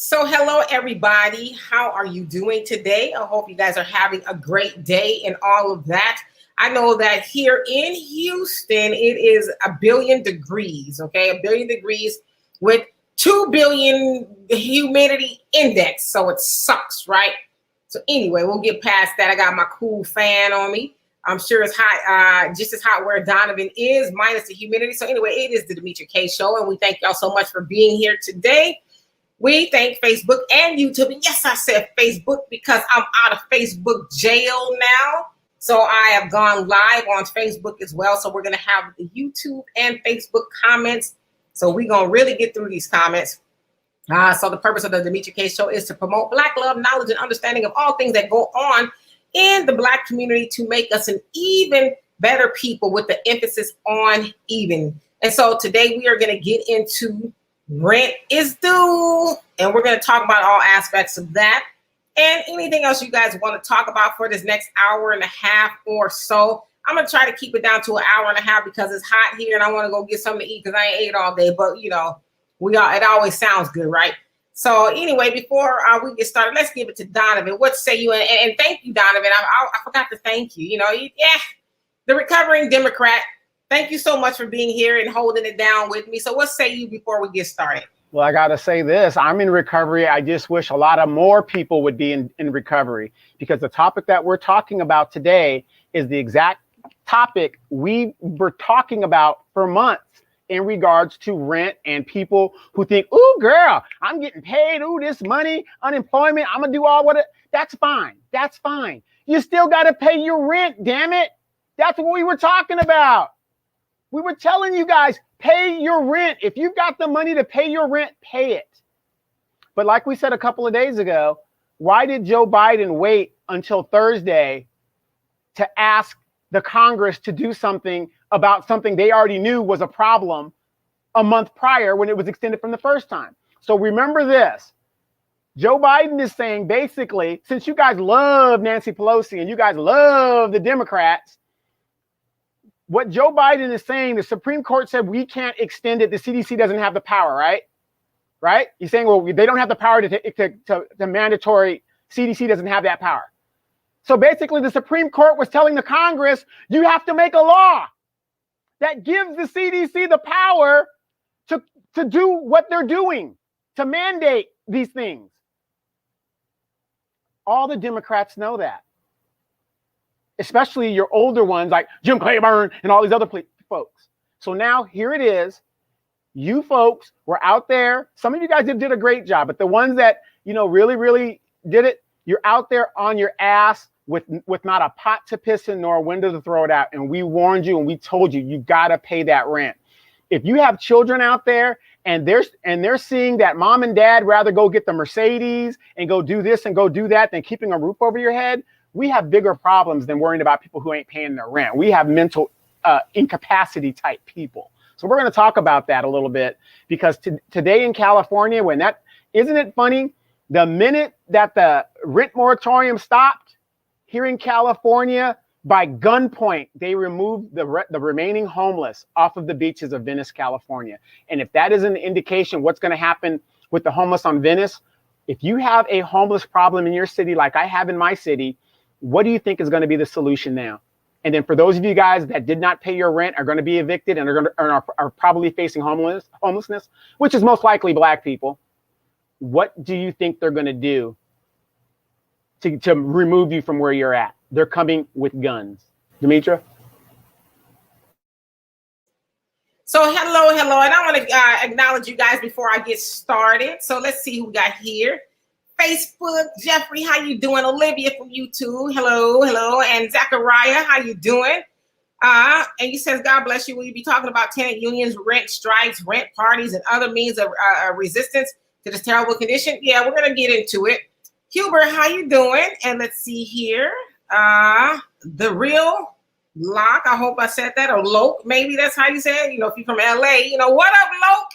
So, hello, everybody. How are you doing today? I hope you guys are having a great day and all of that. I know that here in Houston, it is a billion degrees, okay? A billion degrees with 2 billion humidity index. So it sucks, right? So, anyway, we'll get past that. I got my cool fan on me. I'm sure it's hot, just as hot where Donovan is, minus the humidity. So, anyway, it is the Demetria K Show, and we thank y'all so much for being here today. We thank Facebook and YouTube. And yes, I said Facebook because I'm out of Facebook jail now. So I have gone live on Facebook as well. So we're going to have the YouTube and Facebook comments. So we're going to really get through these comments. So the purpose of the Demetria K Show is to promote Black love, knowledge, and understanding of all things that go on in the Black community to make us an even better people with the emphasis on even. And so today we are going to get into rent is due, and we're going to talk about all aspects of that and anything else you guys want to talk about for this next hour and a half or so. I'm going to try to keep it down to an hour and a half because it's hot here and I want to go get something to eat because I ain't ate all day, but you know, it always sounds good, right? So anyway, before we get started, let's give it to Donovan. What say you? And thank you, Donovan. I forgot to thank you. The recovering Democrat. Thank you so much for being here and holding it down with me. So what say you before we get started? Well, I got to say this. I'm in recovery. I just wish a lot of more people would be in recovery, because the topic that we're talking about today is the exact topic we were talking about for months in regards to rent and people who think, ooh, girl, I'm getting paid. Ooh, this money, unemployment. I'm going to do all what it. That's fine. That's fine. You still got to pay your rent, damn it. That's what we were talking about. We were telling you guys, pay your rent. If you've got the money to pay your rent, pay it. But like we said a couple of days ago, why did Joe Biden wait until Thursday to ask the Congress to do something about something they already knew was a problem a month prior when it was extended from the first time? So remember this. Joe Biden is saying basically, since you guys love Nancy Pelosi and you guys love the Democrats, what Joe Biden is saying, the Supreme Court said we can't extend it. The CDC doesn't have the power, right? Right? He's saying, well, they don't have the power to mandatory. CDC doesn't have that power. So basically, the Supreme Court was telling the Congress, you have to make a law that gives the CDC the power to do what they're doing, to mandate these things. All the Democrats know that. Especially your older ones like Jim Clyburn and all these other folks. So now here it is. You folks were out there. Some of you guys did a great job, but the ones that, really, really did it, you're out there on your ass with not a pot to piss in nor a window to throw it out. And we warned you and we told you, you got to pay that rent. If you have children out there and they're seeing that mom and dad rather go get the Mercedes and go do this and go do that than keeping a roof over your head, we have bigger problems than worrying about people who ain't paying their rent. We have mental incapacity type people. So we're going to talk about that a little bit because today in California, isn't it funny? The minute that the rent moratorium stopped here in California, by gunpoint, they removed the remaining homeless off of the beaches of Venice, California. And if that is an indication what's going to happen with the homeless on Venice, if you have a homeless problem in your city like I have in my city, what do you think is going to be the solution now? And then for those of you guys that did not pay your rent, are going to be evicted and are probably facing homelessness, which is most likely Black people, what do you think they're going to do to remove you from where you're at? They're coming with guns. Demetria? So hello. And I want to acknowledge you guys before I get started. So let's see who we got here. Facebook, Jeffrey, how you doing? Olivia from YouTube, hello. And Zachariah, how you doing? And he says, God bless you. Will you be talking about tenant unions, rent strikes, rent parties, and other means of resistance to this terrible condition? Yeah, we're going to get into it. Huber, how you doing? And let's see here. The real Locke, I hope I said that, or Loke, maybe that's how you say it. If you're from LA, what up, Loke?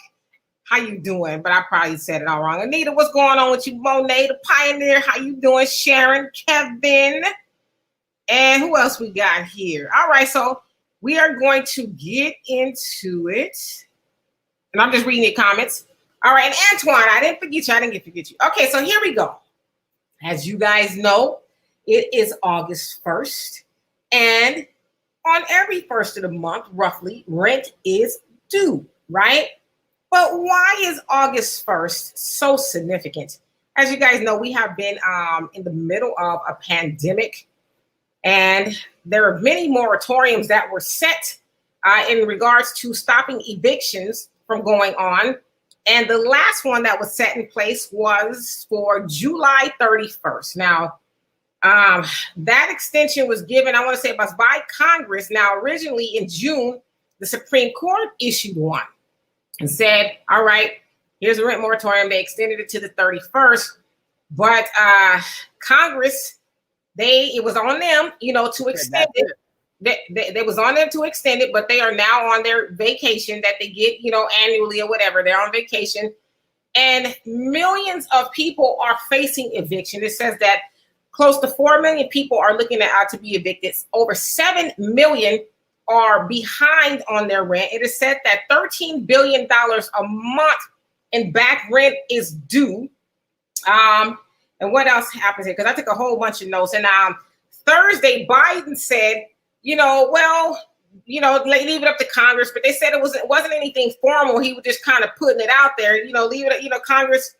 How you doing? But I probably said it all wrong. Anita, what's going on with you? Monet, the Pioneer, how you doing? Sharon, Kevin, and who else we got here? All right, so we are going to get into it. And I'm just reading the comments. All right, and Antoine, I didn't forget you. I didn't forget you. Okay, so here we go. As you guys know, it is August 1st, and on every first of the month, roughly, rent is due, right? But why is August 1st so significant? As you guys know, we have been in the middle of a pandemic, and there are many moratoriums that were set in regards to stopping evictions from going on. And the last one that was set in place was for July 31st. Now, that extension was given, I want to say it was by Congress. Now, originally in June, the Supreme Court issued one and said, all right, here's a rent moratorium. They extended it to the 31st, but Congress, it was on them, to extend it. They was on them to extend it, but they are now on their vacation that they get, annually or whatever. They're on vacation, and millions of people are facing eviction. It says that close to 4 million people are looking at to be evicted. Over 7 million are behind on their rent. It is said that $13 billion a month in back rent is due. And what else happens here? Because I took a whole bunch of notes. And Thursday, Biden said, leave it up to Congress. But they said it wasn't anything formal. He was just kind of putting it out there. Leave it, Congress.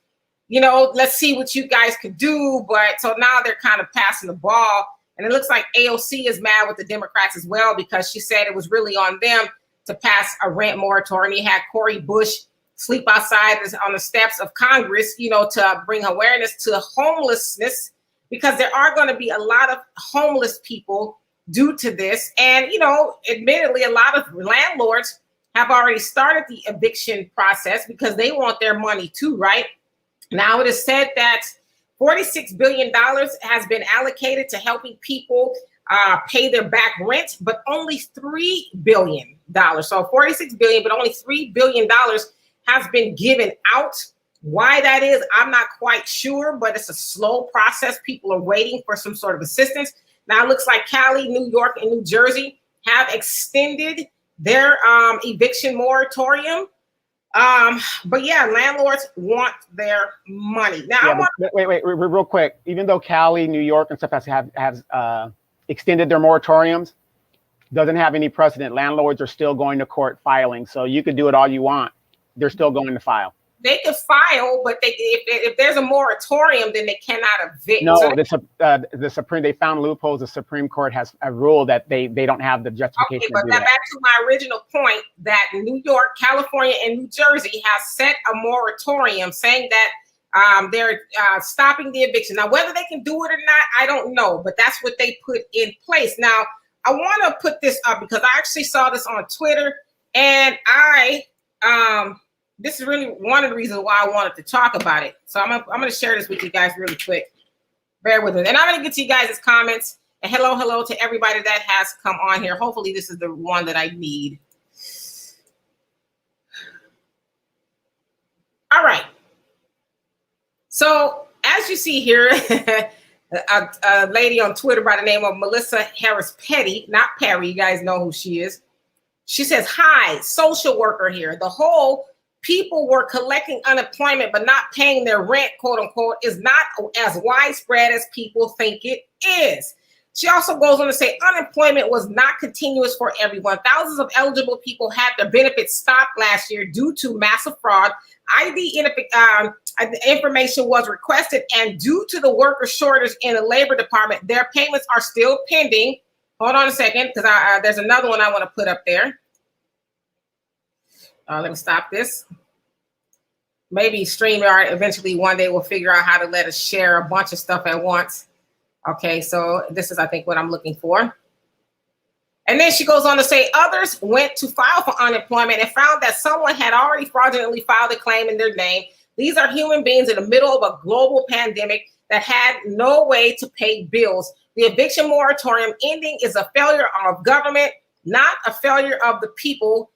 Let's see what you guys could do. But so now they're kind of passing the ball. And it looks like AOC is mad with the Democrats as well, because she said it was really on them to pass a rent moratorium. You had Cori Bush sleep outside on the steps of Congress, to bring awareness to homelessness, because there are going to be a lot of homeless people due to this. And, admittedly, a lot of landlords have already started the eviction process because they want their money too, right? Now it is said that $46 billion has been allocated to helping people pay their back rent, but only $3 billion. So $46 billion, but only $3 billion has been given out. Why that is, I'm not quite sure, but it's a slow process. People are waiting for some sort of assistance. Now it looks like Cali, New York, and New Jersey have extended their eviction moratorium. But yeah, landlords want their money. Now, yeah, wait, real quick. Even though Cali, New York, and stuff has extended their moratoriums, doesn't have any precedent. Landlords are still going to court filing, so you could do it all you want. They're still going to file. They could file, but if there's a moratorium, then they cannot evict. No, the Supreme, they found loopholes. The Supreme Court has a rule that they don't have the justification. Okay, but back to my original point that New York, California, and New Jersey have set a moratorium saying that they're stopping the eviction. Now, whether they can do it or not, I don't know, but that's what they put in place. Now, I want to put this up because I actually saw this on Twitter, and this is really one of the reasons why I wanted to talk about it. So I'm going to share this with you guys really quick. Bear with me. And I'm going to get to you guys' comments. And hello to everybody that has come on here. Hopefully this is the one that I need. All right. So as you see here, a lady on Twitter by the name of Melissa Harris Petty, not Perry, you guys know who she is. She says, hi, social worker here. The whole people were collecting unemployment but not paying their rent, quote unquote, is not as widespread as people think it is. She also goes on to say unemployment was not continuous for everyone. Thousands of eligible people had their benefits stopped last year due to massive fraud. ID information was requested, and due to the worker shortage in the labor department, their payments are still pending. Hold on a second, because there's another one I want to put up there. Let me stop this. Maybe StreamYard eventually one day will figure out how to let us share a bunch of stuff at once. Okay, so this is, I think, what I'm looking for. And then she goes on to say others went to file for unemployment and found that someone had already fraudulently filed a claim in their name. These are human beings in the middle of a global pandemic that had no way to pay bills. The eviction moratorium ending is a failure of government, not a failure of the people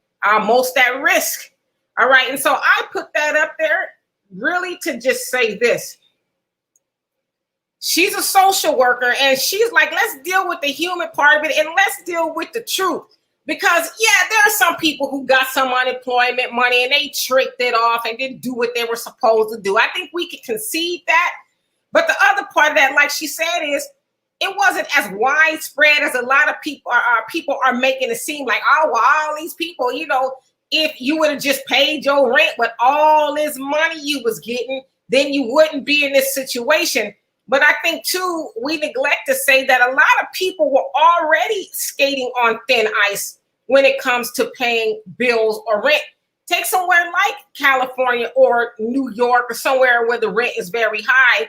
most at risk. All right. And so I put that up there really to just say this. She's a social worker and she's like, let's deal with the human part of it and let's deal with the truth. Because there are some people who got some unemployment money and they tricked it off and didn't do what they were supposed to do. I think we could concede that. But the other part of that, like she said, is it wasn't as widespread as a lot of people are making it seem like, oh, well, all these people, if you would have just paid your rent with all this money you was getting, then you wouldn't be in this situation. But I think, too, we neglect to say that a lot of people were already skating on thin ice when it comes to paying bills or rent. Take somewhere like California or New York or somewhere where the rent is very high.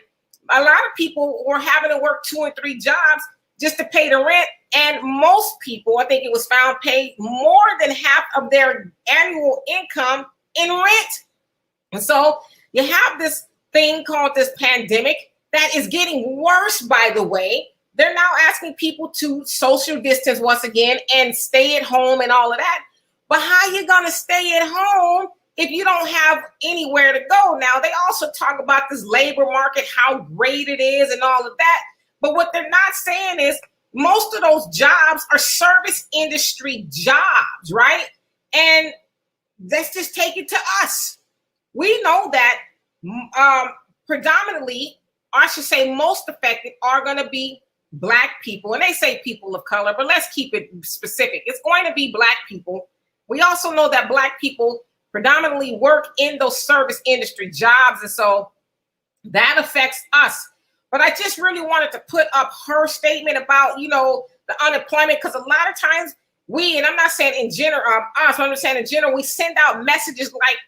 A lot of people were having to work 2 and 3 jobs just to pay the rent. And most people, I think it was found, paid more than half of their annual income in rent. And so you have this thing called this pandemic that is getting worse, by the way. They're now asking people to social distance once again and stay at home and all of that. But how are you going to stay at home if you don't have anywhere to go? Now, they also talk about this labor market, how great it is and all of that. But what they're not saying is most of those jobs are service industry jobs, right? And let's just take it to us. We know that predominantly, I should say most affected are going to be Black people. And they say people of color, but let's keep it specific. It's going to be Black people. We also know that Black people predominantly work in those service industry jobs. And so that affects us. But I just really wanted to put up her statement about, the unemployment, because a lot of times and I'm not saying in general, us, I'm just saying in general, we send out messages like,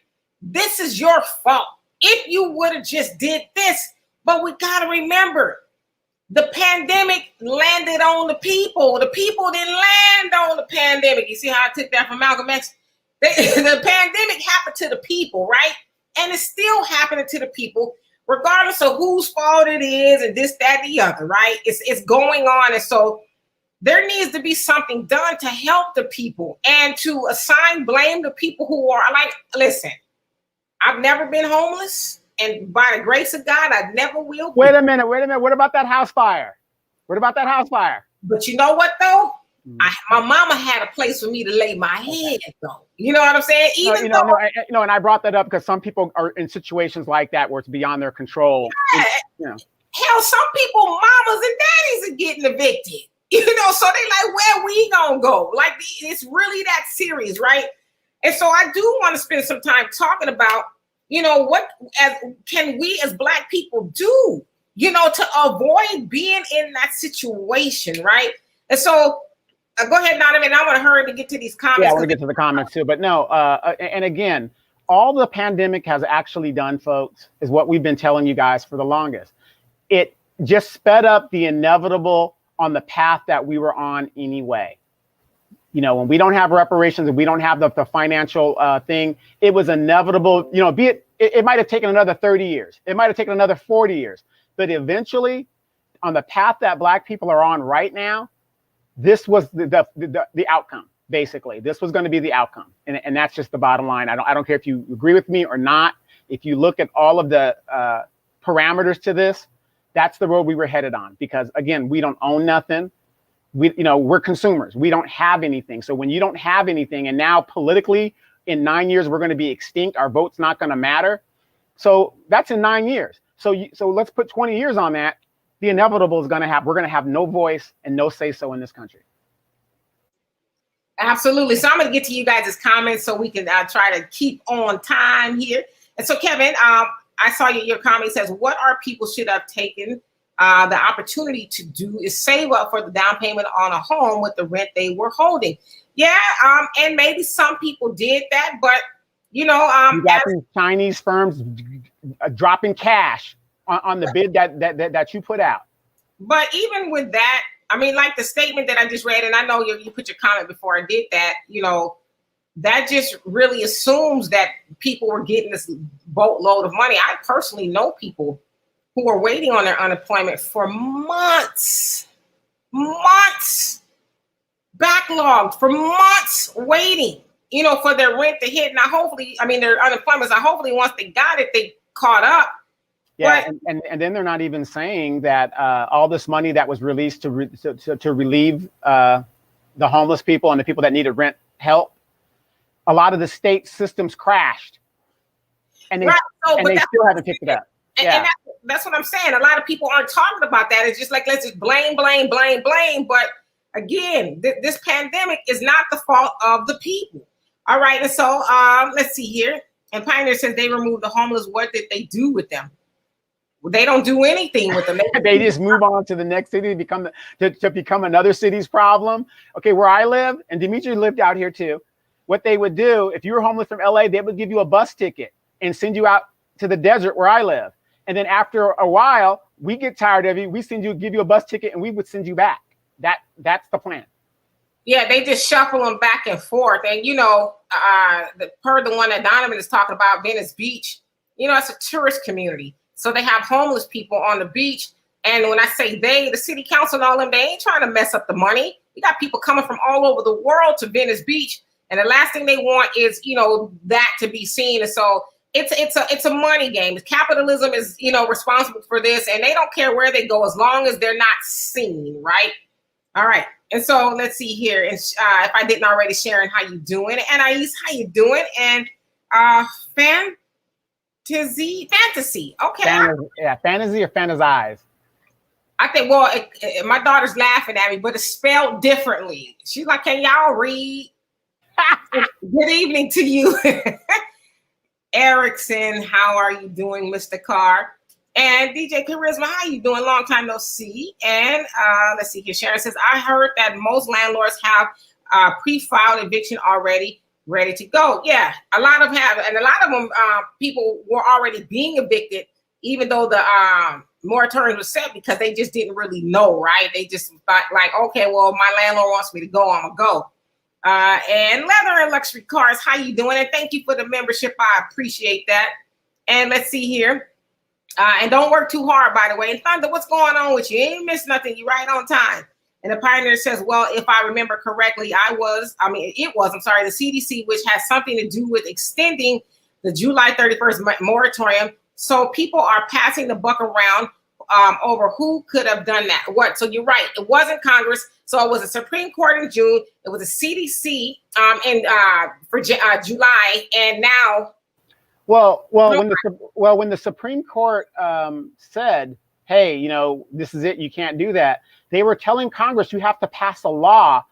this is your fault. If you would have just did this. But we got to remember, the pandemic landed on the people. The people didn't land on the pandemic. You see how I took that from Malcolm X? The pandemic happened to the people, right? And it's still happening to the people, regardless of whose fault it is and this, that, and the other, right? It's going on. And so there needs to be something done to help the people and to assign blame to people who are like, listen, I've never been homeless. And by the grace of God, I never will be. Wait a minute. What about that house fire? But you know what, though? My mama had a place for me to lay my head, though. You know what I'm saying? And I brought that up because some people are in situations like that where it's beyond their control. Yeah. Hell, some people, mamas and daddies are getting evicted. So they like, where we gonna go? Like, it's really that serious, right? And so I do want to spend some time talking about, what can we as Black people do, to avoid being in that situation, right? And so go ahead, Donovan. I want to hurry to get to these comments. Yeah, I want to get to the comments too. But no, and again, all the pandemic has actually done, folks, is what we've been telling you guys for the longest. It just sped up the inevitable on the path that we were on anyway. When we don't have reparations and we don't have the financial thing, it was inevitable, it might have taken another 30 years. It might have taken another 40 years. But eventually, on the path that Black people are on right now, this was the outcome, basically. This was going to be the outcome. And that's just the bottom line. I don't care if you agree with me or not. If you look at all of the parameters to this, that's the road we were headed on. Because, again, we don't own nothing. We're consumers. We don't have anything. So when you don't have anything, and now politically in 9 years, we're going to be extinct. Our vote's not going to matter. So that's in 9 years. So let's put 20 years on that. The inevitable is going to happen. We're going to have no voice and no say so in this country. Absolutely. So I'm going to get to you guys' comments so we can try to keep on time here. And so, Kevin, I saw your comment says, what our people should have taken the opportunity to do is save up for the down payment on a home with the rent they were holding. Yeah, and maybe some people did that, but you got these Chinese firms dropping cash on the bid that you put out. But even with that, I mean, like the statement that I just read, and I know you put your comment before I did that. That just really assumes that people were getting this boatload of money. I personally know people who are waiting on their unemployment for months, backlogged for months waiting, for their rent to hit. Now, hopefully, their unemployment, so hopefully once they got it, they caught up. Yeah, but, and then they're not even saying that all this money that was released to relieve the homeless people and the people that needed rent help, a lot of the state systems crashed, and they Right. So, and they still haven't picked it up. And that's what I'm saying. A lot of people aren't talking about that. It's just like, let's just blame. But again, this pandemic is not the fault of the people. All right. And so let's see here. And Pioneer says they removed the homeless. What did they do with them? They don't do anything with them. They just move on to the next city to become another city's problem. Okay, where I live, and Dimitri lived out here too. What they would do, if you were homeless from LA, they would give you a bus ticket and send you out to the desert where I live. And then after a while, we get tired of you. We give you a bus ticket, and we would send you back. That's the plan. Yeah, they just shuffle them back and forth. And per the one that Donovan is talking about, Venice Beach, it's a tourist community. So they have homeless people on the beach. And when I say the city council and all them, they ain't trying to mess up the money. You got people coming from all over the world to Venice Beach. And the last thing they want is, that to be seen. And so it's a money game. Capitalism is, responsible for this. And they don't care where they go as long as they're not seen, right? All right. And so let's see here. And if I didn't already, Sharon, how you doing? Anais, how you doing? And Fantasy. Okay. Fantasy or fantasize. I think, my daughter's laughing at me, but it's spelled differently. She's like, can y'all read? Good evening to you. Erickson, how are you doing, Mr. Carr? And DJ Charisma, how you doing? Long time no see. And let's see here. Sharon says, I heard that most landlords have pre-filed eviction already ready to go. Yeah, a lot of them have, and a lot of them people were already being evicted, even though the moratorium was set, because they just didn't really know, right? They just thought like, okay, well, my landlord wants me to go, I'm gonna go. And Leather and Luxury Cars, how you doing? And thank you for the membership. I appreciate that. And let's see here. And don't work too hard, by the way. And Thunder, what's going on with you? You ain't missed nothing. You right on time. And the Pioneer says, well, if I remember correctly, I'm sorry, the CDC, which has something to do with extending the July 31st moratorium. So people are passing the buck around over who could have done that. What? So you're right. It wasn't Congress. So it was the Supreme Court in June. It was the CDC for July. And now. Well, when the Supreme Court said, hey, this is it, you can't do that, they were telling Congress, you have to pass a law.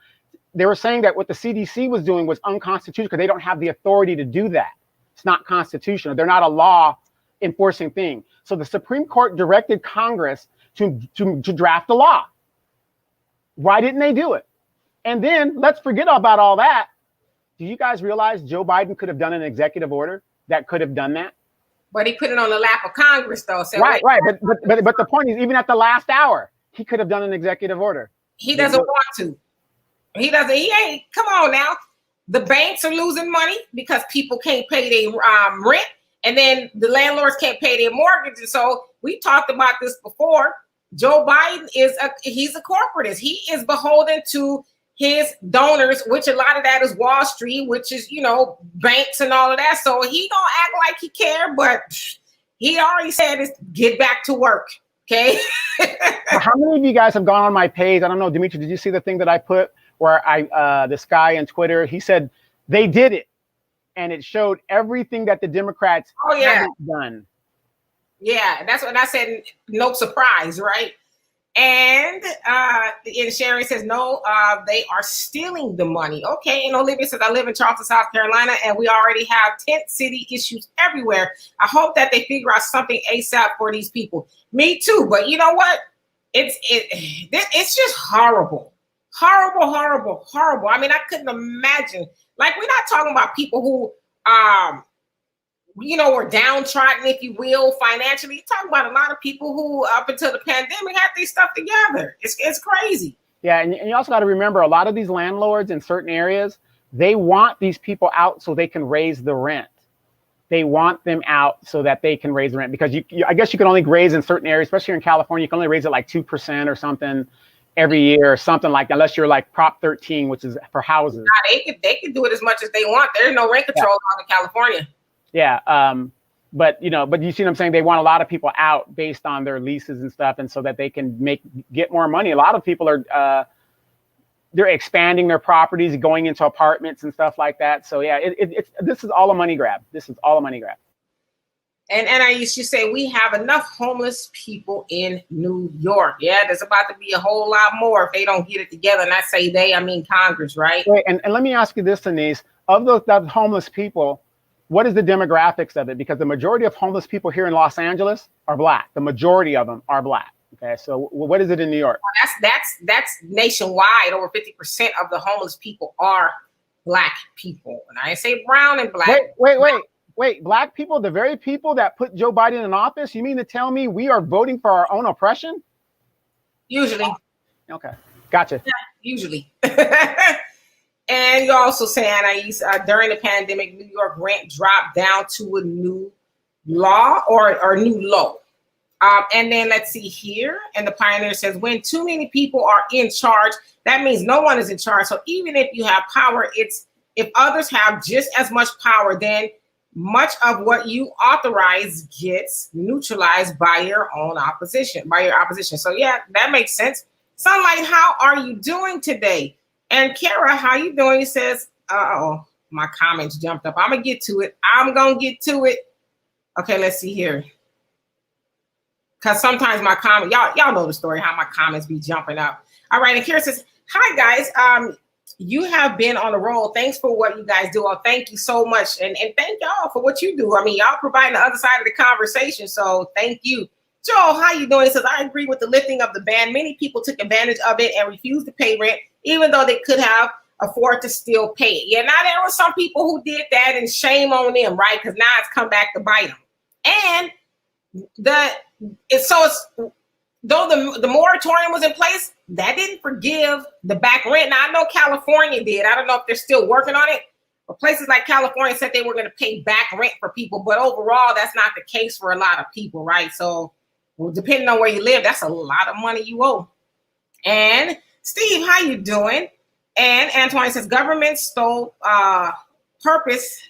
They were saying that what the CDC was doing was unconstitutional because they don't have the authority to do that. It's not constitutional. They're not a law enforcing thing. So the Supreme Court directed Congress to draft a law. Why didn't they do it? And then let's forget about all that. Do you guys realize Joe Biden could have done an executive order that could have done that? But he put it on the lap of Congress, though. So right. But the point is, even at the last hour, he could have done an executive order. He doesn't want to. He doesn't. He ain't. Come on now. The banks are losing money because people can't pay their rent, and then the landlords can't pay their mortgages. So we talked about this before. Joe Biden he's a corporatist. He is beholden to his donors, which a lot of that is Wall Street, which is, banks and all of that. So he don't act like he care, but he already said is get back to work. Okay. How many of you guys have gone on my page? I don't know, Dimitri, did you see the thing that I put where this guy on Twitter, he said they did it, and it showed everything that the Democrats haven't done. Yeah, that's what I said. No surprise, right? And Sharon says, no, they are stealing the money. Okay. And Olivia says, I live in Charleston, South Carolina, and we already have tent city issues everywhere. I hope that they figure out something ASAP for these people. Me too. But you know what? It's just horrible. Horrible. I mean, I couldn't imagine. Like, we're not talking about people who, were downtrodden, if you will, financially. You're talking about a lot of people who, up until the pandemic, had their stuff together. It's crazy. Yeah, and you also got to remember, a lot of these landlords in certain areas, they want these people out so they can raise the rent. They want them out so that they can raise the rent, because I guess you can only raise in certain areas, especially here in California, you can only raise it like 2% or something every year or something like that, unless you're like Prop 13, which is for houses. They could do it as much as they want. There's no rent control out in California. Yeah, but you see what I'm saying? They want a lot of people out based on their leases and stuff, and so that they can get more money. A lot of people are they're expanding their properties, going into apartments and stuff like that. So yeah, this is all a money grab. This is all a money grab. And I used to say we have enough homeless people in New York. Yeah, there's about to be a whole lot more if they don't get it together. And I say they, I mean Congress, right? Wait, and let me ask you this, Denise. Of those homeless people, what is the demographics of it? Because the majority of homeless people here in Los Angeles are Black. The majority of them are Black. Okay, so what is it in New York? That's nationwide. Over 50% of the homeless people are Black people. And I say brown and Black. Wait, Black people, the very people that put Joe Biden in office? You mean to tell me we are voting for our own oppression? Usually. Okay, gotcha. Yeah, usually. And you also say, Anais, during the pandemic, New York rent dropped down to a new law or new low. And then let's see here. And the Pioneer says, when too many people are in charge, that means no one is in charge. So even if you have power, if others have just as much power, then much of what you authorize gets neutralized by your opposition. So yeah, that makes sense. Sunlight, how are you doing today? And Kara, how you doing? It says, oh, my comments jumped up. I'm gonna get to it. Okay, let's see here. Because sometimes my comment, y'all know the story, how my comments be jumping up. All right, and Kara says, hi guys. You have been on the roll. Thanks for what you guys do. Oh, thank you so much. And thank y'all for what you do. I mean, y'all providing the other side of the conversation. So thank you. Joel, how you doing? He says, I agree with the lifting of the ban. Many people took advantage of it and refused to pay rent, even though they could have afford to still pay it. Yeah, now there were some people who did that, and shame on them, right? Because now it's come back to bite them. And though the moratorium was in place, that didn't forgive the back rent. Now, I know California did. I don't know if they're still working on it, but places like California said they were going to pay back rent for people. But overall, that's not the case for a lot of people, right? So depending on where you live, that's a lot of money you owe. And Steve, how you doing? And Antoine says, government purpose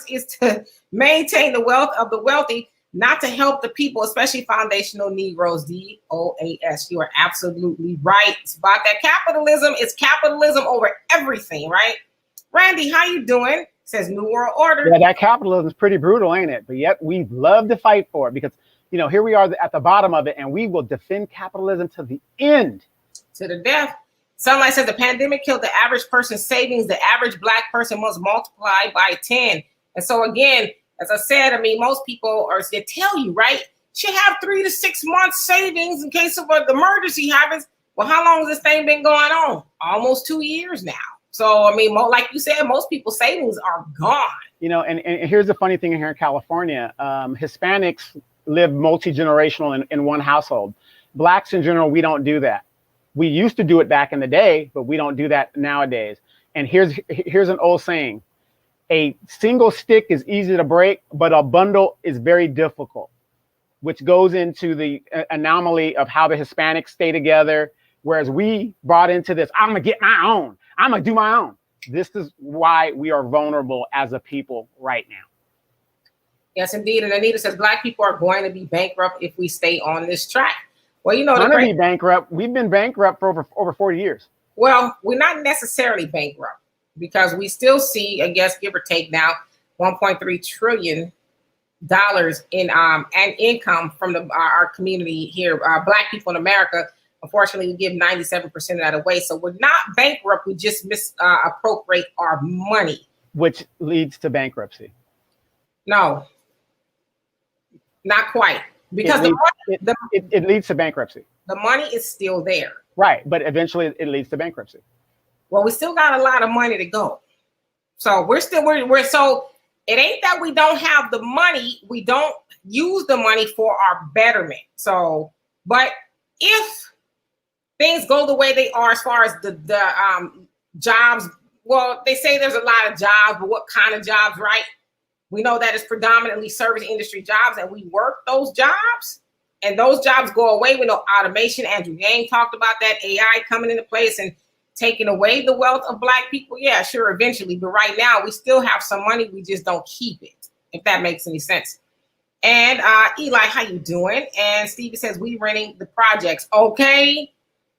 is to maintain the wealth of the wealthy, not to help the people, especially foundational Negroes, DOAS. You are absolutely right. It's about that capitalism. It's capitalism over everything, right? Randy, how you doing? Says New World Order. Yeah, that capitalism is pretty brutal, ain't it? But yet we love to fight for it because, here we are at the bottom of it, and we will defend capitalism to the end. To the death. Sunlight says the pandemic killed the average person's savings. The average Black person must multiply by 10. And so again, as I said, I mean, most people they tell you, right? Should have 3 to 6 months savings in case of an emergency happens. Well, how long has this thing been going on? Almost 2 years now. So, I mean, like you said, most people's savings are gone. And here's the funny thing here in California. Hispanics live multi-generational in one household. Blacks in general, we don't do that. We used to do it back in the day, but we don't do that nowadays. And here's an old saying. A single stick is easy to break, but a bundle is very difficult, which goes into the anomaly of how the Hispanics stay together. Whereas we brought into this, I'm going to get my own. I'm going to do my own. This is why we are vulnerable as a people right now. Yes, indeed. And Anita says Black people are going to be bankrupt if we stay on this track. Well, we're going to be bankrupt. We've been bankrupt for over 40 years. Well, we're not necessarily bankrupt because we still see, I guess, give or take now, $1.3 trillion in and income from our community here, Black people in America. Unfortunately, we give 97% of that away. So we're not bankrupt. We just misappropriate our money. Which leads to bankruptcy. No, not quite. Because it leads to bankruptcy. The money is still there. Right. But eventually it leads to bankruptcy. Well, we still got a lot of money to go. So we're so it ain't that we don't have the money. We don't use the money for our betterment. So, but if things go the way they are as far as the jobs, well, they say there's a lot of jobs, but what kind of jobs, right? We know that it's predominantly service industry jobs, and we work those jobs, and those jobs go away. We know automation. Andrew Yang talked about that, AI coming into place and taking away the wealth of Black people. Yeah, sure, eventually. But right now, we still have some money. We just don't keep it, if that makes any sense. And Eli, how you doing? And Stevie says, we renting the projects. Okay.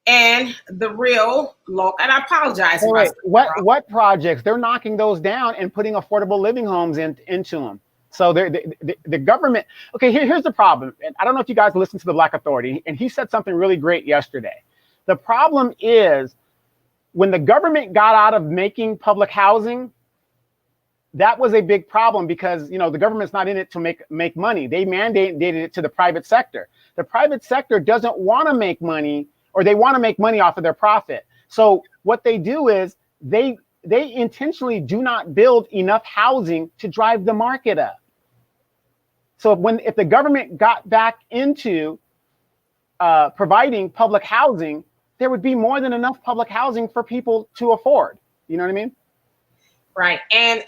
And the real look, and I apologize. Wait, what projects? They're knocking those down and putting affordable living homes into them. So the government, okay, here's the problem. And I don't know if you guys listened to the Black Authority, and he said something really great yesterday. The problem is when the government got out of making public housing, that was a big problem because, you know, the government's not in it to make money. They mandated it to the private sector. The private sector doesn't want to make money, or they want to make money off of their profit. So what they do is they intentionally do not build enough housing to drive the market up. So if the government got back into providing public housing, there would be more than enough public housing for people to afford. You know what I mean? Right. And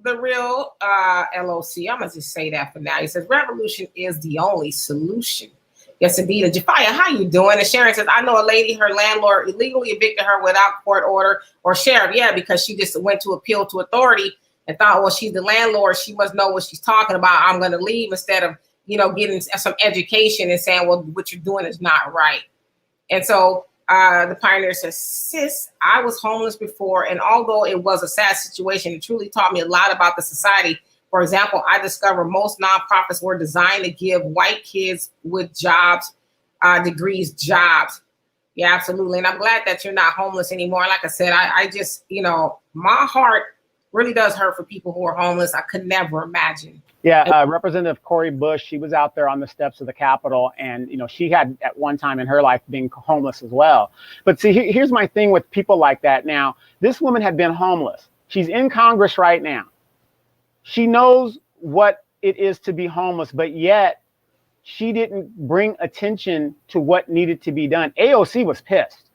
the real LOC, I'm going to just say that for now. He says, revolution is the only solution. Yes, indeed. And Jafia, how you doing? And Sharon says, I know a lady, her landlord illegally evicted her without court order or sheriff. Yeah, because she just went to appeal to authority and thought, well, she's the landlord. She must know what she's talking about. I'm going to leave, instead of, you know, getting some education and saying, well, what you're doing is not right. And so the pioneer says, sis, I was homeless before. And although it was a sad situation, it truly taught me a lot about the society. For example, I discovered most nonprofits were designed to give white kids with jobs, degrees, jobs. Yeah, absolutely. And I'm glad that you're not homeless anymore. Like I said, I just, you know, my heart really does hurt for people who are homeless. I could never imagine. Yeah, Representative Cori Bush, she was out there on the steps of the Capitol, and, you know, she had at one time in her life being homeless as well. But see, here's my thing with people like that. Now, this woman had been homeless. She's in Congress right now. She knows what it is to be homeless, but yet she didn't bring attention to what needed to be done. AOC was pissed.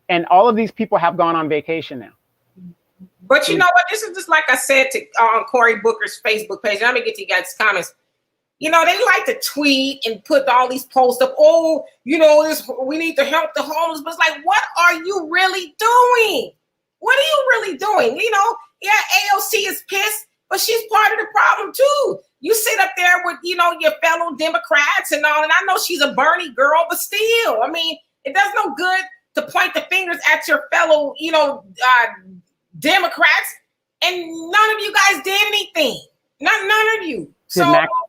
And all of these people have gone on vacation now. But you know what? This is just like I said to on Cory Booker's Facebook page. Let me get to you guys' comments. You know, they like to tweet and put all these posts up. Oh, you know, we need to help the homeless. But it's like, what are you really doing? What are you really doing? You know, yeah, AOC is pissed, but she's part of the problem too. You sit up there with, you know, your fellow Democrats and all, and I know she's a Bernie girl, but still, I mean, it does no good to point the fingers at your fellow, you know, Democrats, and none of you guys did anything. None of you.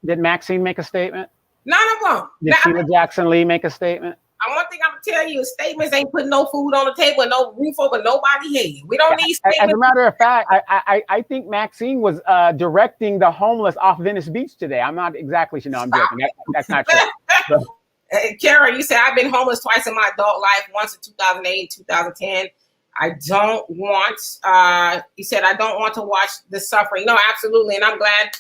Did Maxine make a statement? None of them. Did Sheila Jackson Lee make a statement? One thing I'm gonna tell you, statements ain't putting no food on the table, no roof over nobody's head. We don't need statements. As a matter of fact, I think Maxine was directing the homeless off Venice Beach today. I'm not exactly sure. No, I'm joking. That's not true. Kara, you said I've been homeless twice in my adult life, once in 2008 and 2010. I don't want, you said, I don't want to watch the suffering. No, absolutely. And I'm glad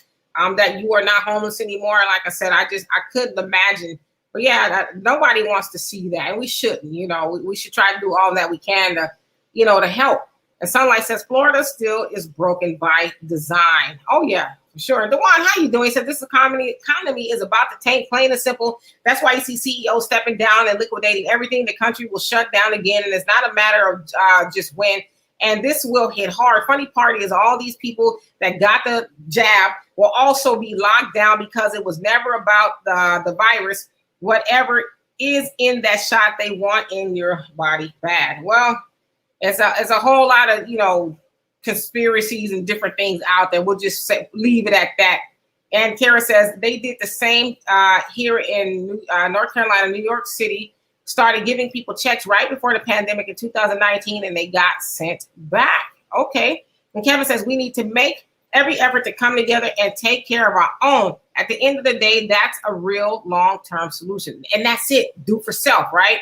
that you are not homeless anymore. Like I said, I couldn't imagine. But yeah, nobody wants to see that. And we shouldn't, you know, we should try to do all that we can to, you know, to help. And Sunlight says, Florida still is broken by design. Oh, yeah, for sure. Dewan, how you doing? He said, this economy is about to tank, plain and simple. That's why you see CEOs stepping down and liquidating everything. The country will shut down again. And it's not a matter of just when. And this will hit hard. Funny part is all these people that got the jab will also be locked down because it was never about the virus. Whatever is in that shot, they want in your body bad. Well, it's a whole lot of, you know, conspiracies and different things out there. We'll just leave it at that. And Kara says they did the same here in North Carolina, New York City, started giving people checks right before the pandemic in 2019, and they got sent back. Okay. And Kevin says we need to make every effort to come together and take care of our own. At the end of the day, that's a real long-term solution. And that's it. Do for self, right?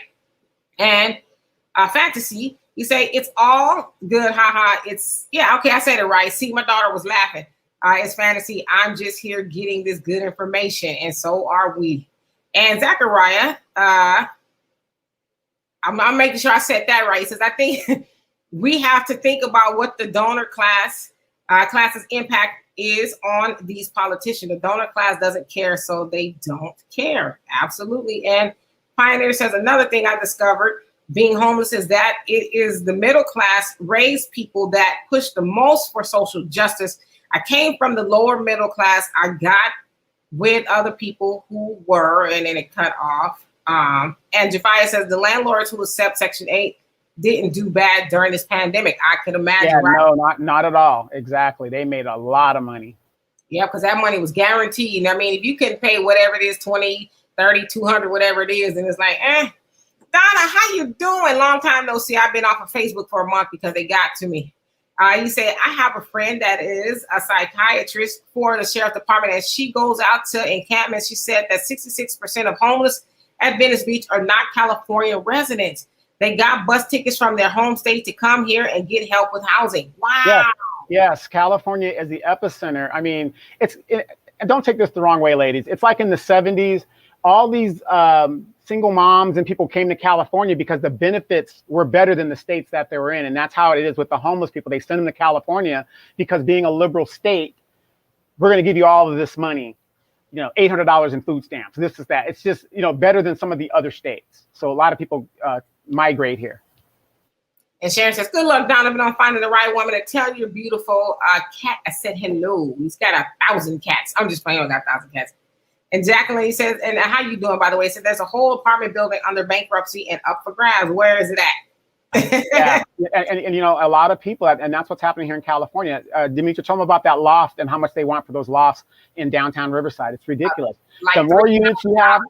And fantasy, you say it's all good. Haha. It's, yeah, okay, I said it right. See, my daughter was laughing. It's fantasy. I'm just here getting this good information. And so are we. And Zachariah, I'm making sure I said that right. He says, I think we have to think about what the donor class's impact is on these politicians. The donor class doesn't care, so they don't care. Absolutely. And Pioneer says another thing I discovered being homeless is that it is the middle class raised people that push the most for social justice. I came from the lower middle class. I got with other people who were, and then it cut off. And Jafia says the landlords who accept Section 8 didn't do bad during this pandemic. I could imagine. Yeah, right? no, not at all. Exactly. They made a lot of money. Yeah, because that money was guaranteed. I mean, if you can pay whatever it is, 20, 30, 200, whatever it is, and it's like, Donna, how you doing? Long time no see. I've been off of Facebook for a month because they got to me. You say, I have a friend that is a psychiatrist for the sheriff's department, and she goes out to encampments. She said that 66% of homeless at Venice Beach are not California residents. They got bus tickets from their home state to come here and get help with housing. Wow. Yes, California is the epicenter. I mean, don't take this the wrong way, ladies. It's like in the 70s, all these single moms and people came to California because the benefits were better than the states that they were in. And that's how it is with the homeless people. They send them to California because being a liberal state, we're going to give you all of this money, $800 in food stamps. This is that. It's just, better than some of the other states. So a lot of people migrate here. And Sharon says, good luck, Donovan, on finding the right woman to tell your beautiful cat I said hello. He's got 1,000 cats. I'm just playing with that 1,000 cats. And Jacqueline says, and how you doing, by the way? So there's a whole apartment building under bankruptcy and up for grabs. Where is it at? Yeah, and a lot of people, and that's what's happening here in California. Demetria, tell them about that loft and how much they want for those lofts in downtown Riverside. It's ridiculous. The more units you have,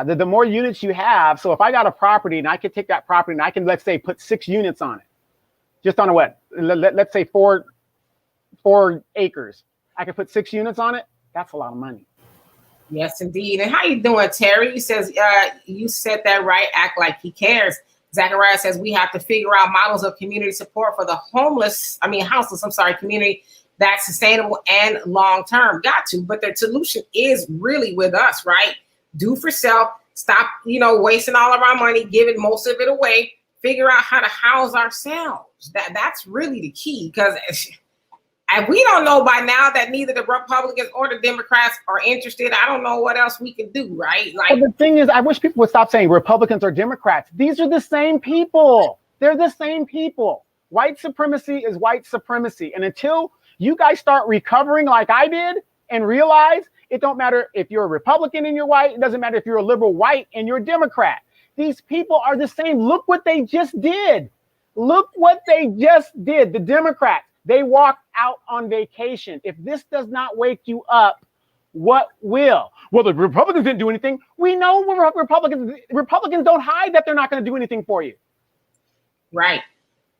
the more units you have. So if I got a property and I could take that property and I can, let's say, put 6 units on it, just on a what? Let's say 4 acres. I could put 6 units on it. That's a lot of money. Yes, indeed. And how you doing, Terry? He says, you said that right. Act like he cares. Zachariah says we have to figure out models of community support for the houseless community that's sustainable and long-term. Got to, but the solution is really with us, right? Do for self, stop, wasting all of our money, giving most of it away, figure out how to house ourselves. That's really the key, because and we don't know by now that neither the Republicans or the Democrats are interested. I don't know what else we can do, right? Well, the thing is, I wish people would stop saying Republicans or Democrats. These are the same people. They're the same people. White supremacy is white supremacy. And until you guys start recovering like I did and realize it don't matter if you're a Republican and you're white. It doesn't matter if you're a liberal white and you're a Democrat. These people are the same. Look what they just did. Look what they just did. The Democrats. They walked out on vacation. If this does not wake you up, what will? Well, the Republicans didn't do anything. We know Republicans don't hide that they're not going to do anything for you. Right.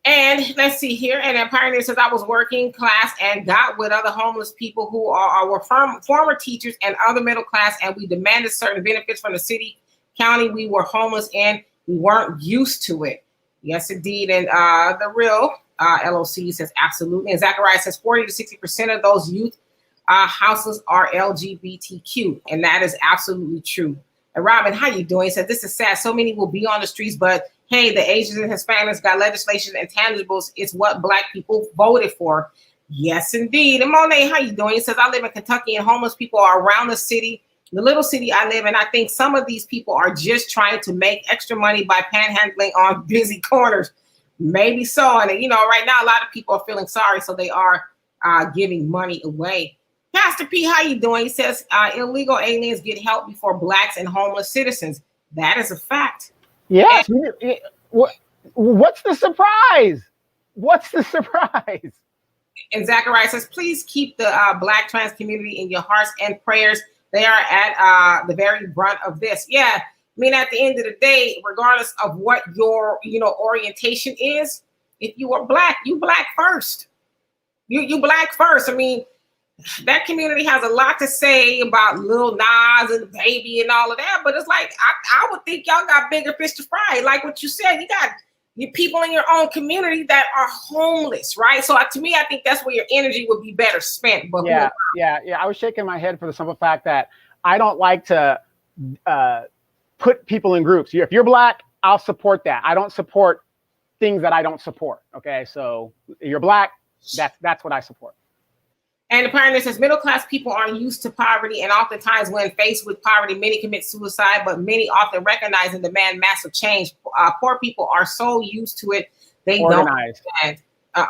And let's see here. And then Pioneer says, I was working class and got with other homeless people who were former teachers and other middle class, and we demanded certain benefits from the city, county we were homeless in. We weren't used to it. Yes, indeed. And the real LOC says absolutely. And Zachariah says 40 to 60% of those youth houses are LGBTQ. And that is absolutely true. And Robin, how you doing? He said, this is sad. So many will be on the streets, but hey, the Asians and Hispanics got legislation and tangibles. It's what Black people voted for. Yes, indeed. And Monet, how you doing? He says, I live in Kentucky and homeless people are around the city, the little city I live in. I think some of these people are just trying to make extra money by panhandling on busy corners. Maybe so. And, right now, a lot of people are feeling sorry, so they are giving money away. Pastor P, how you doing? He says, illegal aliens get help before Blacks and homeless citizens. That is a fact. Yes. What's the surprise? What's the surprise? And Zachariah says, please keep the Black trans community in your hearts and prayers. They are at the very brunt of this. Yeah. I mean, at the end of the day, regardless of what your, orientation is, if you are Black, you Black first. You Black first. I mean, that community has a lot to say about Lil Nas and the baby and all of that, but it's like I would think y'all got bigger fish to fry. Like what you said, you got your people in your own community that are homeless, right? So to me, I think that's where your energy would be better spent. But yeah. I was shaking my head for the simple fact that I don't like to put people in groups. If you're Black, I'll support that. I don't support things that I don't support. Okay, so you're Black, that's what I support. And the Pioneer says middle-class people are used to poverty, and oftentimes when faced with poverty, many commit suicide, but many often recognize and demand massive change. Poor people are so used to it, they organize. Don't understand.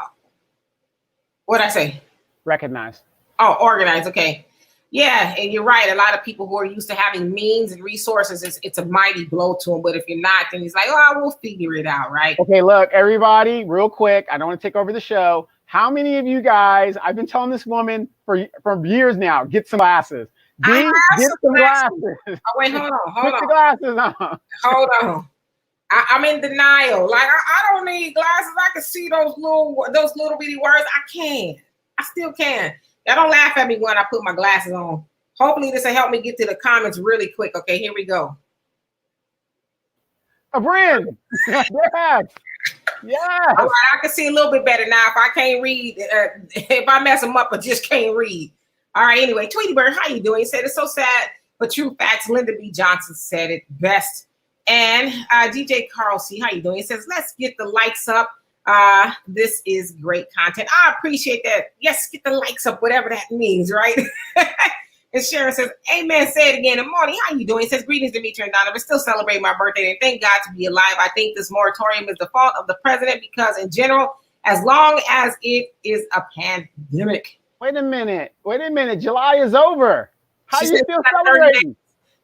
What'd I say? Recognize. Oh, organize, okay. Yeah, and you're right. A lot of people who are used to having means and resources, it's a mighty blow to them. But if you're not, then it's like, oh, we'll figure it out, right? Okay, look, everybody, real quick. I don't want to take over the show. How many of you guys, I've been telling this woman for years now, get some glasses. I Get some glasses. Oh, wait, hold on. Put the glasses on. Hold on. I'm in denial. Like I don't need glasses. I can see those little bitty words. I still can. Y'all don't laugh at me when I put my glasses on. Hopefully this will help me get to the comments really quick. Okay, here we go. A friend. Yes. Yes. All right, I can see a little bit better now. If I can't read, if I mess them up, I just can't read. All right, anyway, Tweety Bird, how you doing? He said, it's so sad, but true facts. Linda B. Johnson said it best. And DJ Carl C., how you doing? He says, let's get the likes up. This is great content. I appreciate that. Yes, get the likes up, whatever that means, right? And Sharon says, amen, say it again. And Marty, how you doing? He says, greetings, Demetri and Donovan. Still celebrating my birthday, and thank God to be alive. I think this moratorium is the fault of the president because, in general, as long as it is a pandemic. Wait a minute. July is over. How are you still celebrating?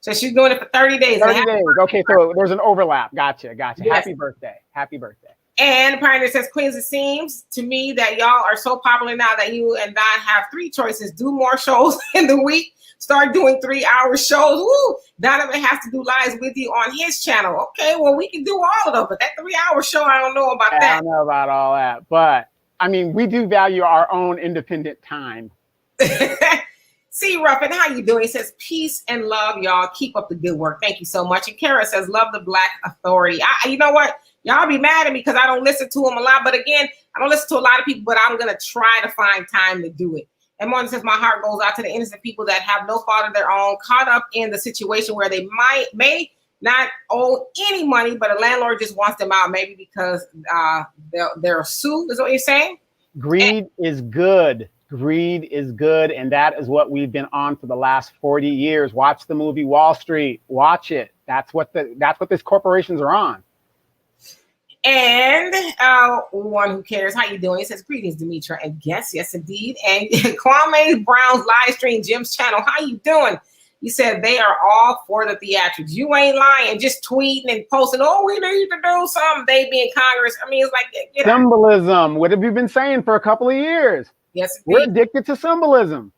So she's doing it for 30 days. 30 days. Okay, so there's an overlap. Gotcha. Yes. Happy birthday. And Pioneer says, Queens, it seems to me that y'all are so popular now that you and Don have three choices. Do more shows in the week. Start doing 3-hour shows. Woo! Donovan has to do lives with you on his channel. Okay, well, we can do all of them, but that 3-hour show, I don't know about that. I don't know about all that, but I mean, we do value our own independent time. See, Ruffin, how you doing? He says, peace and love, y'all. Keep up the good work. Thank you so much. And Kara says, love the Black Authority. You know what? Y'all be mad at me because I don't listen to them a lot. But again, I don't listen to a lot of people, but I'm going to try to find time to do it. And Morgan says, my heart goes out to the innocent people that have no fault of their own, caught up in the situation where they may not owe any money, but a landlord just wants them out, maybe because they're sued, is what you're saying? Greed is good. Greed is good, and that is what we've been on for the last 40 years. Watch the movie Wall Street. Watch it. That's what these corporations are on. And one who cares, how you doing? He says, greetings, Demetri. And yes, indeed. And Kwame Brown's live stream, Jim's channel, how you doing? He said they are all for the theatrics. You ain't lying, just tweeting and posting, oh, we need to do something. They be in Congress. I mean, it's like symbolism. What have you been saying for a couple of years? Yes, we're addicted to symbolism.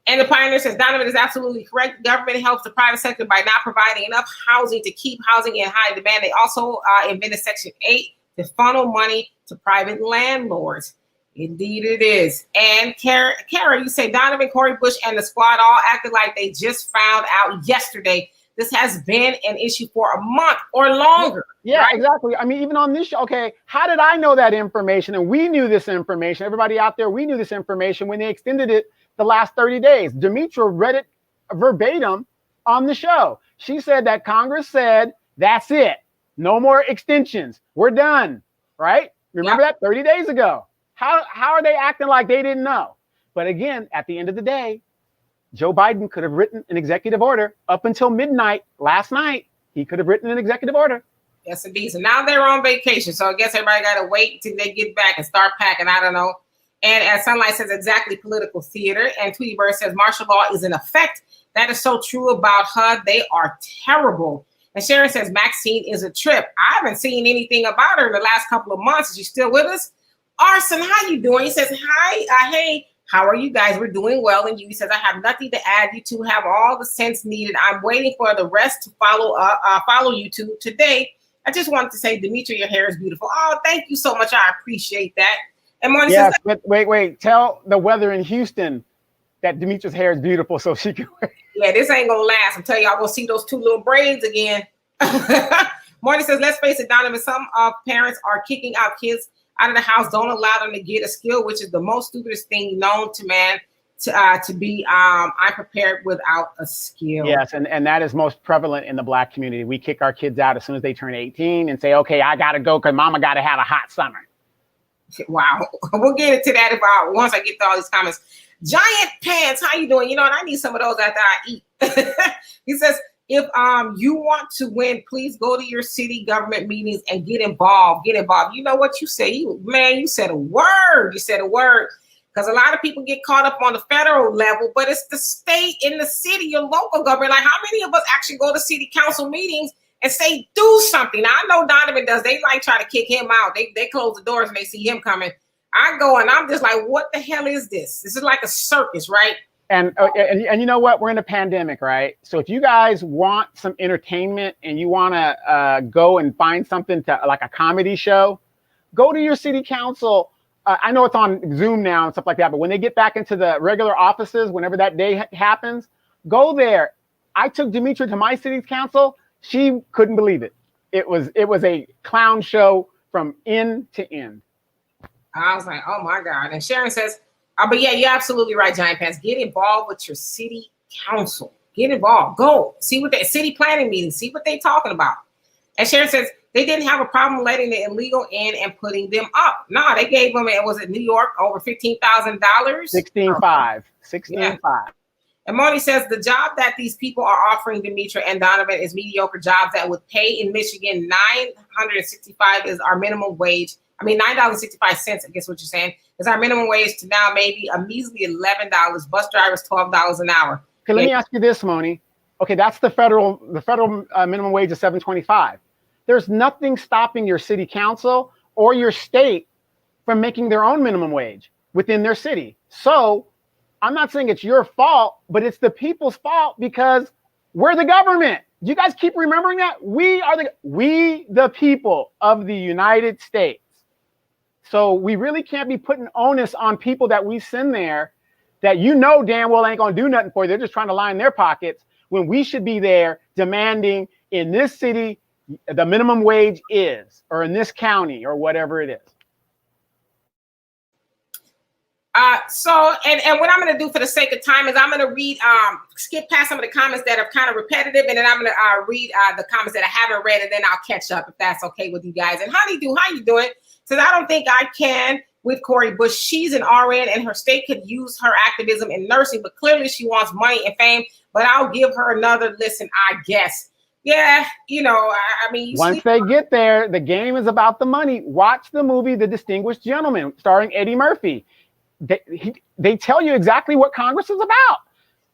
And the Pioneer says, Donovan is absolutely correct. Government helps the private sector by not providing enough housing to keep housing in high demand. They also invented Section 8 to funnel money to private landlords. Indeed it is. And Kara, you say Donovan, Cori Bush, and the squad all acted like they just found out yesterday. This has been an issue for a month or longer. Yeah, right? Exactly. I mean, even on this show, okay, how did I know that information? And we knew this information. Everybody out there, we knew this information when they extended it the last 30 days. Demetri read it verbatim on the show. She said that Congress said, that's it. No more extensions. We're done. Right? Remember that 30 days ago. How are they acting like they didn't know? But again, at the end of the day, Joe Biden could have written an executive order up until midnight last night. He could have written an executive order. Yes, indeed. So now they're on vacation. So I guess everybody got to wait until they get back and start packing. I don't know. And as Sunlight says, exactly, political theater. And Tweety Bird says, martial law is in effect. That is so true about HUD. They are terrible. And Sharon says, Maxine is a trip. I haven't seen anything about her in the last couple of months. Is she still with us? Arson, how you doing? He says, hi, hey, how are you guys? We're doing well. And he says, I have nothing to add. You two have all the sense needed. I'm waiting for the rest to follow you two today. I just wanted to say, Demetri, your hair is beautiful. Oh, thank you so much. I appreciate that. And Marty says, but wait. Tell the weather in Houston that Demetri's hair is beautiful so she can wear. Yeah, this ain't going to last. I'm telling you, I'm going to see those two little braids again. Marty says, let's face it, Donovan, some parents are kicking out kids out of the house, don't allow them to get a skill, which is the most stupidest thing known to man, to be unprepared without a skill. Yes, and that is most prevalent in the Black community. We kick our kids out as soon as they turn 18 and say, okay, I got to go because mama got to have a hot summer. Wow. We'll get into that once I get to all these comments. Giant Pants, how you doing? You know what? I need some of those after I eat. He says, if you want to win, please go to your city government meetings and get involved. You know what you say? You said a word. You said a word. Because a lot of people get caught up on the federal level, but it's the state and the city, your local government. Like, how many of us actually go to city council meetings and say, do something? Now, I know Donovan does. They like try to kick him out. They close the doors and they see him coming. I go and I'm just like, what the hell is this? This is like a circus, right? And you know what? We're in a pandemic, right? So if you guys want some entertainment and you want to go and find something to like a comedy show, go to your city council. I know it's on Zoom now and stuff like that, but when they get back into the regular offices, whenever that day happens, go there. I took Demetra to my city council. She couldn't believe it. It was a clown show from end to end. I was like, oh my God. And Sharon says, but yeah, you're absolutely right, Giant Pants. Get involved with your city council. Get involved. Go see what city planning meetings, see what they're talking about. And Sharon says, they didn't have a problem letting the illegal in and putting them up. No, they gave them, it was in New York, over $15,000. 16.5. 16.5. And Moni says the job that these people are offering Demetra and Donovan is mediocre jobs that would pay in Michigan $9.65 is our minimum wage. I mean, $9.65, I guess what you're saying, is our minimum wage to now maybe a measly $11. Bus drivers, $12 an hour. Okay, let me ask you this, Moni. Okay, that's the federal minimum wage is $7.25. There's nothing stopping your city council or your state from making their own minimum wage within their city. So I'm not saying it's your fault, but it's the people's fault because we're the government. You guys keep remembering that? We the people of the United States. So we really can't be putting onus on people that we send there that you know damn well ain't gonna do nothing for you. They're just trying to line their pockets when we should be there demanding in this city the minimum wage is, or in this county, or whatever it is. So what I'm going to do for the sake of time is I'm going to read, skip past some of the comments that are kind of repetitive, and then I'm going to read the comments that I haven't read, and then I'll catch up if that's okay with you guys. And how you doing? Says, I don't think I can with Cori Bush. She's an RN, and her state could use her activism in nursing, but clearly she wants money and fame. But I'll give her another listen, I guess. Yeah, you know, I mean, once they get there, the game is about the money. Watch the movie The Distinguished Gentleman, starring Eddie Murphy. They tell you exactly what Congress is about: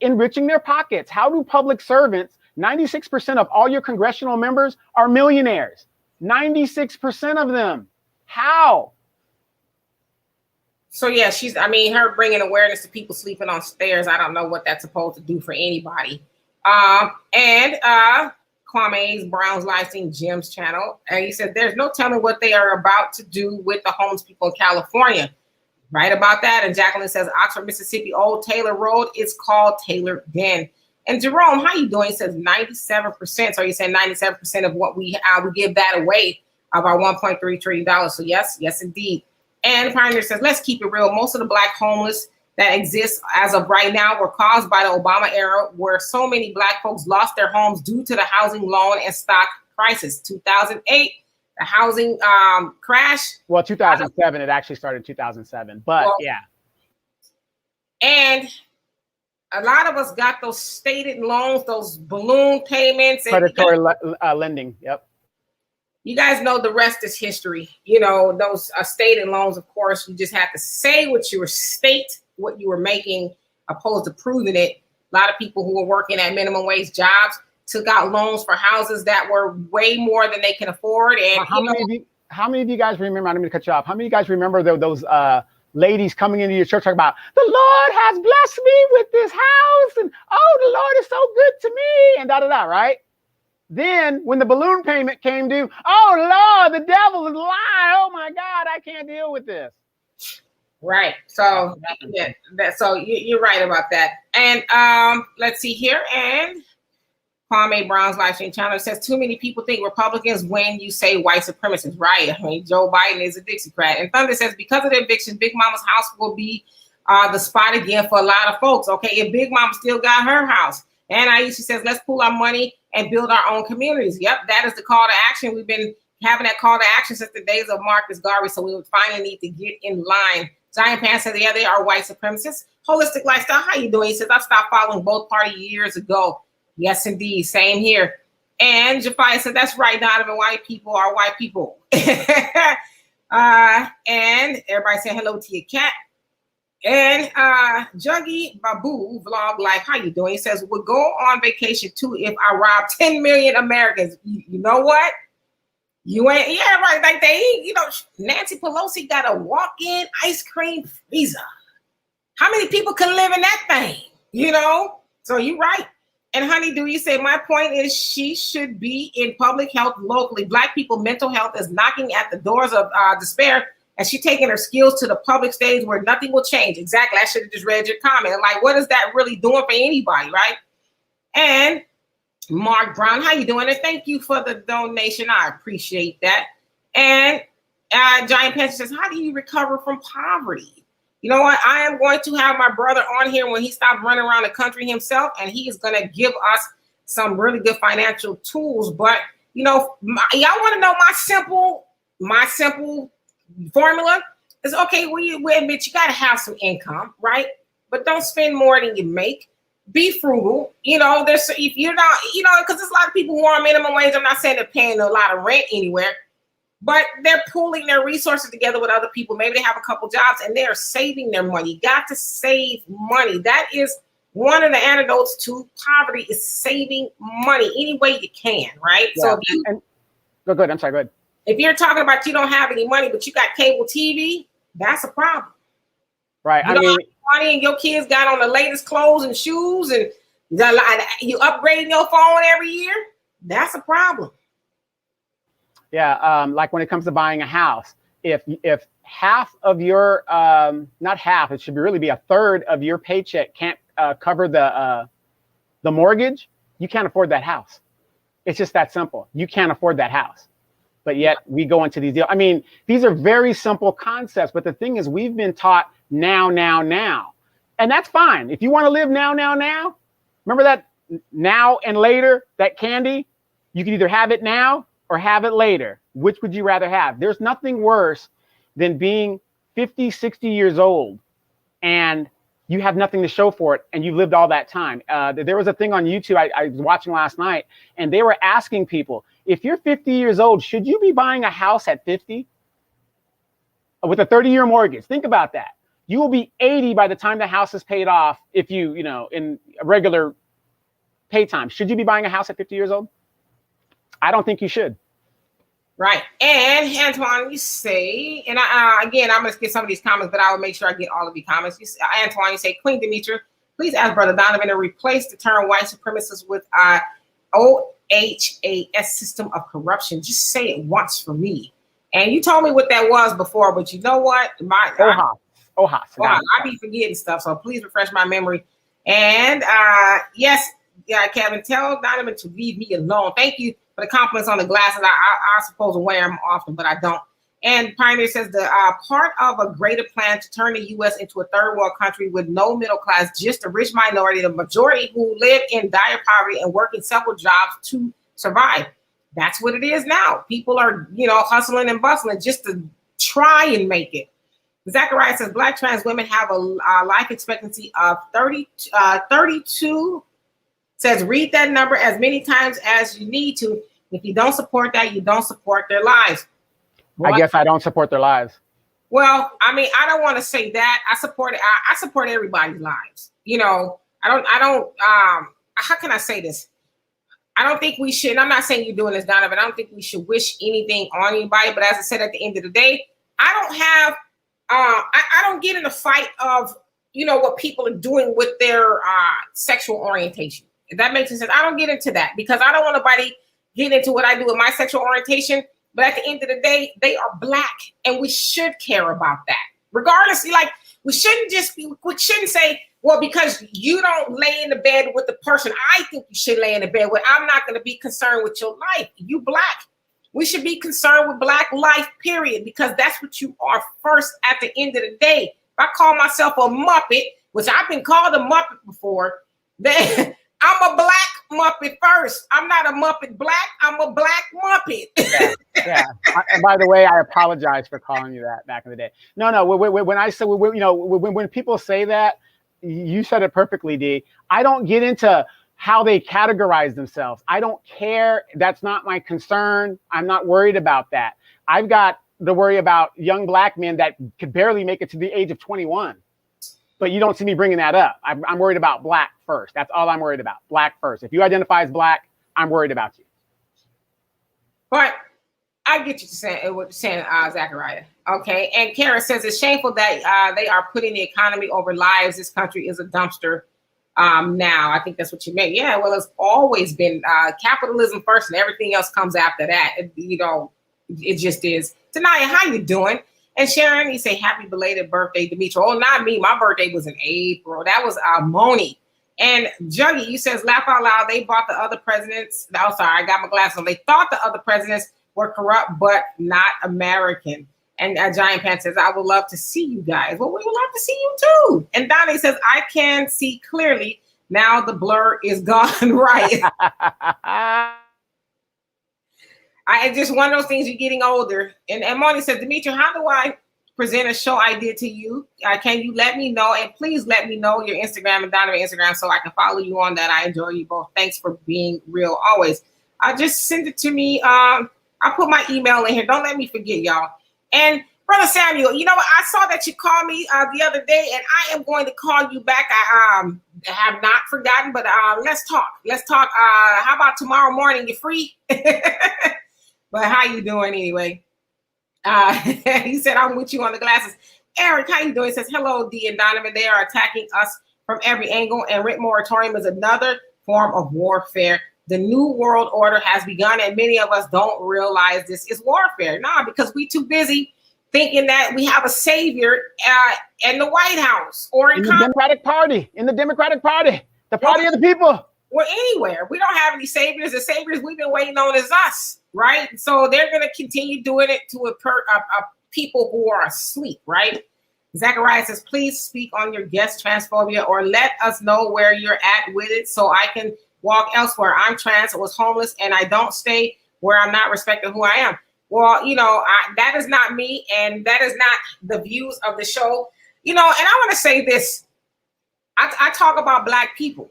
enriching their pockets. How do public servants, 96% of all your congressional members are millionaires? 96% of them. How? So yeah, her bringing awareness to people sleeping on stairs. I don't know what that's supposed to do for anybody. Kwame's Brown's Licensing Jim's channel. And he said, there's no telling what they are about to do with the homeless people in California. Right about that. And Jacqueline says, Oxford, Mississippi, Old Taylor Road is called Taylor Den. And Jerome, how you doing? He says 97%. So you're saying 97% of what we give that away of our $1.3 trillion. So yes, indeed. And Pioneer says, let's keep it real. Most of the Black homeless that exists as of right now were caused by the Obama era, where so many Black folks lost their homes due to the housing loan and stock crisis. 2008, the housing crash. Well, 2007, it actually started in 2007, but well, yeah. And a lot of us got those stated loans, those balloon payments. Predatory lending, yep. You guys know the rest is history. You know, those stated loans, of course, you just have to say what you were making, opposed to proving it. A lot of people who were working at minimum wage jobs took out loans for houses that were way more than they can afford. And how many of you guys remember? I don't mean to cut you off. How many of you guys remember those ladies coming into your church talking about the Lord has blessed me with this house, and oh, the Lord is so good to me, and da da da, right? Then when the balloon payment came due, oh Lord, the devil is lying. Oh my God, I can't deal with this. Right. So yeah, so you're right about that. And let's see here. And Kwame Brown's live stream channel says too many people think Republicans when you say white supremacists. Right. I mean, Joe Biden is a Dixiecrat. And Thunder says because of the eviction, Big Mama's house will be the spot again for a lot of folks. Okay, if Big Mama still got her house. And Aisha says, let's pool our money and build our own communities. Yep, that is the call to action. We've been having that call to action since the days of Marcus Garvey. So we would finally need to get in line. Giant Pants says, yeah, they are white supremacists. Holistic Lifestyle, how you doing? He says, I stopped following both parties years ago. Yes, indeed. Same here. And Jafia said, that's right, Donovan. White people are white people. And everybody said hello to your cat. And Juggy Babu vlog life, how you doing? He says, we'll go on vacation too if I rob 10 million Americans. You know what? You ain't, yeah, right. Like they, Nancy Pelosi got a walk-in ice cream freezer. How many people can live in that thing? So you're right. And Honeydew, you say, my point is she should be in public health locally. Black people mental health is knocking at the doors of despair, and she taking her skills to the public stage where nothing will change. Exactly. I should have just read your comment. Like, what is that really doing for anybody, right? And Mark Brown, how you doing? And thank you for the donation. I appreciate that. And Giant Panther says, how do you recover from poverty? You know what? I am going to have my brother on here when he stops running around the country himself, and he is going to give us some really good financial tools. But, y'all want to know my simple formula? It's okay. We admit you got to have some income, right? But don't spend more than you make. Be frugal. If you're not, because there's a lot of people who are on minimum wage. I'm not saying they're paying a lot of rent anywhere, but they're pooling their resources together with other people. Maybe they have a couple jobs and they're saving their money. You got to save money. That is one of the antidotes to poverty, is saving money any way you can, right? Yeah. So go ahead. I'm sorry, go ahead. If you're talking about you don't have any money, but you got cable TV, that's a problem. Right. You don't have money and your kids got on the latest clothes and shoes, and you upgrading your phone every year, that's a problem. Yeah, like when it comes to buying a house, if half of your, not half, it should really be a third of your paycheck can't cover the mortgage, you can't afford that house. It's just that simple. You can't afford that house. But yet we go into these deals. I mean, these are very simple concepts, but the thing is we've been taught now. And that's fine. If you want to live now, remember that now and later, that candy, you can either have it now or have it later. Which would you rather have? There's nothing worse than being 50, 60 years old and you have nothing to show for it and you lived all that time. There was a thing on YouTube I was watching last night, and they were asking people, if you're 50 years old, should you be buying a house at 50 with a 30-year mortgage? Think about that. You will be 80 by the time the house is paid off if you in a regular pay time. Should you be buying a house at 50 years old? I don't think you should. Right. And Antoine, you say, and again, I'm going to get some of these comments, but I will make sure I get all of your comments. Antoine, you say, Queen Demetra, please ask Brother Donovan to replace the term white supremacist with OHAS system of corruption. Just say it once for me. And you told me what that was before, but you know what? OHAS. I be forgetting stuff, so please refresh my memory. And yes, Kevin, tell Donovan to leave me alone. Thank you for the compliments on the glasses. I suppose to wear them often, but I don't. And Pioneer says the part of a greater plan to turn the U.S. into a third world country with no middle class, just a rich minority, the majority who live in dire poverty and work in several jobs to survive. That's what it is now. People are, hustling and bustling just to try and make it. Zachariah says Black trans women have a life expectancy of 32. Says read that number as many times as you need to. If you don't support that, you don't support their lives. I guess I don't support their lives. Well, I mean, I don't want to say that. I support everybody's lives. I don't, how can I say this? I don't think we should, I'm not saying you're doing this, Donovan, I don't think we should wish anything on anybody, but as I said, at the end of the day, I don't have, I don't get in the fight of, what people are doing with their sexual orientation. If that makes sense, I don't get into that because I don't want nobody getting into what I do with my sexual orientation. But at the end of the day, they are Black, and we should care about that. Regardless, we shouldn't say, well, because you don't lay in the bed with the person I think you should lay in the bed with, I'm not going to be concerned with your life. You Black. We should be concerned with Black life, period, because that's what you are first at the end of the day. If I call myself a Muppet, which I've been called a Muppet before, then I'm a Black Muppet first. I'm not a Muppet Black. I'm a Black Muppet. Yeah. And by the way, I apologize for calling you that back in the day. No. When I say, when people say that, you said it perfectly, D. I don't get into how they categorize themselves. I don't care. That's not my concern. I'm not worried about that. I've got to worry about young Black men that could barely make it to the age of 21. but you don't see me bringing that up. I'm worried about black first. That's all I'm worried about. Black first. If you identify as black, I'm worried about you. But I get you saying what you're saying, Zachariah. Okay, and Karen says it's shameful that they are putting the economy over lives. This country is a dumpster now. I think that's what you meant. Yeah, well, it's always been capitalism first, and everything else comes after that. It just is. Tanaya, how you doing? And Sharon, you say happy belated birthday, Demetri. Oh, not me. My birthday was in April. That was Moni. And Juggy, you says laugh out loud. They bought the other presidents. Oh, sorry, I got my glasses on. They thought the other presidents were corrupt, but not American. And Giant Pan says, I would love to see you guys. Well, we would love to see you too. And Donnie says, I can see clearly now the blur is gone. Right. I just one of those things, you're getting older. And Moni says, Demetri, how do I present a show idea to you? Can you let me know? And please let me know your Instagram and Donovan Instagram so I can follow you on that. I enjoy you both. Thanks for being real always. Just send it to me. I'll put my email in here. Don't let me forget, y'all. And Brother Samuel, you know what? I saw that you called me the other day, and I am going to call you back. I have not forgotten, but let's talk. Let's talk. How about tomorrow morning? You free? But how you doing anyway? He said, I'm with you on the glasses. Eric, how you doing? He says, hello, D and Donovan. They are attacking us from every angle, and rent moratorium is another form of warfare. The new world order has begun, and many of us don't realize this is warfare. Nah, because we too busy thinking that we have a savior in the White House or in the Democratic Party, the party of the people. Well, anywhere. We don't have any saviors. The saviors we've been waiting on is us, right? So they're going to continue doing it to a people who are asleep, right? Zachariah says, please speak on your guest transphobia or let us know where you're at with it so I can walk elsewhere. I'm trans, I was homeless, and I don't stay where I'm not respecting who I am. Well, you know, that is not me, and that is not the views of the show. You know, and I want to say this. I talk about Black people.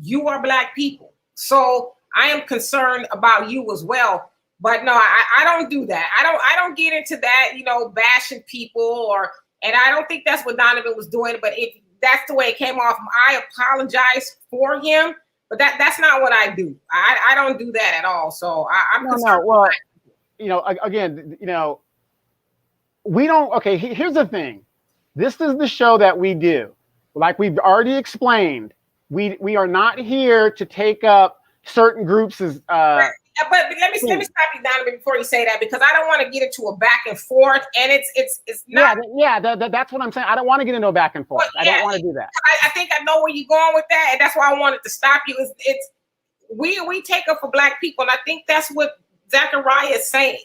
You are Black people. So I am concerned about you as well. But no, I don't do that. I don't get into that, you know, bashing people and I don't think that's what Donovan was doing. But if that's the way it came off, I apologize for him. But that's not what I do. I don't do that at all. So I'm concerned. Well, you know, again, you know, we don't. Okay, here's the thing. This is the show that we do. Like we've already explained, we are not here to take up certain groups as. But let me stop you, Donovan, before you say that, because I don't want to get into a back and forth, and it's not. That's what I'm saying. I don't want to get into a back and forth. Well, yeah, I don't want to do that. I think I know where you're going with that, and that's why I wanted to stop you. We take up for Black people, and I think that's what Zachariah is saying.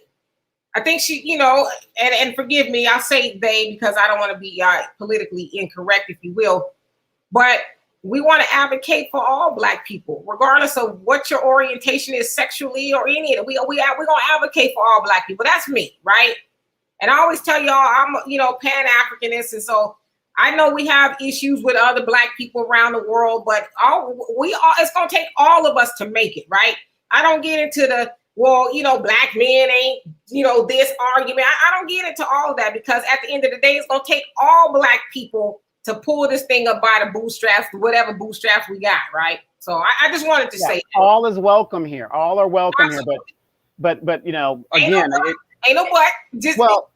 I think she, you know, and forgive me, I'll say they because I don't want to be politically incorrect, if you will, but we want to advocate for all Black people, regardless of what your orientation is sexually or any of it. We're going to advocate for all Black people. That's me, right? And I always tell y'all I'm, you know, Pan-Africanist, and so I know we have issues with other Black people around the world, but it's going to take all of us to make it, right? I don't get into the, well, you know, Black men ain't, you know, this argument. I don't get into all of that because at the end of the day, it's going to take all Black people to pull this thing up by the bootstraps, whatever bootstraps we got, right? So I just wanted to say that. All is welcome here. All are welcome here, but you know, again, ain't no but. Just no,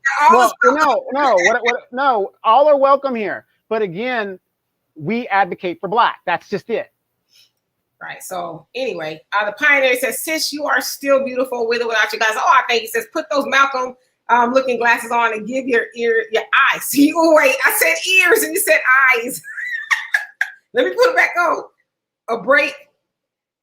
all are welcome here. But again, we advocate for Black. That's just it. Right. So anyway, the Pioneer says, sis, you are still beautiful with or without your glasses. Oh, I think he says, put those Malcolm looking glasses on and give your eyes. See, oh wait, I said ears and you said eyes. Let me put it back on. A break.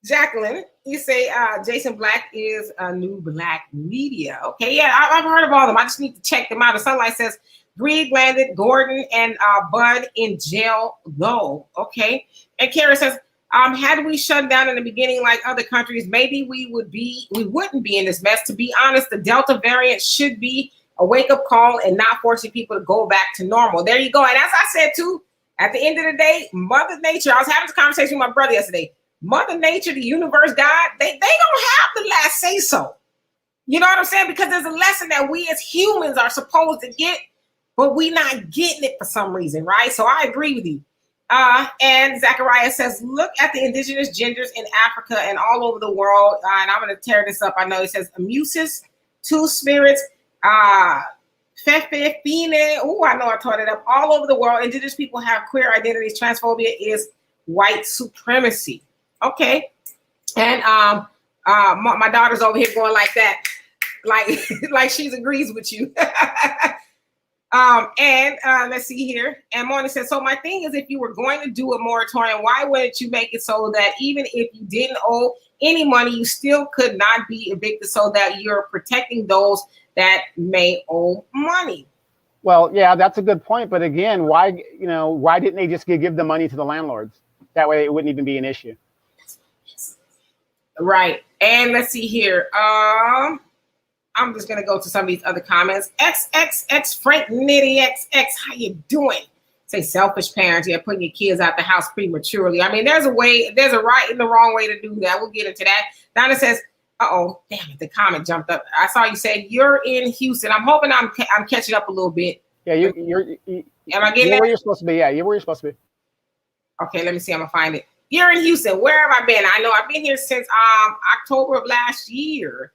Jacqueline, you say Jason Black is a new Black media. Okay, yeah, I've heard of all of them. I just need to check them out. The Sunlight says, Breed landed Gordon and Bud in jail though. Okay. And Kara says, had we shut down in the beginning like other countries, maybe we wouldn't be in this mess. To be honest, the Delta variant should be a wake-up call and not forcing people to go back to normal. There you go. And as I said too, at the end of the day, Mother Nature, I was having this conversation with my brother yesterday. Mother Nature, the universe, God, they don't have the last say so. You know what I'm saying? Because there's a lesson that we as humans are supposed to get but we not getting it for some reason, right? So I agree with you. And Zachariah says, look at the indigenous genders in Africa and all over the world. And I'm going to tear this up. I know it says Amusis, Two Spirits, Fefe, Fine. Oh, I know I taught it up. All over the world, indigenous people have queer identities. Transphobia is white supremacy. Okay. And my daughter's over here going like that, like she agrees with you. Let's see here. And Mona says, so my thing is, if you were going to do a moratorium, why wouldn't you make it so that even if you didn't owe any money, you still could not be evicted, so that you're protecting those that may owe money? Well, yeah, that's a good point. But again, why didn't they just give the money to the landlords? That way it wouldn't even be an issue. Right. And let's see here. I'm just going to go to some of these other comments. XXX Frank Nitty XX, how you doing? Say selfish parents, yeah, putting your kids out the house prematurely. I mean, there's a right and the wrong way to do that. We'll get into that. Donna says, uh-oh, damn it, the comment jumped up. I saw you say you're in Houston. I'm hoping I'm catching up a little bit. Yeah, you're am I getting where you're supposed to be? Yeah, you're where you're supposed to be. Okay, let me see. I'm going to find it. You're in Houston. Where have I been? I know I've been here since October of last year.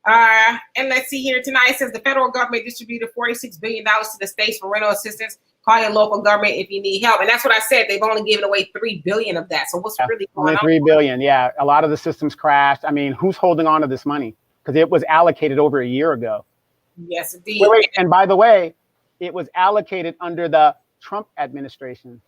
And let's see here tonight. It says the federal government distributed $46 billion to the states for rental assistance. Call your local government if you need help. And that's what I said. They've only given away $3 billion of that. So what's really going on? $3 billion. Yeah. A lot of the systems crashed. I mean, who's holding on to this money? Because it was allocated over a year ago. Yes, indeed. Wait. And by the way, it was allocated under the Trump administration.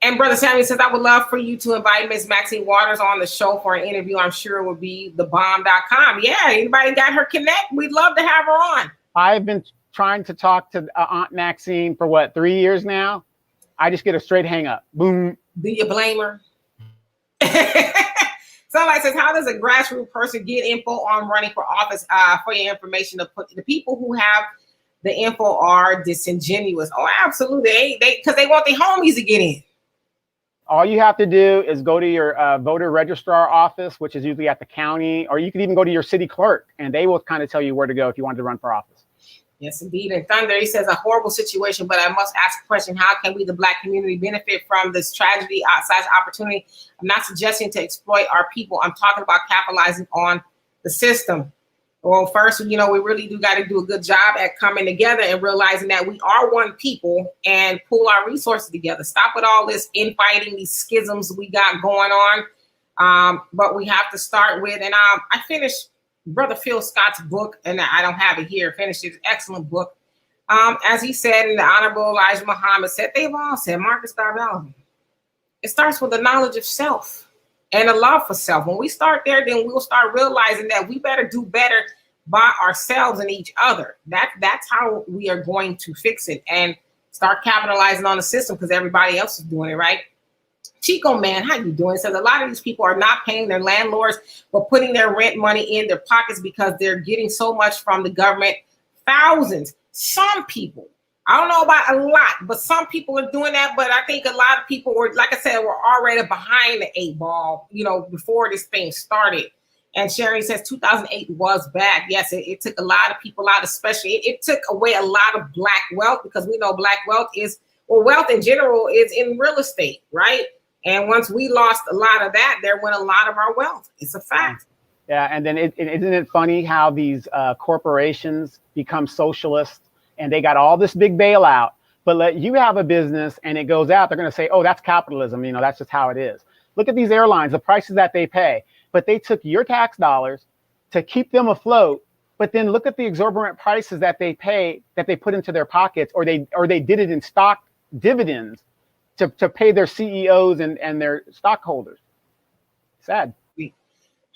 And Brother Sammy says, I would love for you to invite Miss Maxine Waters on the show for an interview. I'm sure it would be thebomb.com. Yeah, anybody got her connect? We'd love to have her on. I've been trying to talk to Aunt Maxine for 3 years now. I just get a straight hang up. Boom. Do you blame her? Somebody says, how does a grassroots person get info on running for office? For your information, the people who have the info are disingenuous. Oh, absolutely. Because they want their homies to get in. All you have to do is go to your voter registrar office, which is usually at the county, or you can even go to your city clerk, and they will kind of tell you where to go if you wanted to run for office. Yes, indeed. And Thunder, he says, a horrible situation, but I must ask a question. How can we, the Black community, benefit from this tragedy, outsized opportunity? I'm not suggesting to exploit our people. I'm talking about capitalizing on the system. Well, first, we really do got to do a good job at coming together and realizing that we are one people and pull our resources together. Stop with all this infighting, these schisms we got going on. But we have to start with, and I finished Brother Phil Scott's book, and I don't have it here. Finished his excellent book. As he said, and the Honorable Elijah Muhammad said, they've all said, Marcus Garvey, it starts with the knowledge of self and a love for self. When we start there, then we'll start realizing that we better do better by ourselves and each other. That's how we are going to fix it and start capitalizing on the system, because everybody else is doing it, right? Chico Man, how you doing? Says a lot of these people are not paying their landlords, but putting their rent money in their pockets because they're getting so much from the government. Thousands. Some people, I don't know about a lot, but some people are doing that. But I think a lot of people were, like I said, were already behind the 8 ball, before this thing started. And Sherry says 2008 was bad. Yes, it took a lot of people out, especially it took away a lot of Black wealth, because we know Black wealth wealth in general is in real estate, right? And once we lost a lot of that, there went a lot of our wealth. It's a fact. Yeah, and then isn't it funny how these corporations become socialist and they got all this big bailout, but let you have a business and it goes out, they're going to say, oh, that's capitalism. That's just how it is. Look at these airlines, the prices that they pay, but they took your tax dollars to keep them afloat. But then look at the exorbitant prices that they pay, that they put into their pockets, or they did it in stock dividends to pay their CEOs and their stockholders. Sad.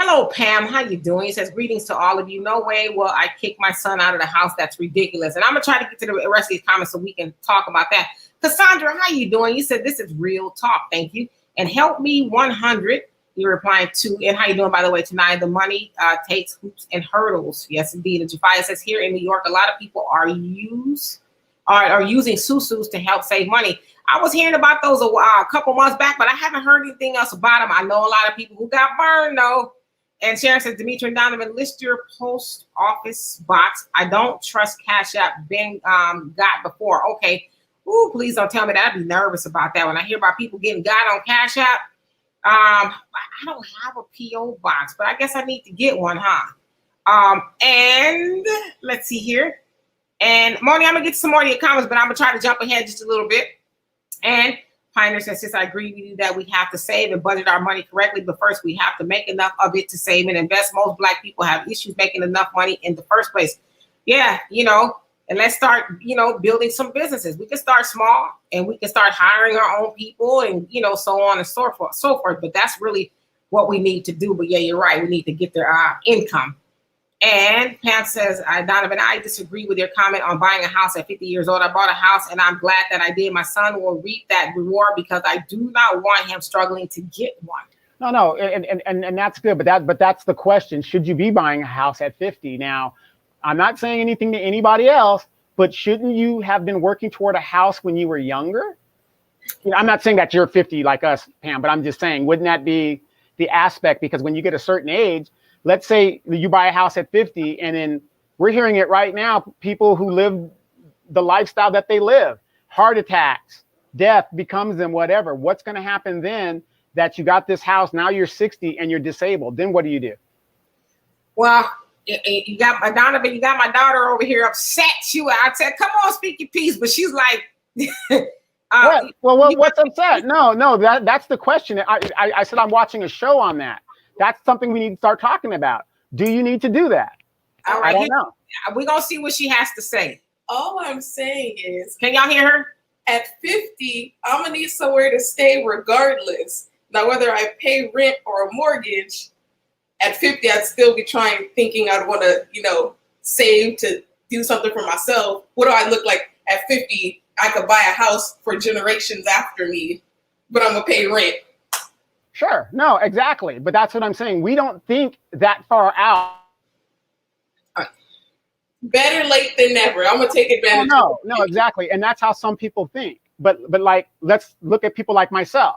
Hello, Pam. How you doing? He says, greetings to all of you. No way will I kick my son out of the house. That's ridiculous. And I'm going to try to get to the rest of these comments so we can talk about that. Cassandra, how you doing? You said, this is real talk. Thank you. And help me 100. You're replying to, and how you doing, by the way, tonight? The money takes hoops and hurdles. Yes, indeed. And Jafia says, here in New York, a lot of people are using susus to help save money. I was hearing about those a couple months back, but I haven't heard anything else about them. I know a lot of people who got burned, though. And Sharon says, Demetri and Donovan, list your post office box. I don't trust Cash App. Been got before. Okay. Ooh, please don't tell me that. I'd be nervous about that when I hear about people getting got on Cash App. I don't have a PO box, but I guess I need to get one, huh? And let's see here. And Moni, I'm gonna get some more of your comments, but I'm gonna try to jump ahead just a little bit. And Pioneer says, since I agree with you that we have to save and budget our money correctly, but first we have to make enough of it to save and invest. Most Black people have issues making enough money in the first place. Yeah, and let's start, building some businesses. We can start small and we can start hiring our own people and, so on and so forth. But that's really what we need to do. But yeah, you're right. We need to get their income. And Pam says, Donovan, I disagree with your comment on buying a house at 50 years old. I bought a house and I'm glad that I did. My son will reap that reward because I do not want him struggling to get one. No, and that's good. But that's the question. Should you be buying a house at 50? Now, I'm not saying anything to anybody else, but shouldn't you have been working toward a house when you were younger? I'm not saying that you're 50 like us, Pam, but I'm just saying, wouldn't that be the aspect? Because when you get a certain age, let's say you buy a house at 50, and then we're hearing it right now, people who live the lifestyle that they live, heart attacks, death becomes them, whatever. What's going to happen then that you got this house, now you're 60 and you're disabled? Then what do you do? Well, you got my Donovan, you got my daughter over here upset. I said, come on, speak your piece. But she's like, what? Well, what's upset? No, that's the question. I said I'm watching a show on that. That's something we need to start talking about. Do you need to do that? All right, I don't know. We're going to see what she has to say. All I'm saying is, can y'all hear her? At 50, I'm going to need somewhere to stay regardless. Now, whether I pay rent or a mortgage, at 50, I'd still be thinking I'd want to, save to do something for myself. What do I look like at 50? I could buy a house for generations after me, but I'm going to pay rent. Sure. No, exactly. But that's what I'm saying. We don't think that far out. Better late than never. I'm going to take advantage. No, exactly. And that's how some people think. But like, let's look at people like myself.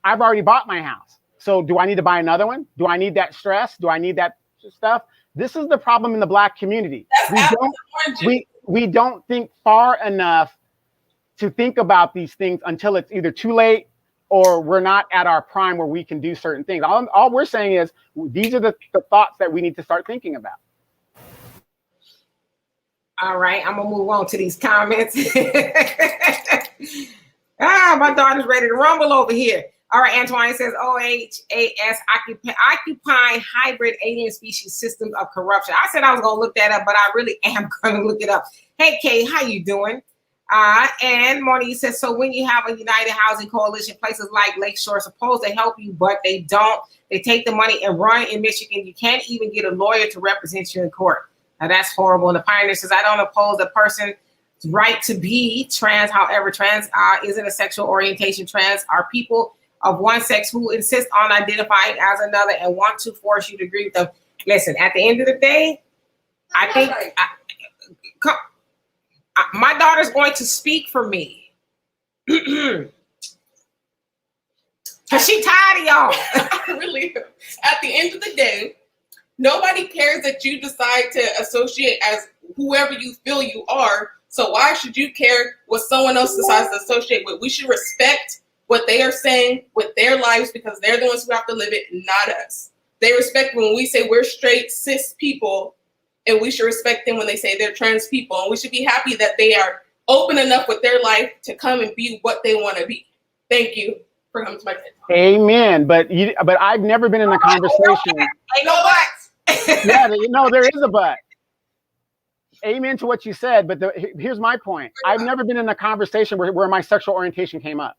I've already bought my house. So do I need to buy another one? Do I need that stress? Do I need that stuff? This is the problem in the Black community. We don't think far enough to think about these things until it's either too late or we're not at our prime where we can do certain things. All we're saying is these are the thoughts that we need to start thinking about. All right, I'm going to move on to these comments. My daughter's ready to rumble over here. All right, Antoine says, OHAS, occupying hybrid alien species systems of corruption. I said I was going to look that up, but I really am going to look it up. Hey, Kay, how you doing? And Moni says, so when you have a United Housing Coalition, places like Lakeshore are supposed to help you, but they don't. They take the money and run in Michigan. You can't even get a lawyer to represent you in court. Now, that's horrible. And the Pioneer says, I don't oppose a person's right to be trans. However, trans isn't a sexual orientation. Trans are people of one sex who insist on identifying as another and want to force you to agree with them. Listen, at the end of the day, I think my daughter's going to speak for me. Because she tired of y'all. I really am. At the end of the day, nobody cares that you decide to associate as whoever you feel you are. So why should you care what someone else decides to associate with? We should respect what they are saying with their lives because they're the ones who have to live it, not us. They respect when we say we're straight, cis people, and we should respect them when they say they're trans people. And we should be happy that they are open enough with their life to come and be what they want to be. Thank you for coming to my TED Talk. Amen. But I've never been in a conversation. Ain't no but. Yeah, there is a but. Amen to what you said. But here's my point. I've never been in a conversation where my sexual orientation came up.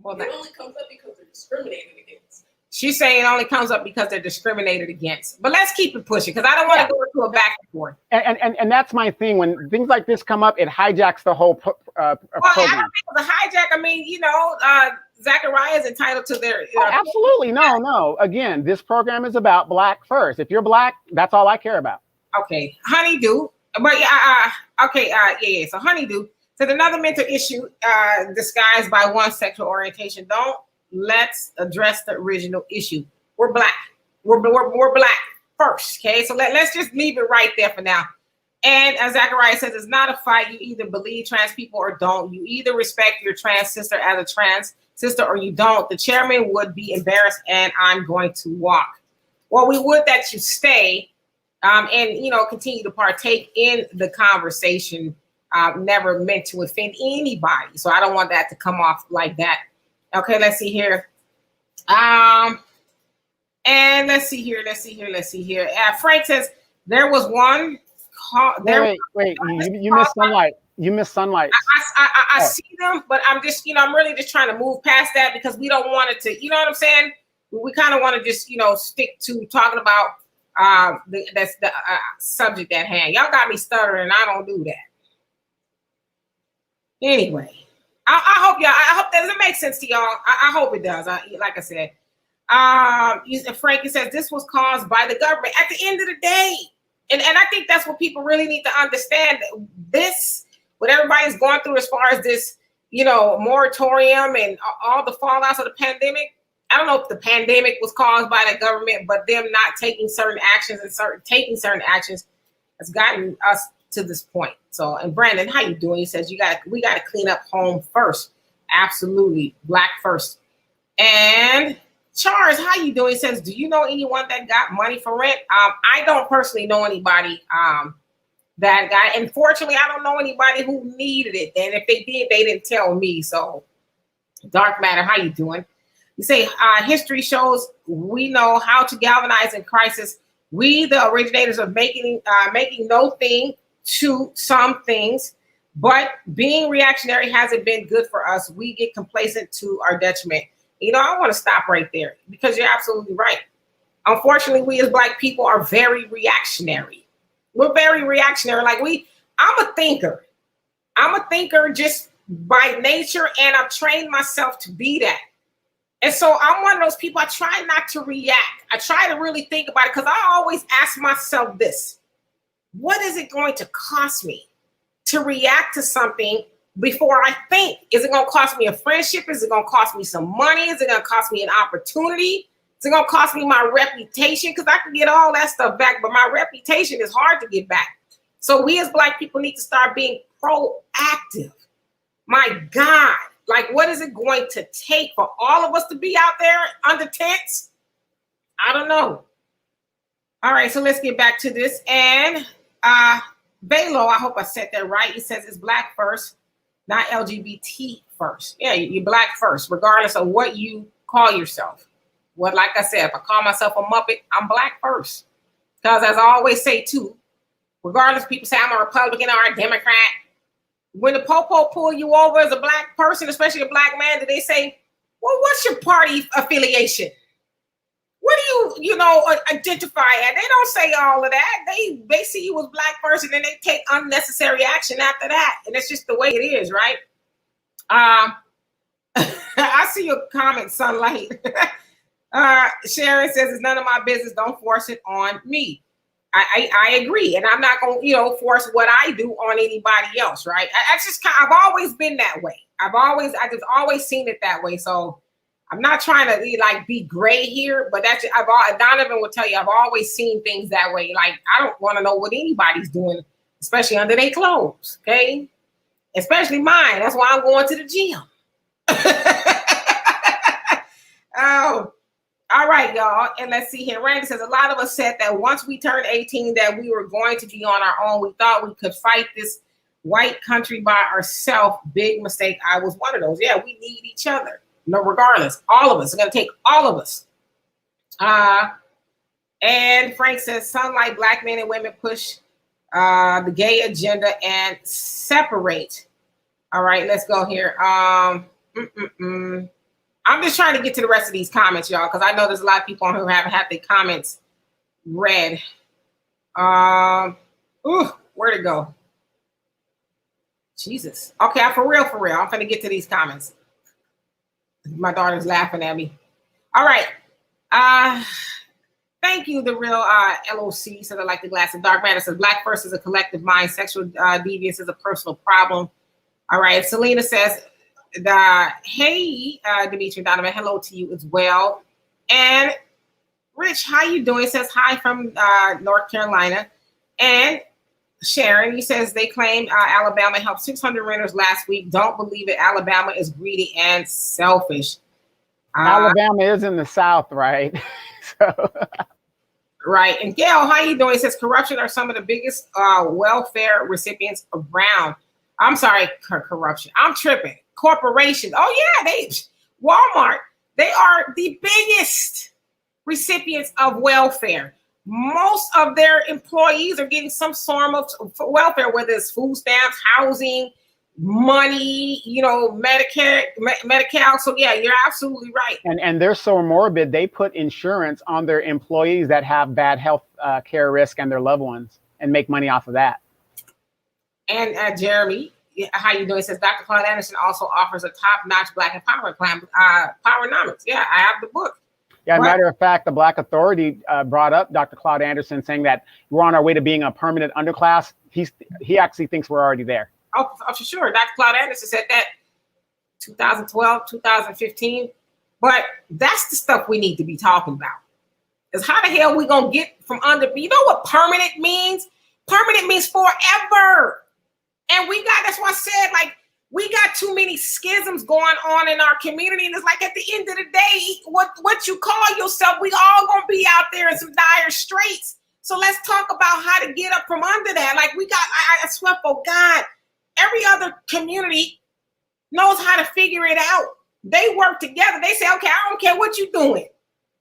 Well, it only comes up because they're discriminated against. She's saying it only comes up because they're discriminated against. But let's keep it pushing because I don't want to go into a back and forth. And that's my thing. When things like this come up, it hijacks the whole program. I don't think the hijack. I mean, Zachariah is entitled to their. Absolutely. No. Again, this program is about Black first. If you're Black, that's all I care about. Okay. Honeydew. But yeah. So honeydew. So another mental issue disguised by one's sexual orientation. Don't let's address the original issue. We're black. We're black first, okay? So let's just leave it right there for now. And as Zachariah says, it's not a fight. You either believe trans people or don't. You either respect your trans sister as a trans sister or you don't. The chairman would be embarrassed and I'm going to walk. Well, we would that you stay and, you know, continue to partake in the conversation. Never meant to offend anybody. So I don't want that to come off like that. Okay, let's see here. And let's see here. Frank says there was one. Wait. You missed sunlight. You missed sunlight. I see them, but I'm just, I'm really just trying to move past that because we don't want it to, you know what I'm saying? We kind of want to just, stick to talking about that's the subject at hand. Y'all got me stuttering, and I don't do that. Anyway, I hope that it makes sense to y'all. I hope it does. Like I said, Frankie says this was caused by the government. At the end of the day, and I think that's what people really need to understand. This, what everybody's going through as far as this, moratorium and all the fallouts of the pandemic. I don't know if the pandemic was caused by the government, but them not taking certain actions and taking certain actions has gotten us to this point. So, and Brandon, how you doing? He says we got to clean up home first. Absolutely, black first. And Charles, how you doing? He says, do you know anyone that got money for rent? I don't personally know anybody that got. Unfortunately, I don't know anybody who needed it. And if they did, they didn't tell me. So, Dark Matter, how you doing? You say history shows we know how to galvanize in crisis. We, the originators of making no thing to some things, but being reactionary hasn't been good for us. We get complacent to our detriment. I want to stop right there because you're absolutely right. Unfortunately, we as Black people are very reactionary. We're very reactionary. I'm a thinker. I'm a thinker just by nature, and I've trained myself to be that. And so I'm one of those people, I try not to react. I try to really think about it because I always ask myself this: what is it going to cost me to react to something before I think? Is it going to cost me a friendship? Is it going to cost me some money? Is it going to cost me an opportunity? Is it going to cost me my reputation? Because I can get all that stuff back, but my reputation is hard to get back. So we as Black people need to start being proactive. My God, what is it going to take for all of us to be out there under tents? I don't know. All right, so let's get back to this. And Balo, I hope I said that right. He says it's Black first, not LGBT first. Yeah, you're Black first, regardless of what you call yourself. Like I said, if I call myself a Muppet, I'm Black first. Because as I always say too, regardless, people say I'm a Republican or a Democrat. When the popo pull you over as a Black person, especially a Black man, do they say, well, what's your party affiliation? What do you identify at? They don't say all of that. They see you as Black person and they take unnecessary action after that. And it's just the way it is, right? I see your comment, Sunlight. Sharon says, it's none of my business. Don't force it on me. I agree. And I'm not going to, force what I do on anybody else, right? I've always been that way. I've just always seen it that way. So I'm not trying to be gray here, but Donovan will tell you, I've always seen things that way. I don't want to know what anybody's doing, especially under their clothes. Okay. Especially mine. That's why I'm going to the gym. Oh, all right, y'all. And let's see here. Randy says, a lot of us said that once we turned 18, that we were going to be on our own. We thought we could fight this white country by ourselves. Big mistake. I was one of those. Yeah, we need each other. No, regardless, all of us. It's going to take all of us. And Frank says, sunlight, Black men and women push the gay agenda and separate. All right, let's go here. I'm just trying to get to the rest of these comments, y'all, because I know there's a lot of people on who haven't had their comments read. Where'd it go? Jesus. Okay, for real. I'm going to get to these comments. My daughter's laughing at me. All right. Thank you, the real LOC. So they like the glass of dark matter. Says Black first is a collective mind. Sexual deviance is a personal problem. All right. Selena says, Dimitri Donovan, hello to you as well. And Rich, how you doing? Says hi from North Carolina. And Sharon, he says they claim Alabama helped 600 renters last week. Don't believe it. Alabama is greedy and selfish. Alabama is in the South, right? So. Right. And Gail, how you doing? He says corruption are some of the biggest welfare recipients around. I'm sorry, corruption. I'm tripping. Corporations. Oh yeah, Walmart. They are the biggest recipients of welfare. Most of their employees are getting some form of welfare, whether it's food stamps, housing, money, Medicare. So yeah, you're absolutely right. And they're so morbid, they put insurance on their employees that have bad health care risk and their loved ones and make money off of that. And Jeremy, how you doing? It says Dr. Claude Anderson also offers a top-notch Black empowerment plan, Powernomics. Yeah, I have the book. Yeah, matter of fact, the Black Authority brought up Dr. Claude Anderson, saying that we're on our way to being a permanent underclass. He actually thinks we're already there. Oh, for sure. Dr. Claude Anderson said that 2012, 2015. But that's the stuff we need to be talking about. Is how the hell we gonna get from under? You know what permanent means? Permanent means forever. And that's why I said, like, we got too many schisms going on in our community. And it's like, at the end of the day, what you call yourself, we all gonna be out there in some dire straits. So let's talk about how to get up from under that. Like, I swear, for God, every other community knows how to figure it out. They work together. They say, okay, I don't care what you're doing.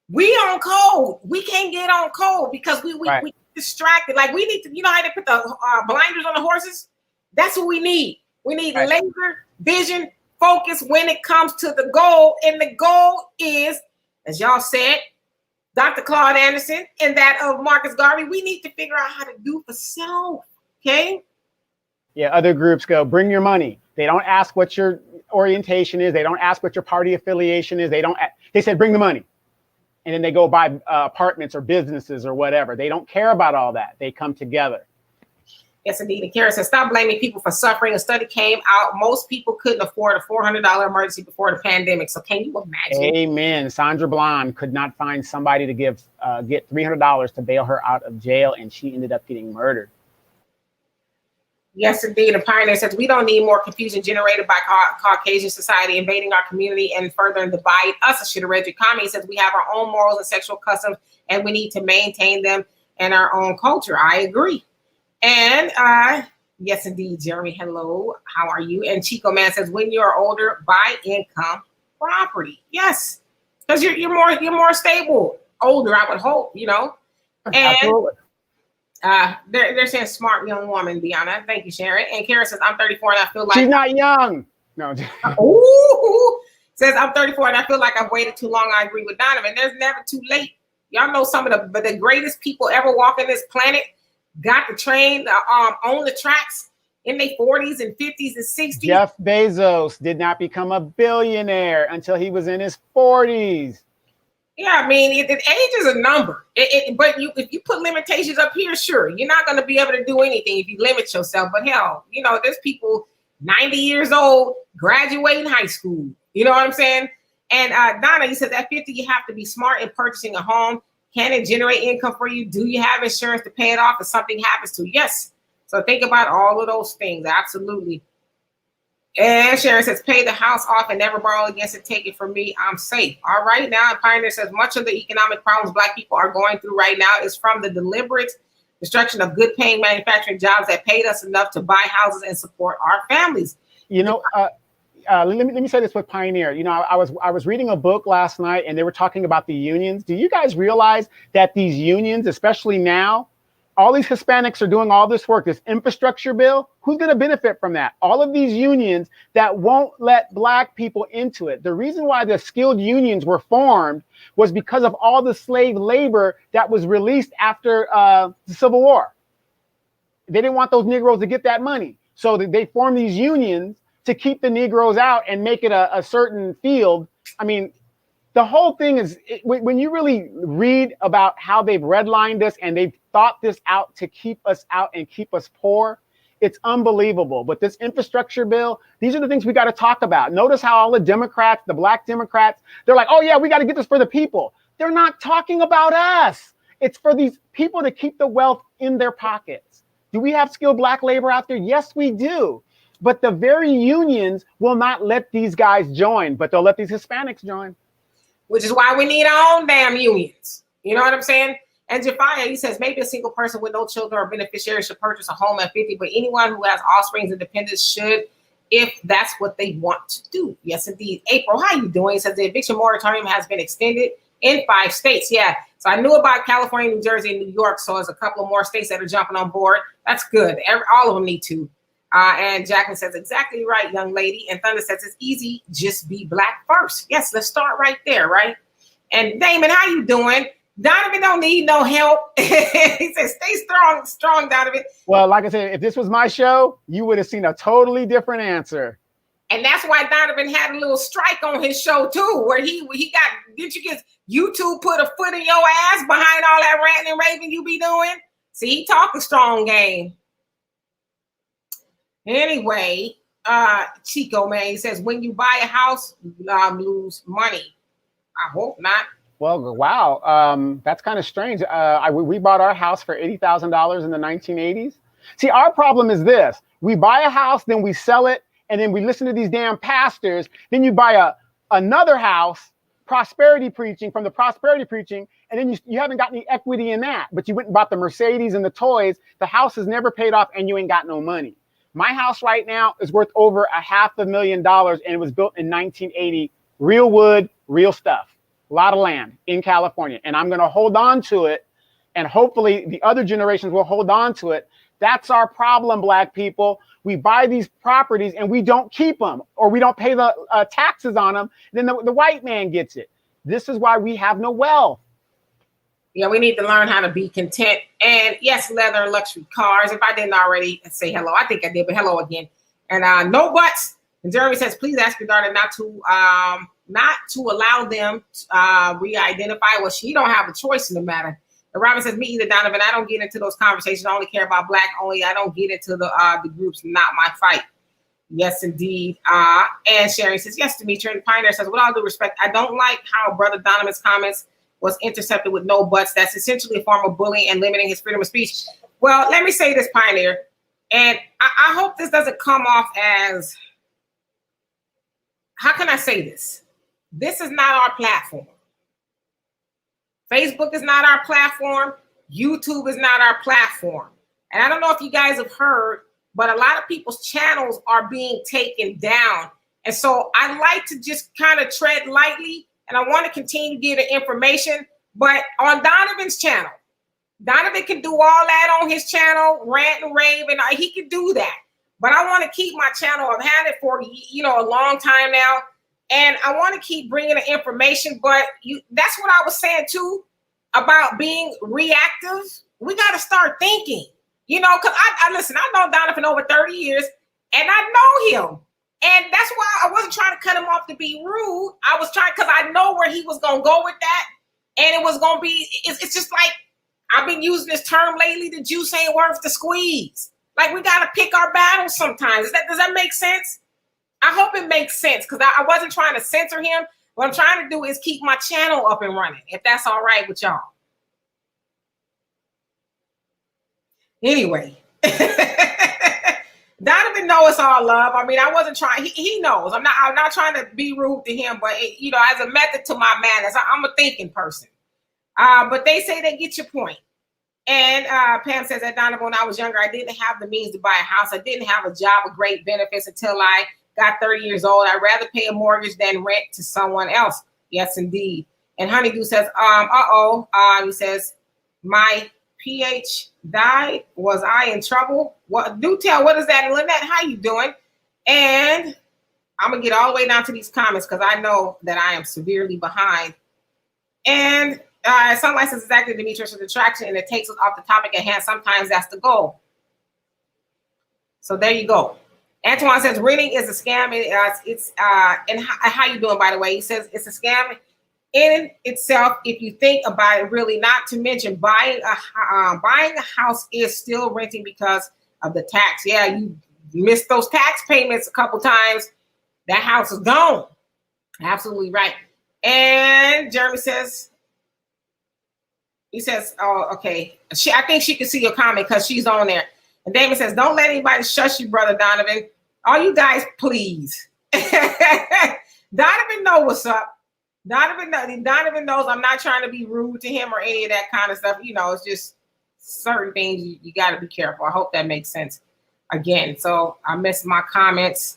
We on code. We can't get on code because we distracted. Like, we need to, how they put the blinders on the horses? That's what we need. We need laser, vision, focus when it comes to the goal. And the goal is, as y'all said, Dr. Claude Anderson and that of Marcus Garvey, we need to figure out how to do for self. Okay? Yeah, other groups go, bring your money. They don't ask what your orientation is. They don't ask what your party affiliation is. They said, bring the money. And then they go buy apartments or businesses or whatever. They don't care about all that. They come together. Yes, indeed. And Karen says, stop blaming people for suffering. A study came out. Most people couldn't afford a $400 emergency before the pandemic. So can you imagine? Amen. Sandra Blonde could not find somebody to get $300 to bail her out of jail, and she ended up getting murdered. Yes, indeed. And Pioneer says, we don't need more confusion generated by Caucasian society invading our community and further divide us. A Shitteredge Kami says, we have our own morals and sexual customs, and we need to maintain them in our own culture. I agree. And yes, indeed, Jeremy, hello. How are you? And Chico Man says, when you're older, buy income property. Yes, because you're more stable, older, I would hope, And absolutely. They're saying smart young woman, Deanna. Thank you, Sharon. And Karen says, I'm 34 and I feel like she's not young. No. Ooh, says I'm 34 and I feel like I've waited too long. I agree with Donovan. There's never too late. Y'all know some of the greatest people ever walking this planet got the train on the tracks in their 40s and 50s and 60s. Jeff Bezos did not become a billionaire until he was in his 40s. Yeah, I mean, age is a number. But if you put limitations up here, sure, you're not going to be able to do anything if you limit yourself. But hell, there's people 90 years old graduating high school. You know what I'm saying? And Donna, you said at 50, you have to be smart in purchasing a home. Can it generate income for you? Do you have insurance to pay it off if something happens to you? Yes. So think about all of those things. Absolutely. And Sharon says, pay the house off and never borrow against it. Take it from me. I'm safe. All right. Now, and Pioneer says, much of the economic problems Black people are going through right now is from the deliberate destruction of good paying manufacturing jobs that paid us enough to buy houses and support our families. Let me say this with Pioneer. I was reading a book last night and they were talking about the unions. Do you guys realize that these unions, especially now, all these Hispanics are doing all this work, this infrastructure bill? Who's going to benefit from that? All of these unions that won't let Black people into it. The reason why the skilled unions were formed was because of all the slave labor that was released after the Civil War. They didn't want those Negroes to get that money. So they formed these unions to keep the Negroes out and make it a certain field. I mean, the whole thing is, when you really read about how they've redlined us and they've thought this out to keep us out and keep us poor, It's unbelievable. But this infrastructure bill, these are the things we got to talk about. Notice how all the Democrats, the black Democrats, they're like, oh yeah, we got to get this for the people. They're not talking about us. It's for these people to keep the wealth in their pockets. Do we have skilled black labor out there? Yes, we do. But the very unions will not let these guys join, but they'll let these Hispanics join. Which is why we need our own damn unions. You know what I'm saying? And Jafia, he says, maybe a single person with no children or beneficiaries should purchase a home at 50, but anyone who has offspring and dependents should, if that's what they want to do. Yes, indeed. April, how you doing? He says the eviction moratorium has been extended in 5 states. Yeah, so I knew about California, New Jersey, and New York, so there's a couple of more states that are jumping on board. That's good. All of them need to. And Jacqueline says, exactly right, young lady. And Thunder says, it's easy, just be black first. Yes, let's start right there, right? And Damon, how you doing? Donovan don't need no help. He says, stay strong, Donovan. Well, like I said, if this was my show, you would have seen a totally different answer. And that's why Donovan had a little strike on his show too, where he got, did you get YouTube put a foot in your ass behind all that ranting and raving you be doing? See, he talking strong game. Anyway, Chico, man, he says, when you buy a house, you lose money. I hope not. Well, wow, that's kind of strange. We bought our house for $80,000 in the 1980s. See, our problem is this. We buy a house, then we sell it, and then we listen to these damn pastors. Then you buy another house, prosperity preaching, from the prosperity preaching, and then you haven't got any equity in that, but you went and bought the Mercedes and the toys. The house is never paid off, and you ain't got no money. My house right now is worth over $500,000, and it was built in 1980. Real wood, real stuff. A lot of land in California, and I'm going to hold on to it, and hopefully the other generations will hold on to it. That's our problem, black people. We buy these properties and we don't keep them, or we don't pay the taxes on them. Then the white man gets it. This is why we have no wealth. Yeah, we need to learn how to be content. And yes, leather and luxury cars. If I didn't already say hello, I think I did, but hello again. And no buts. And Jeremy says, please ask your daughter not to allow them to re-identify. Well, she don't have a choice in the matter. And Robin says, me either, Donovan. I don't get into those conversations. I only care about black only. I don't get into the groups. Not my fight. Yes, indeed. And Sherry says, yes, Demetri. And Pioneer says, with all due respect, I don't like how Brother Donovan's comments was intercepted with no buts. That's essentially a form of bullying and limiting his freedom of speech. Well, let me say this, Pioneer. And I hope this doesn't come off as, how can I say this? This is not our platform. Facebook is not our platform. YouTube is not our platform. And I don't know if you guys have heard, but a lot of people's channels are being taken down. And so I like to just kind of tread lightly, and I want to continue to give the information. But on Donovan's channel, Donovan can do all that on his channel, rant and rave, and he can do that. But I want to keep my channel. I've had it for, a long time now. And I want to keep bringing the information, but that's what I was saying too about being reactive. We got to start thinking, because I listen, I know Donovan over 30 years and I know him. And that's why I wasn't trying to cut him off to be rude. I was trying, because I know where he was going to go with that. And it was going to be, it's just like, I've been using this term lately, the juice ain't worth the squeeze. Like, we got to pick our battles sometimes. Does that make sense? I hope it makes sense, because I wasn't trying to censor him. What I'm trying to do is keep my channel up and running, if that's all right with y'all. Anyway, Donovan knows it's all love. I mean, I wasn't trying. He knows. I'm not trying to be rude to him, but as a method to my madness, I'm a thinking person. But they say they get your point. And Pam says that Donovan, when I was younger, I didn't have the means to buy a house. I didn't have a job with great benefits until I got 30 years old. I'd rather pay a mortgage than rent to someone else. Yes, indeed. And Honeydew says, he says, my PH died. Was I in trouble? What? Do tell, what is that? And Lynette, how you doing? And I'm going to get all the way down to these comments, because I know that I am severely behind. And Sunlight says, exactly, Demetrius, is attraction, and it takes us off the topic at hand. Sometimes that's the goal. So there you go. Antoine says renting is a scam. And how you doing, by the way? He says it's a scam in itself if you think about it. Really, not to mention buying a house is still renting because of the tax. Yeah, you missed those tax payments a couple times. That house is gone. Absolutely right. And Jeremy says, he says, oh, okay. I think she can see your comment because she's on there. And Damon says, don't let anybody shush you, Brother Donovan. All you guys, please. Donovan knows what's up. Donovan knows I'm not trying to be rude to him or any of that kind of stuff. It's just certain things you got to be careful. I hope that makes sense. Again, so I missed my comments.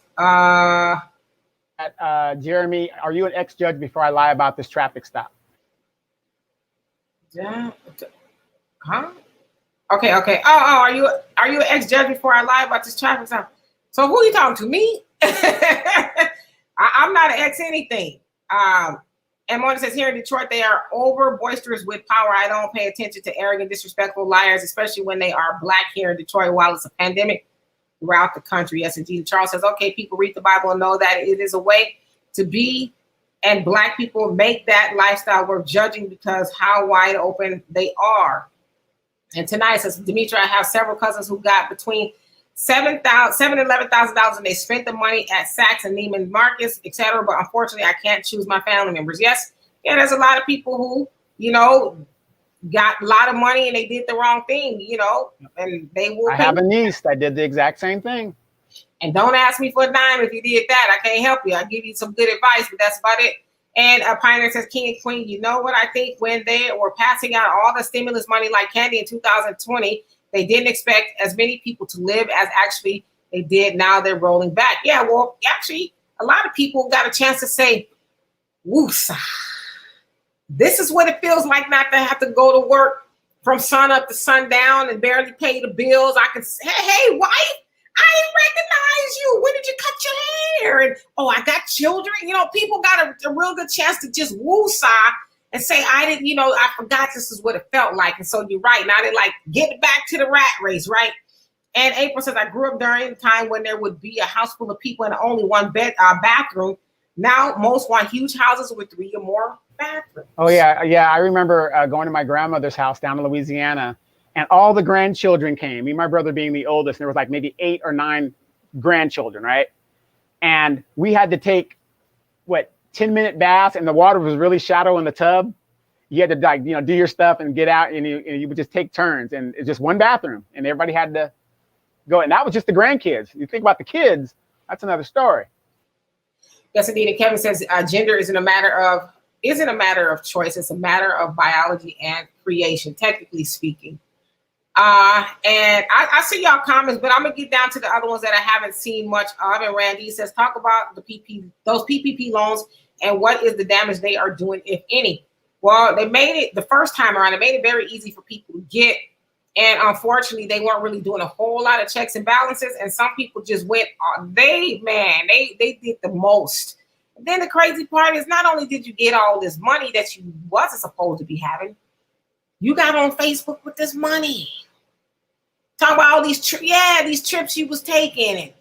Jeremy, are you an ex-judge before I lie about this traffic stop? Yeah. Huh? Okay. Oh, are you an ex-judge before I lie about this traffic stop? So who are you talking to? Me? I'm not an ex anything. And Mona says, here in Detroit, they are over boisterous with power. I don't pay attention to arrogant, disrespectful liars, especially when they are Black here in Detroit while it's a pandemic throughout the country. Yes, indeed. Charles says, okay, people read the Bible and know that it is a way to be, and Black people make that lifestyle worth judging because how wide open they are. And tonight says, Demetra, I have several cousins who got between $7,000 and $11,000 and they spent the money at Saks and Neiman Marcus, etc. But unfortunately, I can't choose my family members. Yes, there's a lot of people who, got a lot of money and they did the wrong thing, and they will. I have a niece that did the exact same thing. And don't ask me for a dime if you did that. I can't help you. I'll give you some good advice, but that's about it. And Pioneer says, King and Queen, you know what I think? When they were passing out all the stimulus money like candy in 2020, they didn't expect as many people to live as actually they did. Now they're rolling back. Yeah, well, actually, a lot of people got a chance to say, woosah. This is what it feels like not to have to go to work from sun up to sundown and barely pay the bills. I can say, hey, wife, I didn't recognize you. When did you cut your hair? And, oh, I got children. People got a real good chance to just woosah and say, I didn't, I forgot this is what it felt like. And so you're right. Now they're like, get back to the rat race, right? And April says, I grew up during the time when there would be a house full of people and only one bathroom. Now most want huge houses with 3 or more bathrooms. Oh, yeah. I remember going to my grandmother's house down in Louisiana, and all the grandchildren came, me and my brother being the oldest, and there was like maybe 8 or 9 grandchildren, right? And we had to take, 10-minute baths, and the water was really shallow in the tub. You had to do your stuff and get out, and you would just take turns, and it's just one bathroom, and everybody had to go. And that was just the grandkids. You think about the kids, that's another story. Yes, indeed. And Kevin says gender isn't a matter of choice. It's a matter of biology and creation, technically speaking. And I see y'all comments, but I'm gonna get down to the other ones that I haven't seen much of. And Randy says, talk about those PPP loans and what is the damage they are doing, if any. Well, they made it the first time around. It made it very easy for people to get. And unfortunately, they weren't really doing a whole lot of checks and balances. And some people just went, they did the most. And then the crazy part is not only did you get all this money that you wasn't supposed to be having, you got on Facebook with this money. Talk about all these trips you was taking and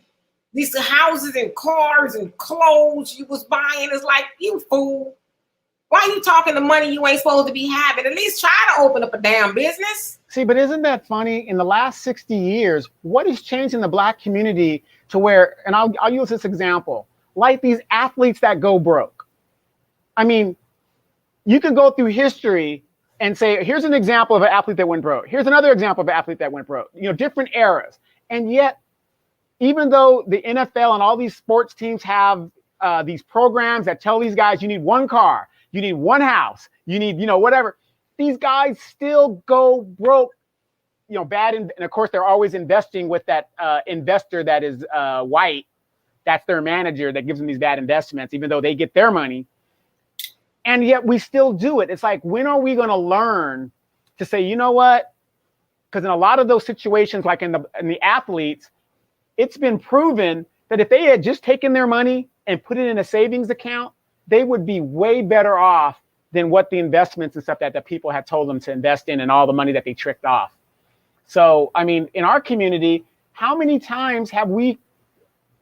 these houses and cars and clothes you was buying. It's like, you fool. Why are you talking the money you ain't supposed to be having? At least try to open up a damn business. See, but isn't that funny? In the last 60 years, what has changed in the Black community to where, and I'll use this example, like these athletes that go broke. I mean, you can go through history and say, here's an example of an athlete that went broke. Here's another example of an athlete that went broke. Different eras. And yet, even though the NFL and all these sports teams have these programs that tell these guys, you need one car, you need one house, you need, whatever. These guys still go broke, bad. And of course, they're always investing with that investor that is white. That's their manager that gives them these bad investments, even though they get their money. And yet we still do it. It's like, when are we going to learn to say, you know what? Because in a lot of those situations, like in the athletes, it's been proven that if they had just taken their money and put it in a savings account, they would be way better off than what the investments and stuff that people had told them to invest in and all the money that they tricked off. So, I mean, in our community, how many times have we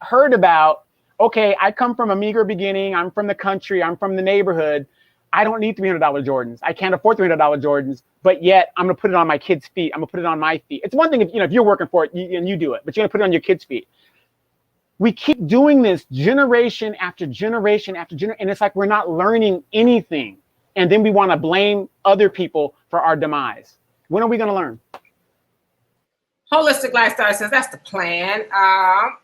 heard about, okay, I come from a meager beginning, I'm from the country, I'm from the neighborhood, I don't need $300 Jordans. I can't afford $300 Jordans, but yet I'm going to put it on my kids' feet. I'm going to put it on my feet. It's one thing if you're working for it and you do it, but you're going to put it on your kids' feet. We keep doing this generation after generation after generation, and it's like we're not learning anything. And then we want to blame other people for our demise. When are we going to learn? Holistic Lifestyle says that's the plan.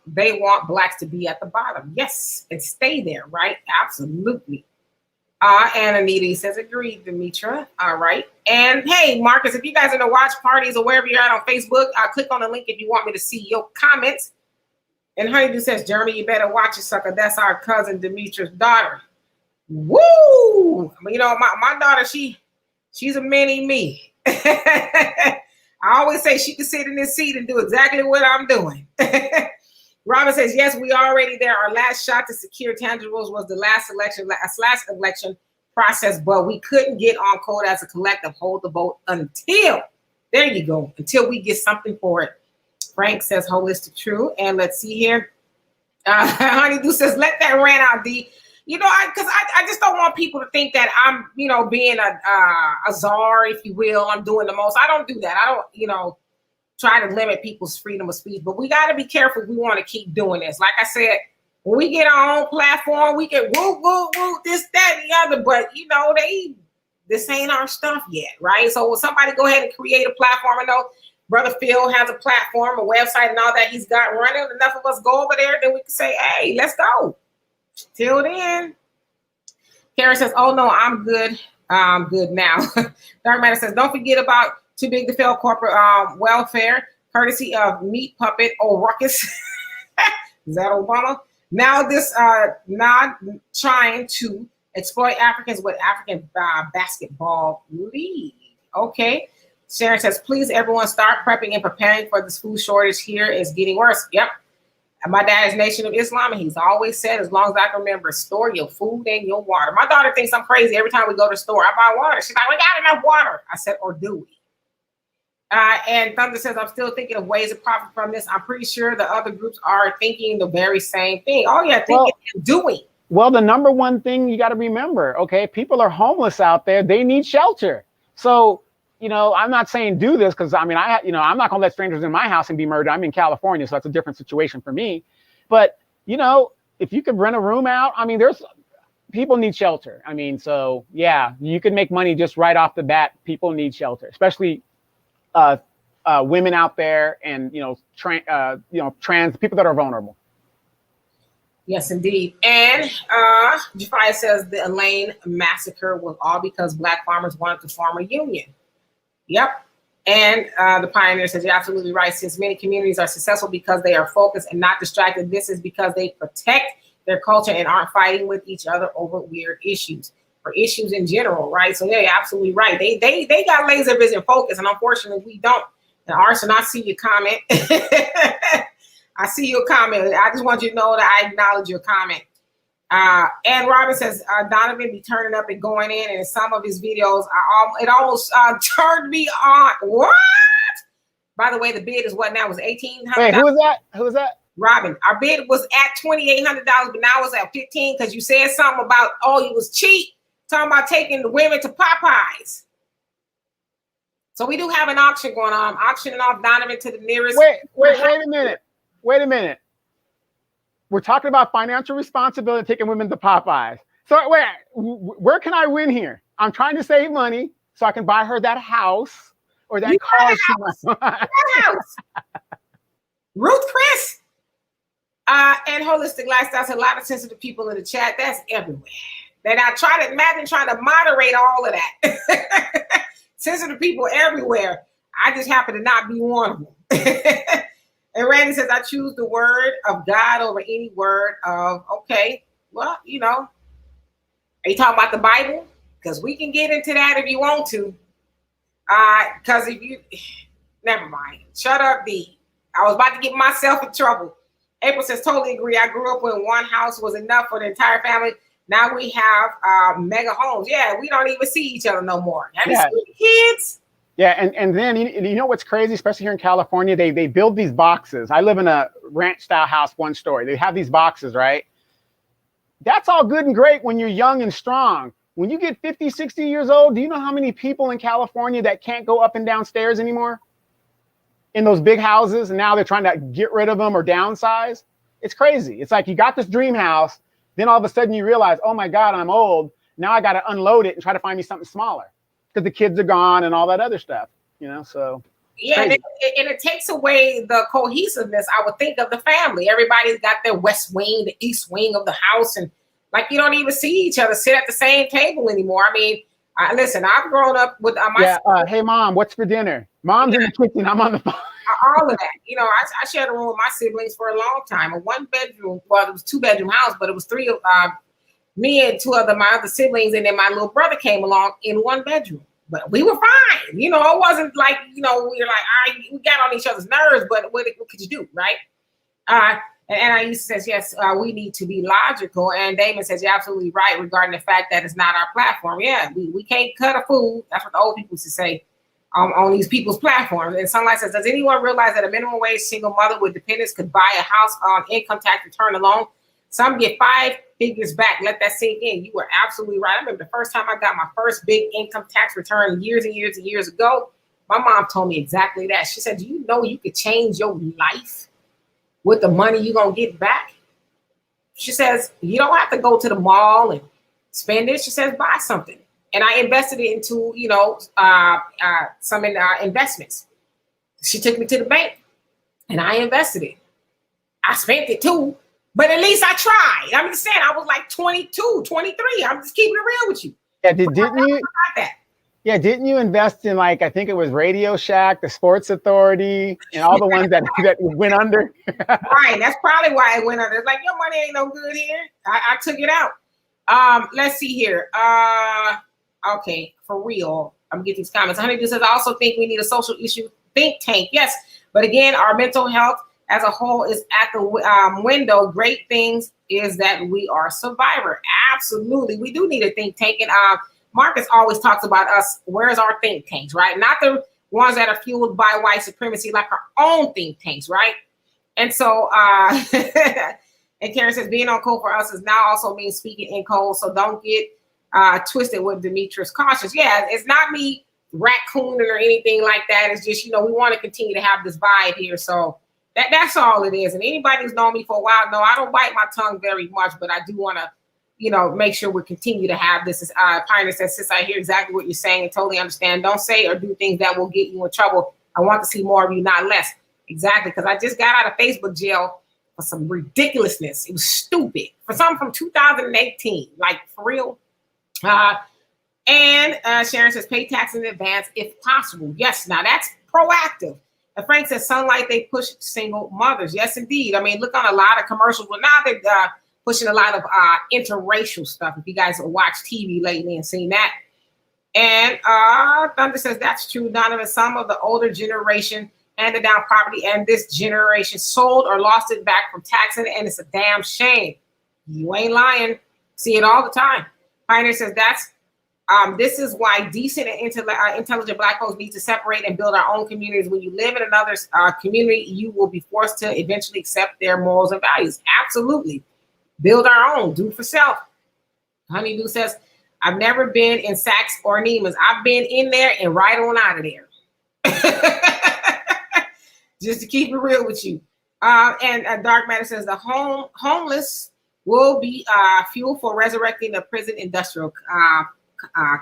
They want blacks to be at the bottom. Yes, and stay there, right? Absolutely. And Anita says, agreed, Demetra. All right. And hey, Marcus, if you guys are in the watch parties or wherever you're at on Facebook, click on the link if you want me to see your comments. And Honeydew says, Jeremy, you better watch it, sucker. That's our cousin Demetra's daughter. Woo! My daughter, she's a mini me. I always say she can sit in this seat and do exactly what I'm doing. Robin says, yes, we are already there. Our last shot to secure tangibles was the last election process, but we couldn't get on code as a collective, hold the vote until, there you go, until we get something for it. Frank says, holistic true. And let's see here. Honeydew says, let that rant out, D. Because I just don't want people to think that I'm, being a czar, if you will. I'm doing the most. I don't do that. I don't, try to limit people's freedom of speech. But we got to be careful if we want to keep doing this. Like I said, when we get our own platform, we can woo, this, that, and the other. But, this ain't our stuff yet, right? So will somebody go ahead and create a platform? I know Brother Phil has a platform, a website, and all that he's got running. Enough of us go over there, then we can say, hey, let's go. Till then, Karen says, oh, no, I'm good. I'm good now. Dark Matter says, don't forget about too big to fail corporate welfare, courtesy of Meat Puppet or Ruckus. Is that Obama? Now this not trying to exploit Africans with African basketball league. Okay. Sharon says, please, everyone, start prepping and preparing for this food shortage here is getting worse. Yep. My dad is Nation of Islam, and he's always said, as long as I can remember, store your food and your water. My daughter thinks I'm crazy every time we go to the store. I buy water. She's like, we got enough water. I said, or do we? And Thunder says, I'm still thinking of ways to profit from this. I'm pretty sure the other groups are thinking the very same thing. Oh, yeah, thinking and doing. Well, the number one thing you got to remember, okay, people are homeless out there. They need shelter. So, I'm not saying do this because, I'm not going to let strangers in my house and be murdered. I'm in California, so that's a different situation for me. But, if you could rent a room out, there's people need shelter. So, yeah, you can make money just right off the bat. People need shelter, especially women out there and, trans people that are vulnerable. Yes, indeed. And Jafia says the Elaine massacre was all because Black farmers wanted to form a union. Yep. And the Pioneer says, you're absolutely right. Since many communities are successful because they are focused and not distracted, this is because they protect their culture and aren't fighting with each other over weird issues or issues in general, right? So yeah, you're absolutely right. They got laser vision focus, and unfortunately we don't. And Arson, I see your comment. I see your comment. I just want you to know that I acknowledge your comment. And Robin says, Donovan be turning up and going in, and in some of his videos, it almost turned me on. What? By the way, the bid is what now? Was $1,800. Wait, who is that? Who is that? Robin. Our bid was at $2,800, but now it's at $15 because you said something about, it was cheap. Talking about taking the women to Popeyes. So we do have an auction going on. I'm auctioning off Donovan to the nearest. Wait a minute. We're talking about financial responsibility, taking women to Popeyes. So where can I win here? I'm trying to save money so I can buy her that house or that car. That house. Ruth Chris. And Holistic Lifestyles, a lot of sensitive people in the chat. That's everywhere. Then I try to imagine trying to moderate all of that. Sensitive people everywhere. I just happen to not be one of them. And Randy says, I choose the word of God over any word of, okay, well, are you talking about the Bible? Because we can get into that if you want to. Because never mind. Shut up, D. I was about to get myself in trouble. April says, totally agree. I grew up when one house was enough for the entire family. Now we have mega homes. Yeah, we don't even see each other no more. Have you seen the kids? Yeah, and then you know what's crazy, especially here in California, they build these boxes. I live in a ranch style house, 1 story. They have these boxes, right? That's all good and great when you're young and strong. When you get 50, 60 years old, do you know how many people in California that can't go up and down stairs anymore in those big houses? And now they're trying to get rid of them or downsize. It's crazy. It's like you got this dream house. Then all of a sudden you realize, oh my God, I'm old. Now I got to unload it and try to find me something smaller because the kids are gone and all that other stuff, so. Yeah, and it takes away the cohesiveness, I would think, of the family. Everybody's got their west wing, the east wing of the house, and like you don't even see each other sit at the same table anymore. I mean, listen, I've grown up with my hey mom, what's for dinner? Mom's in the kitchen, I'm on the phone. All of that. I shared a room with my siblings for a long time. A one bedroom, well, it was 2-bedroom house, but it was three of me and two of my other siblings, and then my little brother came along in one bedroom. But we were fine. It wasn't like, we were like, we got on each other's nerves, but what could you do, right? And I used to say, yes, we need to be logical. And Damon says, you're absolutely right regarding the fact that it's not our platform. Yeah, we can't cut a fool. That's what the old people used to say on these people's platforms. And Sunlight says, does anyone realize that a minimum wage single mother with dependents could buy a house on income tax return alone? Some get 5 figures back. Let that sink in. You were absolutely right. I remember the first time I got my first big income tax return years and years and years ago. My mom told me exactly that. She said, do you know you could change your life with the money you're going to get back? She says, you don't have to go to the mall and spend it. She says, buy something. And I invested it into, some investments. She took me to the bank and I invested it. I spent it too. But at least I tried. I'm just saying, I was like 22, 23. I'm just keeping it real with you. Yeah, didn't you invest in, like, I think it was Radio Shack, the Sports Authority, and all the ones that went under? Right, that's probably why it went under. It's like, your money ain't no good here. I took it out. Let's see here. Okay, for real. I'm gonna get these comments. Honeydew says, I also think we need a social issue think tank. Yes, but again, our mental health as a whole is at the window. Great things is that we are a survivor. Absolutely. We do need a think tank. And Marcus always talks about us. Where's our think tanks, right? Not the ones that are fueled by white supremacy, like our own think tanks, right? And so, and Karen says, being on code for us is now also means speaking in code. So don't get twisted with Demetrius cautious. Yeah, it's not me raccooning or anything like that. It's just, we want to continue to have this vibe here. So that's all it is. And anybody who's known me for a while, no, I don't bite my tongue very much, but I do want to, make sure we continue to have this. As Pioneer says, sis, I hear exactly what you're saying and totally understand. Don't say or do things that will get you in trouble. I want to see more of you, not less. Exactly, because I just got out of Facebook jail for some ridiculousness. It was stupid. For something from 2018, like for real. And Sharon says, pay tax in advance if possible. Yes, now that's proactive. And Frank says, Sunlight, they push single mothers. Yes, indeed. I mean, look on a lot of commercials. Well, now they're pushing a lot of interracial stuff. If you guys have watched TV lately and seen that. And Thunder says, that's true, Donovan. Some of the older generation handed down property and this generation sold or lost it back from taxing, and it's a damn shame. You ain't lying. See it all the time. Pioneer says, this is why decent and intelligent Black folks need to separate and build our own communities. When you live in another community, you will be forced to eventually accept their morals and values. Absolutely. Build our own. Do for self. Honeydew says, I've never been in Saks or Neiman's. I've been in there and right on out of there. Just to keep it real with you. And Dark Matter says, the homeless will be fuel for resurrecting the prison industrial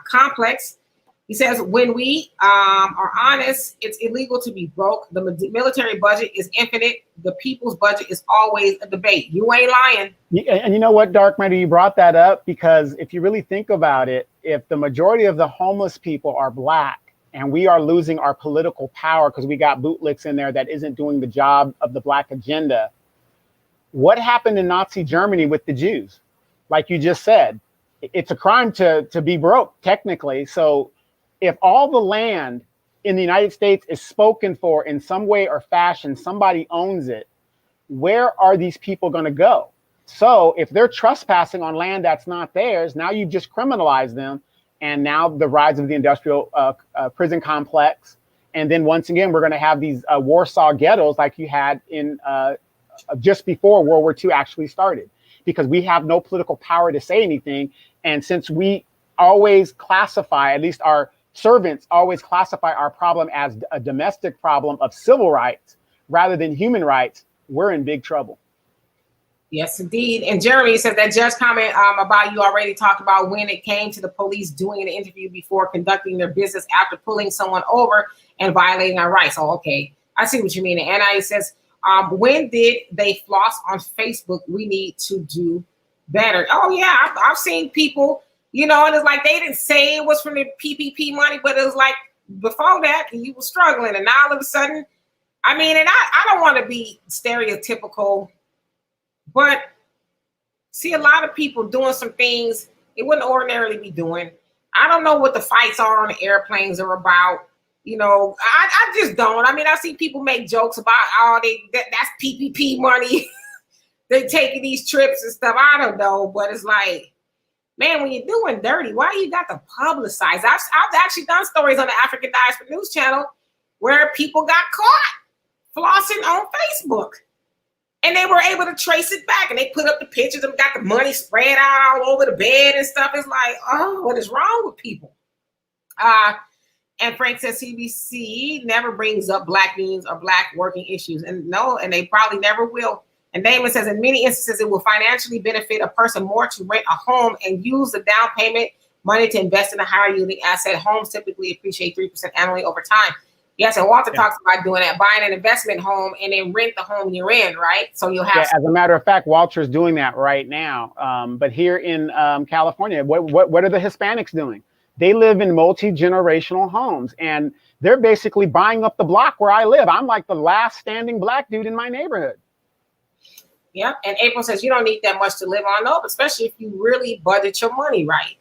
complex. He says, when we are honest, it's illegal to be broke. The military budget is infinite. The people's budget is always a debate. You ain't lying. And you know what, Dark Matter, you brought that up because if you really think about it, if the majority of the homeless people are Black and we are losing our political power because we got bootlicks in there that isn't doing the job of the Black agenda, what happened in Nazi Germany with the Jews? Like you just said, it's a crime to be broke, technically. So if all the land in the United States is spoken for in some way or fashion, somebody owns it, where are these people going to go? So if they're trespassing on land that's not theirs, now you've just criminalized them. And now the rise of the industrial prison complex. And then once again, we're going to have these Warsaw ghettos like you had in just before World War II actually started, because we have no political power to say anything. And since we always classify, at least our servants always classify our problem as a domestic problem of civil rights rather than human rights, we're in big trouble. Yes, indeed. And Jeremy says that judge comment about you already talked about when it came to the police doing an interview before conducting their business after pulling someone over and violating our rights. Oh, okay. I see what you mean. And Anna says, when did they floss on Facebook? We need to do better. Oh, yeah. I've seen people, you know, and it's like they didn't say it was from the PPP money, but it was like before that, you were struggling. And now all of a sudden, I mean, and I don't want to be stereotypical, but see a lot of people doing some things they wouldn't ordinarily be doing. I don't know what the fights are on the airplanes are about. You know, I just don't. I mean, I see people make jokes about, oh, that's PPP money. They taking these trips and stuff. I don't know, but it's like, man, when you're doing dirty, why you got to publicize? I've actually done stories on the African Diaspora News Channel where people got caught flossing on Facebook. And they were able to trace it back, and they put up the pictures and got the money spread out all over the bed and stuff. It's like, oh, what is wrong with people? And Frank says CBC never brings up black unions or black working issues. And no, and they probably never will. And Damon says in many instances, it will financially benefit a person more to rent a home and use the down payment money to invest in a higher yielding asset. Homes typically appreciate 3% annually over time. Yes, and Walter talks about doing that, buying an investment home and then rent the home you're in, right? So you'll have. Yeah, as a matter of fact, Walter's doing that right now. But here in California, what are the Hispanics doing? They live in multi-generational homes, and they're basically buying up the block where I live. I'm like the last standing black dude in my neighborhood. Yeah, and April says you don't need that much to live on, no, especially if you really budget your money right.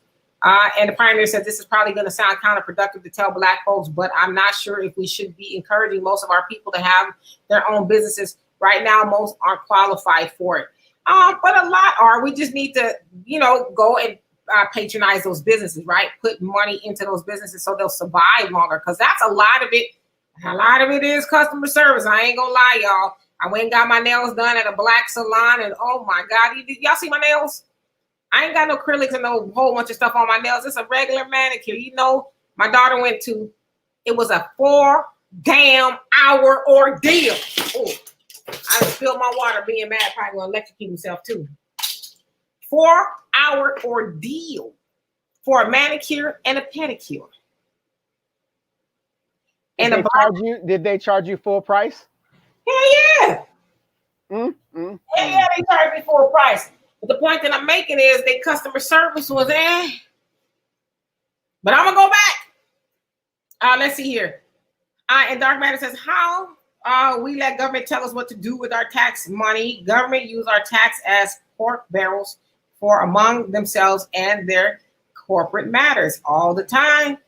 And the Pioneer said this is probably going to sound counterproductive to tell black folks, but I'm not sure if we should be encouraging most of our people to have their own businesses. Right now, most aren't qualified for it. But a lot are. We just need to, you know, go and patronize those businesses, right? Put money into those businesses so they'll survive longer, because that's a lot of it. A lot of it is customer service. I ain't gonna lie, y'all. I went and got my nails done at a black salon, and oh my God, y'all see my nails? I ain't got no acrylics and no whole bunch of stuff on my nails. It's a regular manicure. You know, my daughter went to, it was a 4-hour ordeal. Oh, I spilled my water being mad, probably gonna electrocute himself too. 4-hour ordeal for a manicure and a pedicure. And did they charge you full price? Hell yeah. Yeah, they charged me full price. But the point that I'm making is their customer service was But I'm gonna go back. Let's see here. And Dark Matter says, how we let government tell us what to do with our tax money. Government use our tax as pork barrels for among themselves and their corporate matters all the time.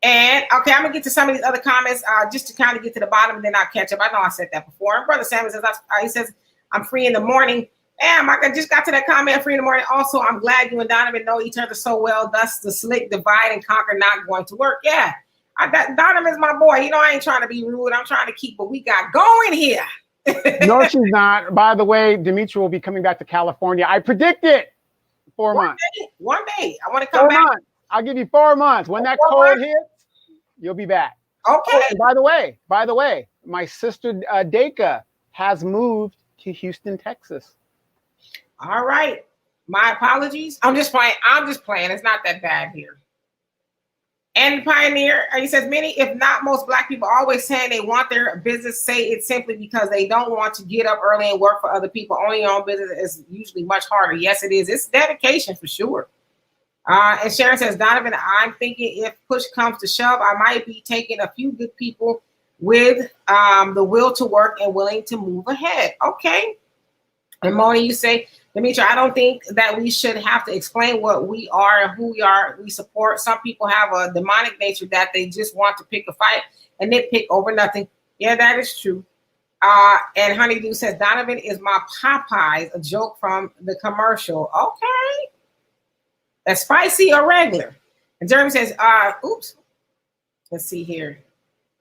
And okay, I'm gonna get to some of these other comments just to kind of get to the bottom, and then I'll catch up. I know I said that before. And Brother Samuel says, he says, I'm free in the morning. Damn, I just got to that comment, free in the morning. Also, I'm glad you and Donovan know each other so well. Thus, the slick divide and conquer not going to work. Yeah, Donovan's my boy. You know, I ain't trying to be rude. I'm trying to keep what we got going here. No, she's not. By the way, Demetria will be coming back to California. I predict it. 4 months. One day. I want to come 4 back. months. I'll give you 4 months. When that cold hits, you'll be back. Okay. Oh, and by the way, my sister Deka has moved to Houston, Texas. All right. My apologies. I'm just playing. It's not that bad here. And Pioneer, he says, many, if not most black people always saying they want their business, say it simply because they don't want to get up early and work for other people. Owning your own business is usually much harder. Yes, it is. It's dedication for sure. And Sharon says, Donovan, I'm thinking if push comes to shove, I might be taking a few good people with the will to work and willing to move ahead. Okay. And Moni, you say, Demetria, I don't think that we should have to explain what we are and who we are. We support. Some people have a demonic nature that they just want to pick a fight and nitpick over nothing. Yeah, that is true. And Honeydew says, Donovan is my Popeyes, a joke from the commercial. Okay. That's spicy or regular. And Jeremy says, oops. Let's see here.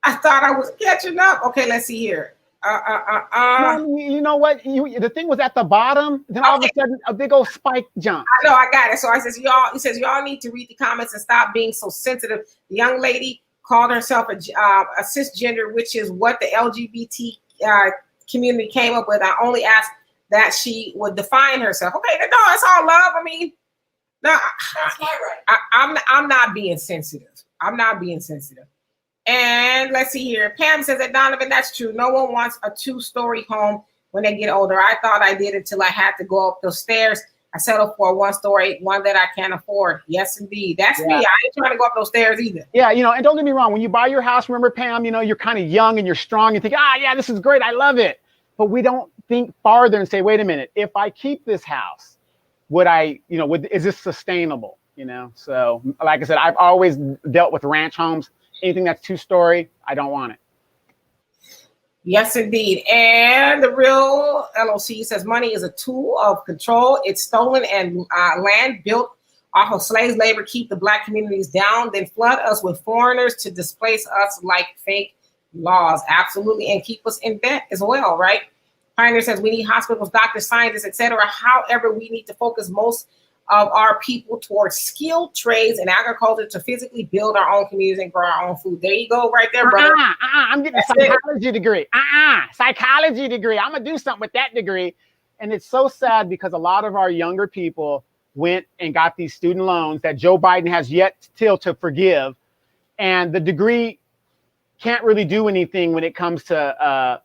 I thought I was catching up. Okay, let's see here. No, you know what? The thing was at the bottom. Then all of a sudden, a big old spike jumped. I know, I got it. So I says, y'all. He says, y'all need to read the comments and stop being so sensitive. The young lady called herself a cisgender, which is what the LGBT community came up with. I only asked that she would define herself. Okay, no, it's all love. I mean, no, That's my right. I'm not being sensitive. I'm not being sensitive. And let's see here. Pam says that, Donovan, that's true. No one wants a 2-story home when they get older. I thought I did until I had to go up those stairs. I settled for a 1-story, one that I can't afford. Yes, indeed. That's me. I ain't trying to go up those stairs either. Yeah, and don't get me wrong. When you buy your house, remember, Pam, you're kind of young and you're strong. You think, yeah, this is great. I love it. But we don't think farther and say, wait a minute. If I keep this house, is this sustainable? So like I said, I've always dealt with ranch homes. Anything that's 2-story, I don't want it. Yes, indeed. And the real LOC says money is a tool of control. It's stolen and land built off of slave labor, keep the Black communities down, then flood us with foreigners to displace us like fake laws. Absolutely. And keep us in debt as well, right? Pioneer says we need hospitals, doctors, scientists, etc. However, we need to focus most of our people towards skilled trades and agriculture to physically build our own communities and grow our own food. There you go, right there, brother. I'm getting a psychology degree. Psychology degree. I'm gonna do something with that degree. And it's so sad because a lot of our younger people went and got these student loans that Joe Biden has yet still to forgive, and the degree can't really do anything when it comes to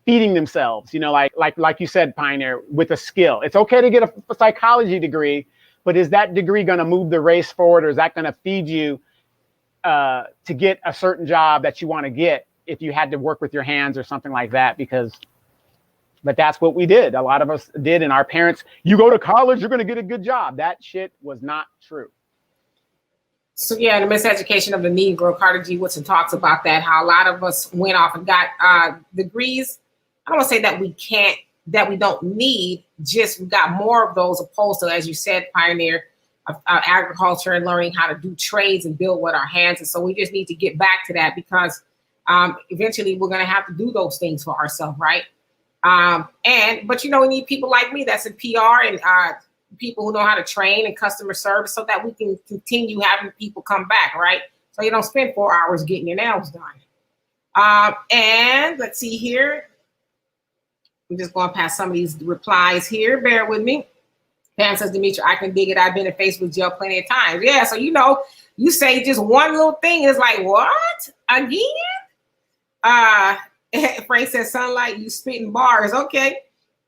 feeding themselves. Like you said, Pioneer, with a skill. It's okay to get a psychology degree, but is that degree going to move the race forward, or is that going to feed you to get a certain job that you want to get if you had to work with your hands or something like that? But that's what we did. A lot of us did, and our parents, you go to college, you're going to get a good job. That shit was not true. So yeah, the miseducation of the Negro, Carter G. Woodson talks about that, how a lot of us went off and got degrees. I don't want to say that we don't need, just we got more of those opposed to, as you said, Pioneer, of agriculture and learning how to do trades and build with our hands. And so we just need to get back to that, because eventually we're going to have to do those things for ourselves, right? But we need people like me that's in PR and people who know how to train and customer service, so that we can continue having people come back, right? So you don't spend 4 hours getting your nails done. And let's see here. I'm just going past some of these replies here. Bear with me. Pam says, Demetri, I can dig it. I've been in Facebook jail plenty of times. Yeah, so you say just one little thing is like, what? Again? Frank says, sunlight, you spitting bars. Okay.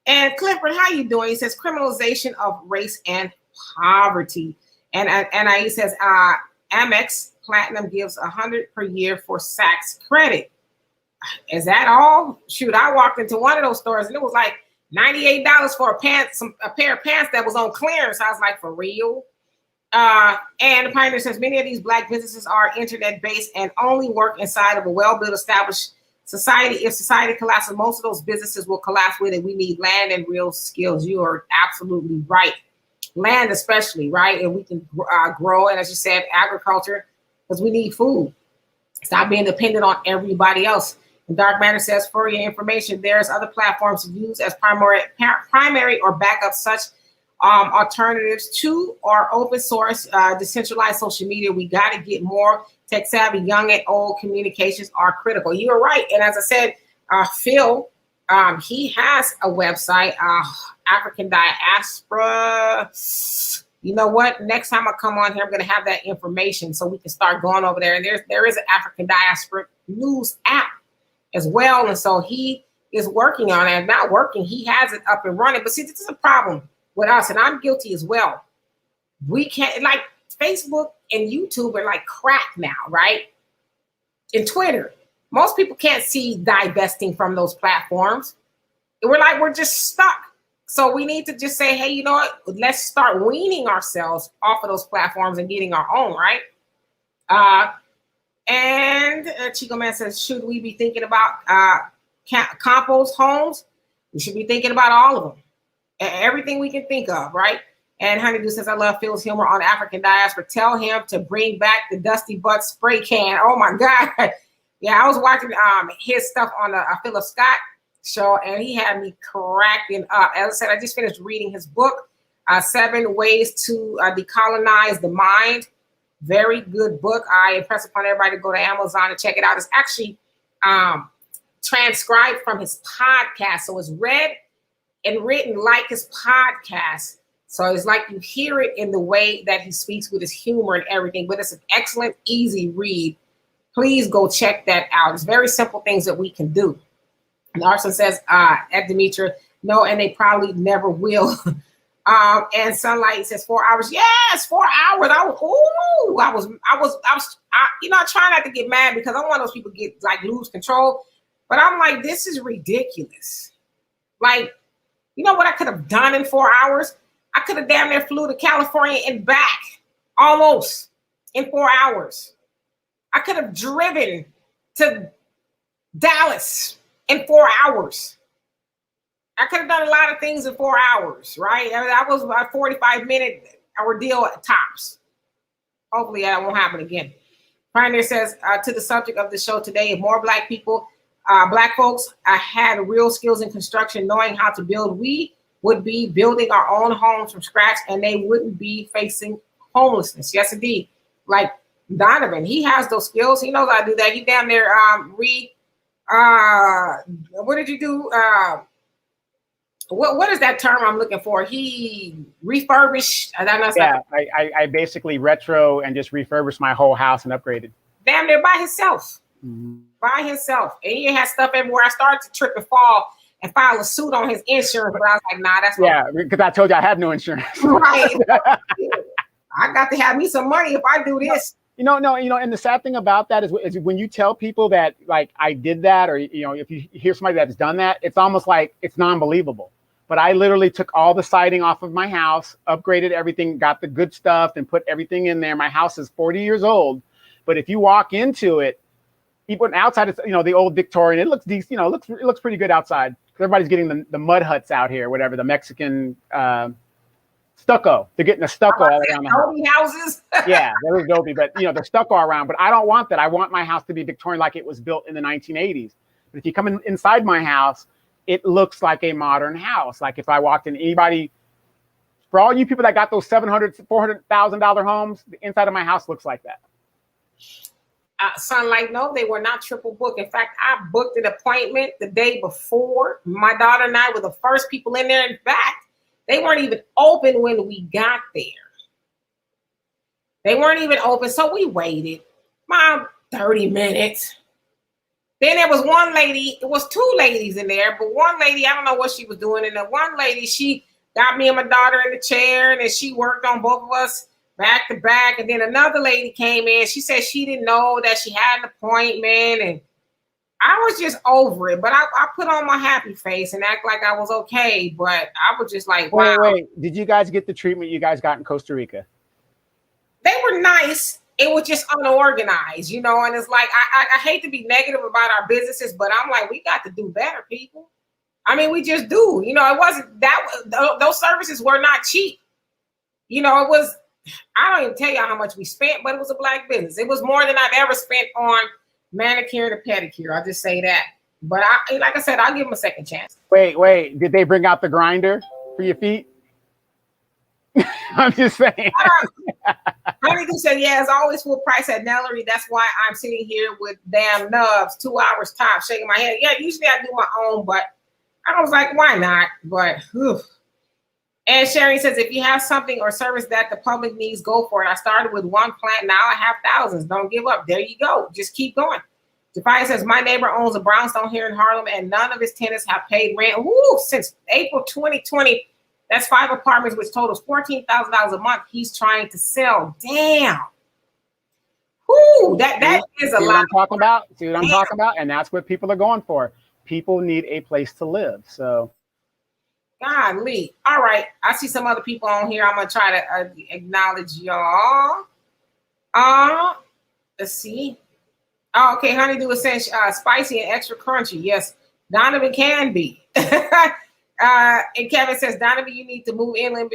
And Clifford, how you doing? He says, criminalization of race and poverty. And he says, Amex Platinum gives $100 per year for Saks credit. Is that all? Shoot, I walked into one of those stores and it was like $98 for a pair of pants that was on clearance. I was like, for real? And the Pioneer says many of these Black businesses are internet-based and only work inside of a well-built, established society. If society collapses, most of those businesses will collapse with it. We need land and real skills. You are absolutely right. Land especially, right? And we can grow, and as you said, agriculture, because we need food. Stop being dependent on everybody else. And Dark Matter says, for your information, there's other platforms to use as primary or backup. Such alternatives to our open source, decentralized social media. We got to get more tech savvy. Young and old communications are critical. You're right. And as I said, Phil, he has a website, African Diaspora. You know what? Next time I come on here, I'm going to have that information so we can start going over there. And there is an African Diaspora news app as well. And so he is working on it. Not working, he has it up and running. But see, this is a problem with us, and I'm guilty as well. We can't, like, Facebook and YouTube are like crack now, right? And Twitter. Most people can't see divesting from those platforms. We're just stuck. So we need to just say, hey, you know what? Let's start weaning ourselves off of those platforms and getting our own, right? And Chico Man says, should we be thinking about compost homes? We should be thinking about all of them. Everything we can think of, right? And Honeydew says, I love Phil's humor on African Diaspora. Tell him to bring back the Dusty Butt spray can. Oh my God. Yeah, I was watching his stuff on Philip Scott. show, and he had me cracking up. As I said, I just finished reading his book, 7 Ways to Decolonize the Mind. Very good book. I impress upon everybody to go to Amazon and check it out. It's actually transcribed from his podcast, so it's read and written like his podcast. So it's like you hear it in the way that he speaks with his humor and everything, but it's an excellent, easy read. Please go check that out. It's very simple things that we can do. Larson says, at Demetra, no, and they probably never will. And Sunlight says 4 hours. Yes, 4 hours. I try not to get mad because I'm one of those people get lose control. But I'm like, this is ridiculous. Like, you know what I could have done in 4 hours? I could have damn near flew to California and back almost in 4 hours. I could have driven to Dallas in 4 hours. I could have done a lot of things in 4 hours, right? That was about 45-minute ordeal at tops. Hopefully that won't happen again. Pioneer says, to the subject of the show today, if more Black people, Black folks had real skills in construction, knowing how to build, we would be building our own homes from scratch and they wouldn't be facing homelessness. Yes, indeed. Like Donovan, he has those skills. He knows how to do that. He down there what did you do? What is that term I'm looking for? He refurbished. I basically retro and just refurbished my whole house and upgraded. Damn near by himself. Mm-hmm. By himself. And he had stuff everywhere. I started to trip and fall and file a suit on his insurance, but I was like, nah, that's because I told you I had no insurance. Right. I got to have me some money if I do this. And the sad thing about that is when you tell people that like I did that, or if you hear somebody that's done that, it's almost like it's non-believable. But I literally took all the siding off of my house, upgraded everything, got the good stuff, and put everything in there. My house is 40 years old, but if you walk into it, even outside, it's the old Victorian. It looks decent. It looks pretty good outside. Everybody's getting the mud huts out here, whatever, the Mexican stucco. They're getting the stucco all around the house. Houses. Yeah, they're adobe, but the stucco around. But I don't want that. I want my house to be Victorian, like it was built in the 1980s. But if you come inside my house, it looks like a modern house. Like if I walked in, anybody, for all you people that got those $700,000, $400,000 homes, the inside of my house looks like that. Sunlight, no, they were not triple booked. In fact, I booked an appointment the day before. My daughter and I were the first people in there. In fact, they weren't even open when we got there. They weren't even open, so we waited. Mom, 30 minutes. Then there was one lady, it was 2 ladies in there, but one lady, I don't know what she was doing. And the one lady, she got me and my daughter in the chair, and then she worked on both of us back to back. And then another lady came in. She said she didn't know that she had an appointment. And I was just over it. But I put on my happy face and act like I was okay. But I was just like, wow. Wait. Did you guys get the treatment you guys got in Costa Rica? They were nice. It was just unorganized, and it's like, I hate to be negative about our businesses, but I'm like, we got to do better, people. I mean, we just do. It wasn't that, those services were not cheap. It was, I don't even tell you how much we spent, but it was a Black business. It was more than I've ever spent on manicure and pedicure. I'll just say that. But like I said, I'll give them a second chance. Wait. Did they bring out the grinder for your feet? I'm just saying. Honey said, yeah, it's always full price at Nellery. That's why I'm sitting here with damn nubs, 2 hours top, shaking my head. Yeah, usually I do my own, but I was like, why not? But, whew. And Sherry says, if you have something or service that the public needs, go for it. I started with one plant. Now I have thousands. Don't give up. There you go. Just keep going. Jafia says, my neighbor owns a brownstone here in Harlem, and none of his tenants have paid rent since April 2020. That's 5 apartments, which totals $14,000 a month. He's trying to sell. Damn. That is a lot. See what I'm talking about? And that's what people are going for. People need a place to live. So. Golly. All right. I see some other people on here. I'm going to try to acknowledge y'all. Let's see. Oh, okay. Honeydew is saying spicy and extra crunchy. Yes. Donovan can be. And Kevin says, Donovan, you need to move inland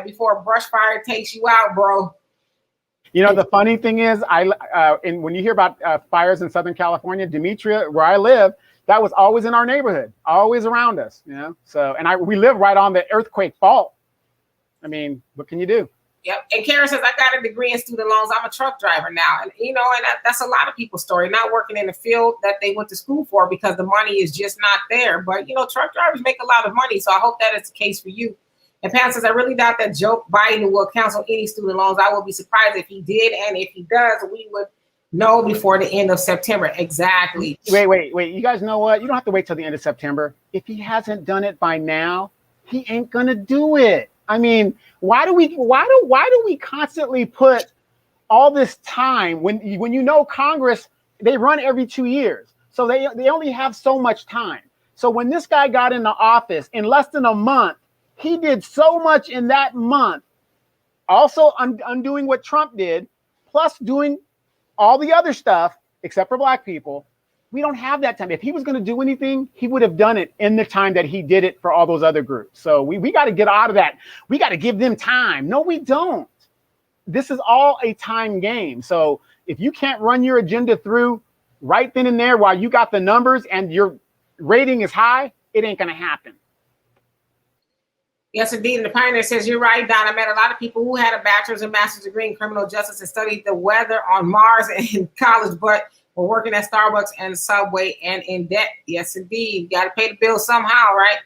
before brush fire takes you out, bro. The funny thing is, when you hear about fires in Southern California, Demetria, where I live, that was always in our neighborhood, always around us, you know? So, and we live right on the earthquake fault. I mean, what can you do? Yep. And Karen says, I got a degree in student loans. I'm a truck driver now. And, you know, and that's a lot of people's story, not working in the field that they went to school for because the money is just not there. But, you know, truck drivers make a lot of money. So I hope that is the case for you. And Pam says, I really doubt that Joe Biden will cancel any student loans. I will be surprised if he did. And if he does, we would know before the end of September. Exactly. Wait. You guys know what? You don't have to wait till the end of September. If he hasn't done it by now, he ain't going to do it. I mean, why do we constantly put all this time when you know Congress, they run every 2 years. So they only have so much time. So when this guy got into office in less than a month, he did so much in that month, also undoing what Trump did, plus doing all the other stuff, except for black people. We don't have that time. If he was going to do anything, he would have done it in the time that he did it for all those other groups. So we got to get out of that. We got to give them time. No, we don't. This is all a time game. So if you can't run your agenda through right then and there while you got the numbers and your rating is high, it ain't going to happen. Yes, indeed. And the Pioneer says, you're right, Don. I met a lot of people who had a bachelor's and master's degree in criminal justice and studied the weather on Mars in college, but were working at Starbucks and Subway and in debt. Yes, indeed. You got to pay the bill somehow, right?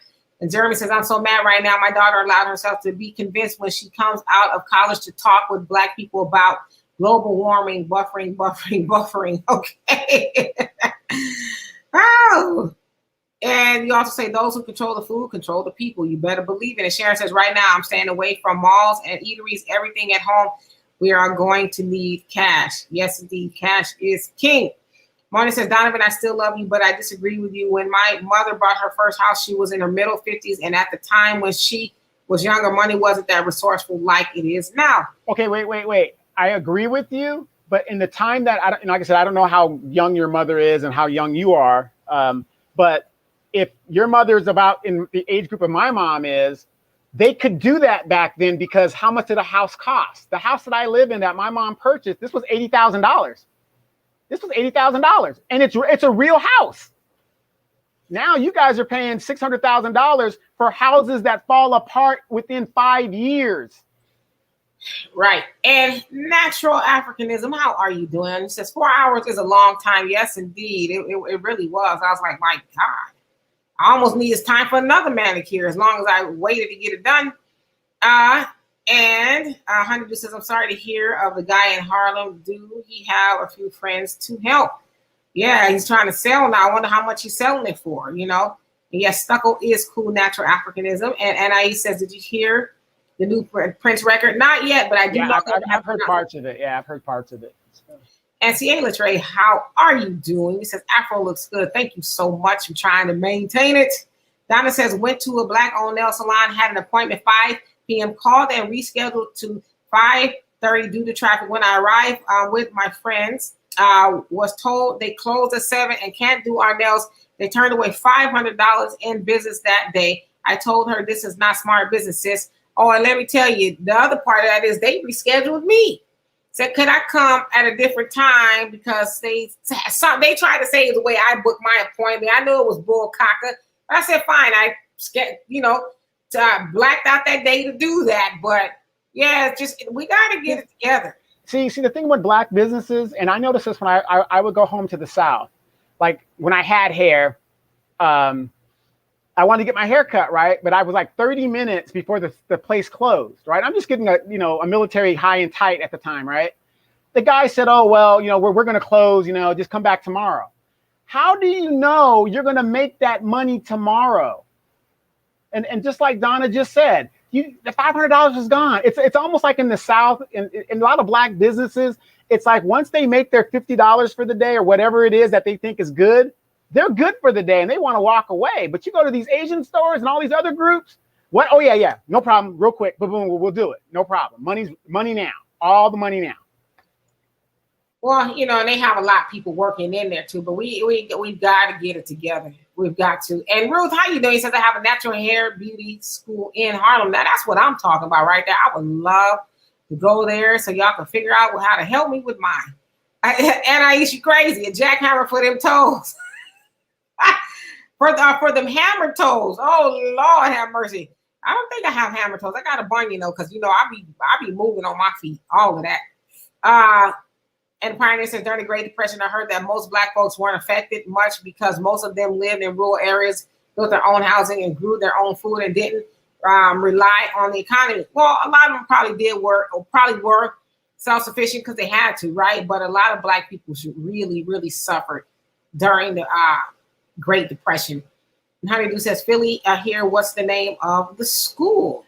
And Jeremy says, I'm so mad right now. My daughter allowed herself to be convinced when she comes out of college to talk with black people about global warming, buffering. Okay. Oh. And you also say those who control the food control the people. You better believe it. And Sharon says, right now, I'm staying away from malls and eateries, everything at home. We are going to need cash. Yes, indeed. Cash is king. Marty says, Donovan, I still love you, but I disagree with you. When my mother bought her first house, she was in her middle 50s. And at the time when she was younger, money wasn't that resourceful like it is now. Okay, wait. I agree with you. But in the time that, like I said, I don't know how young your mother is and how young you are. But if your mother is about in the age group of my mom is, they could do that back then because how much did a house cost? The house that I live in that my mom purchased, this was $80,000. This was $80,000, and it's a real house. Now you guys are paying $600,000 for houses that fall apart within 5 years. Right. And natural Africanism, how are you doing? It says 4 hours is a long time. Yes, indeed. It really was. I was like, my God, I almost need this time for another manicure as long as I waited to get it done. And Honeydew says, I'm sorry to hear of the guy in Harlem. Do he have a few friends to help? Yeah, he's trying to sell now. I wonder how much he's selling it for, you know? And yes, stucco is cool, natural Africanism. And Anais says, did you hear the new Prince record? Not yet, but I do know. I've heard parts of it. Yeah, I've heard parts of it. So. And C.A. Latre, how are you doing? He says, Afro looks good. Thank you so much for trying to maintain it. Donna says, went to a black-owned nail salon, had an appointment 5 p.m., called and rescheduled to 5:30 due to traffic. When I arrived with my friends, was told they closed at 7 and can't do our nails. They turned away $500 in business that day. I told her this is not smart business, sis. Oh, and let me tell you, the other part of that is they rescheduled me. Said, could I come at a different time? Because they tried to say the way I booked my appointment. I knew it was bull caca. I said, fine. I blacked out that day to do that. But yeah, it's just, we got to get it together. See, the thing with black businesses, and I noticed this when I would go home to the South, like when I had hair, I wanted to get my hair cut, right? But I was like 30 minutes before the place closed, right? I'm just getting a military high and tight at the time, right? The guy said, oh, well, we're going to close, just come back tomorrow. How do you know you're going to make that money tomorrow? And just like Donna just said, the $500 is gone. It's almost like in the South, in a lot of black businesses, it's like once they make their $50 for the day or whatever it is that they think is good, they're good for the day and they want to walk away. But you go to these Asian stores and all these other groups, what? Oh, yeah, no problem. Real quick, boom, we'll do it. No problem. Money now. All the money now. Well, and they have a lot of people working in there too, but we've got to get it together. We've got to. And Ruth, how you doing? He says, I have a natural hair beauty school in Harlem. Now, that's what I'm talking about right there. I would love to go there so y'all can figure out how to help me with mine. And I used you crazy, a jackhammer for them toes. for them hammer toes. Oh Lord, have mercy. I don't think I have hammer toes. I got a bunion though, because I be moving on my feet. All of that. And Pioneer says during the Great Depression, I heard that most Black folks weren't affected much because most of them lived in rural areas, built their own housing, and grew their own food and didn't rely on the economy. Well, a lot of them probably did work or probably were self-sufficient because they had to, right? But a lot of Black people really, really suffered during the Great Depression. And Honeydew says, Philly here, what's the name of the school?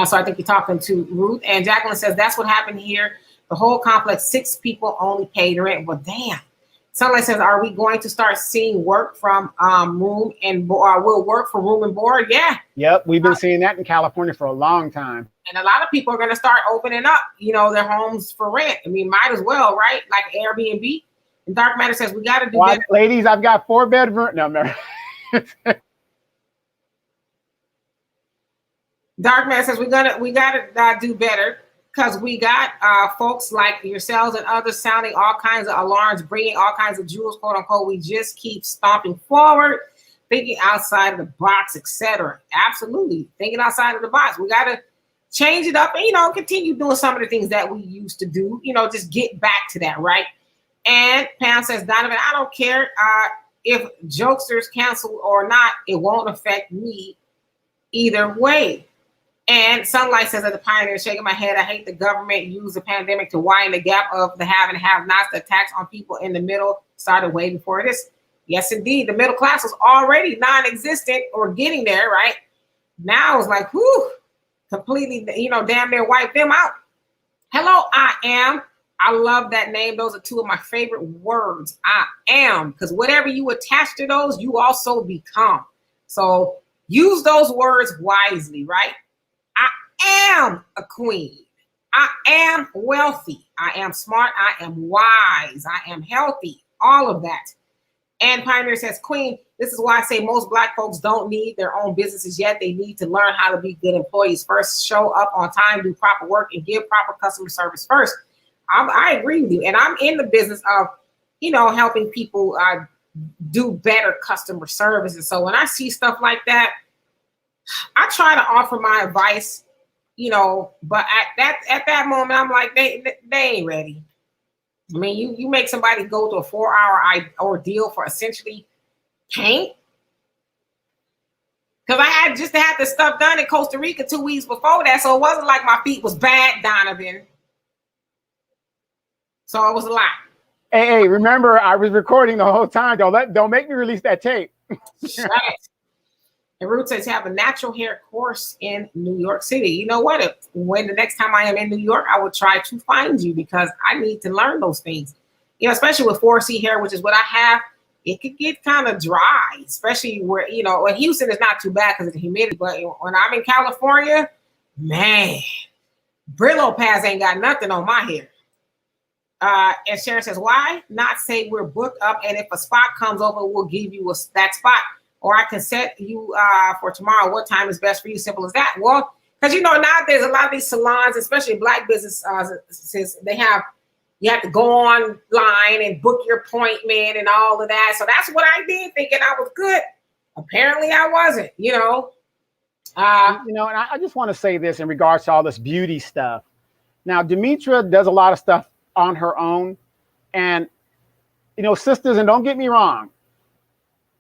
So I think you're talking to Ruth. And Jacqueline says, that's what happened here. The whole complex, 6 people only paid rent. Well, damn. Sunlight says, are we going to start seeing work from room and will work for room and board? Yeah. Yep, we've been seeing that in California for a long time. And a lot of people are going to start opening up, their homes for rent. I mean, might as well, right? Like Airbnb. And Dark Matter says, we got to do better. Ladies, I've got 4 bedroom. No, no. Dark Matter says, we gotta do better. Because we got folks like yourselves and others sounding all kinds of alarms, bringing all kinds of jewels, quote unquote. We just keep stomping forward, thinking outside of the box, etc. Absolutely. Thinking outside of the box. We got to change it up and, continue doing some of the things that we used to do, just get back to that, right? And Pam says, Donovan, I don't care if jokesters cancel or not. It won't affect me either way. And Sunlight says, at the Pioneer, shaking my head, I hate the government used the pandemic to widen the gap of the have and have-nots. The attacks on people in the middle started way before this. Yes, indeed. The middle class was already non-existent or getting there, right? Now it's like, whew, completely, damn near wipe them out. Hello, I am. I love that name. Those are 2 of my favorite words. I am. Because whatever you attach to those, you also become. So use those words wisely, right? I am a queen. I am wealthy. I am smart. I am wise. I am healthy. All of that. And Pioneer says, Queen, this is why I say most Black folks don't need their own businesses yet. They need to learn how to be good employees first, show up on time, do proper work, and give proper customer service first. I agree with you. And I'm in the business of, helping people do better customer service. And so when I see stuff like that, I try to offer my advice, but at that moment, I'm like, they ain't ready. I mean, you make somebody go to a 4-hour ordeal for essentially paint. Because I had just had this stuff done in Costa Rica 2 weeks before that, so it wasn't like my feet was bad, Donovan. So it was a lot. Hey, remember, I was recording the whole time. Don't make me release that tape. Shut it. And Ruth says, have a natural hair course in New York City. You know what? When the next time I am in New York, I will try to find you because I need to learn those things. Especially with 4C hair, which is what I have, it could get kind of dry, especially where, in Houston is not too bad because of the humidity. But when I'm in California, man, Brillo pads ain't got nothing on my hair. And Sharon says, why not say we're booked up and if a spot comes over, we'll give you that spot. Or I can set you for tomorrow. What time is best for you? Simple as that. Well, because nowadays a lot of these salons, especially black businesses, you have to go online and book your appointment and all of that. So that's what I did, thinking I was good. Apparently, I wasn't. And I just want to say this in regards to all this beauty stuff. Now, Demetra does a lot of stuff on her own, and sisters, and don't get me wrong.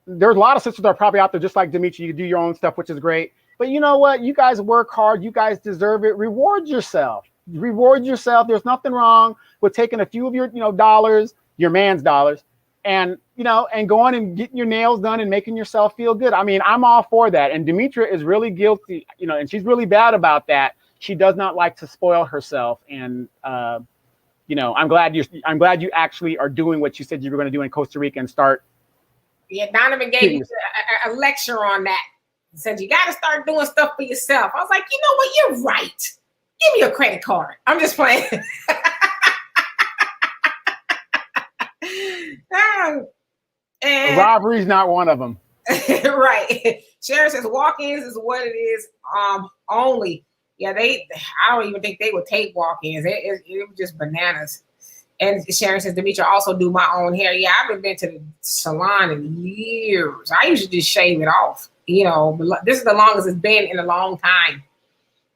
There's a lot of sisters that are probably out there just like Demetra. You do your own stuff, which is great. But you know what? You guys work hard. You guys deserve it. Reward yourself. There's nothing wrong with taking a few of your, dollars, your man's dollars, and, and going and getting your nails done and making yourself feel good. I mean, I'm all for that. And Demetra is really guilty, and she's really bad about that. She does not like to spoil herself. And, I'm glad you actually are doing what you said you were going to do in Costa Rica and start. Yeah, Donovan gave me a lecture on that. He said, you got to start doing stuff for yourself. I was like, you know what? You're right. Give me a credit card. I'm just playing. And robbery's not one of them. Right. Sharon says walk-ins is what it is only. Yeah, I don't even think they would take walk-ins. It was just bananas. And Sharon says, Demetra, I also do my own hair. Yeah, I haven't been to the salon in years. I usually just shave it off. You know, but this is the longest it's been in a long time.